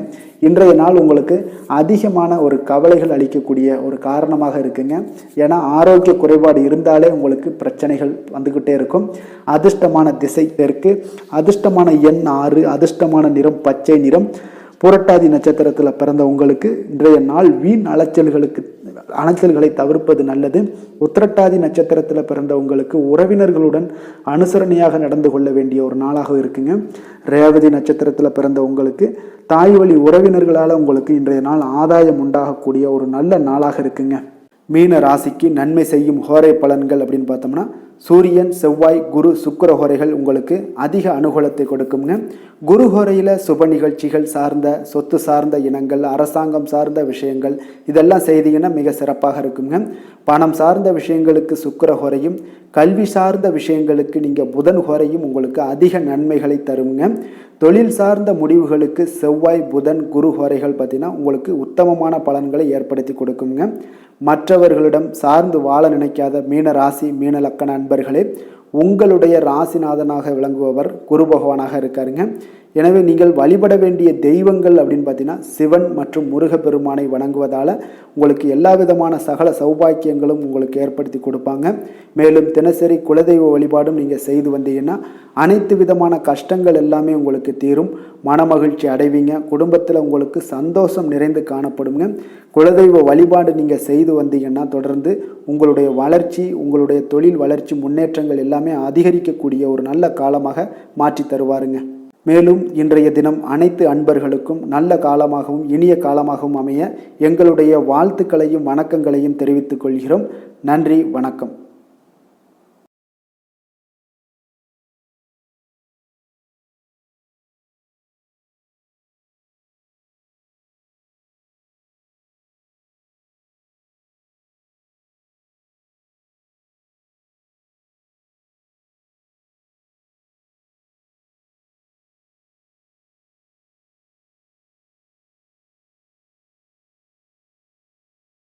Speaker 1: இன்றைய நாள் உங்களுக்கு அதிகமான ஒரு கவலைகள் அளிக்கக்கூடிய ஒரு காரணமாக இருக்குங்க. ஏன்னா ஆரோக்கிய குறைபாடு இருந்தாலே உங்களுக்கு பிரச்சனைகள் வந்துக்கிட்டே இருக்கும். அதிர்ஷ்டமான திசை தெற்கு, அதிர்ஷ்டமான எண் 6, அதிர்ஷ்டமான நிறம் பச்சை நிறம். புரட்டாதி நட்சத்திரத்தில் பிறந்த உங்களுக்கு இன்றைய நாள் வீண் அலைச்சல்களை தவிர்ப்பது நல்லது. உத்திரட்டாதி நட்சத்திரத்தில் பிறந்த உங்களுக்கு உறவினர்களுடன் அனுசரணையாக நடந்து கொள்ள வேண்டிய ஒரு நாளாக இருக்குங்க. ரேவதி நட்சத்திரத்தில் பிறந்த உங்களுக்கு தாய் வழி உறவினர்களால் உங்களுக்கு இன்றைய நாள் ஆதாயம் உண்டாகக்கூடிய ஒரு நல்ல நாளாக இருக்குங்க. மீன ராசிக்கு நன்மை செய்யும் ஹோரை பலன்கள் அப்படின்னு பார்த்தோம்னா சூரியன், செவ்வாய், குரு, சுக்கிர ஹோரைகள் உங்களுக்கு அதிக அனுகூலத்தை கொடுக்குங்க. குரு ஹோரையில் சுப நிகழ்ச்சிகள் சார்ந்த, சொத்து சார்ந்த இனங்கள், அரசாங்கம் சார்ந்த விஷயங்கள் இதெல்லாம் செய்தீங்கன்னா மிக சிறப்பாக இருக்குங்க. பணம் சார்ந்த விஷயங்களுக்கு சுக்கிர ஹோரையும், கல்வி சார்ந்த விஷயங்களுக்கு நீங்கள் புதன் ஹோரையும் உங்களுக்கு அதிக நன்மைகளை தருங்க. தொழில் சார்ந்த முடிவுகளுக்கு செவ்வாய், புதன், குரு ஹோரைகள் பார்த்தீங்கன்னா உங்களுக்கு உத்தமமான பலன்களை ஏற்படுத்தி கொடுக்குங்க. மற்றவர்களிடம் சார்ந்து வாழ நினைக்காத மீன ராசி, மீன லக்கண அன்பர்களே, உங்களுடைய ராசிநாதனாக விளங்குபவர் குரு பகவானாக இருக்காருங்க. எனவே நீங்கள் வழிபட வேண்டிய தெய்வங்கள் அப்படின்னு பார்த்தீங்கன்னா சிவன் மற்றும் முருகப்பெருமானை வணங்குவதால் உங்களுக்கு எல்லா விதமான சகல சௌபாக்கியங்களும் உங்களுக்கு ஏற்படுத்தி கொடுப்பாங்க. மேலும் தினசரி குலதெய்வ வழிபாடும் நீங்கள் செய்து வந்தீங்கன்னா அனைத்து விதமான கஷ்டங்கள் எல்லாமே உங்களுக்கு தீரும். மனமகிழ்ச்சி அடைவீங்க. குடும்பத்தில் உங்களுக்கு சந்தோஷம் நிறைந்து காணப்படுங்க. குலதெய்வ வழிபாடு நீங்கள் செய்து வந்தீங்கன்னா தொடர்ந்து உங்களுடைய வளர்ச்சி, உங்களுடைய தொழில் வளர்ச்சி, முன்னேற்றங்கள் எல்லாமே அதிகரிக்கக்கூடிய ஒரு நல்ல காலமாக மாற்றி தருவாருங்க. மேலும் இன்றைய தினம் அனைத்து அன்பர்களுக்கும் நல்ல காலமாகவும் இனிய காலமாகவும் அமைய எங்களுடைய வாழ்த்துக்களையும் வணக்கங்களையும் தெரிவித்துக் கொள்கிறோம். நன்றி, வணக்கம்.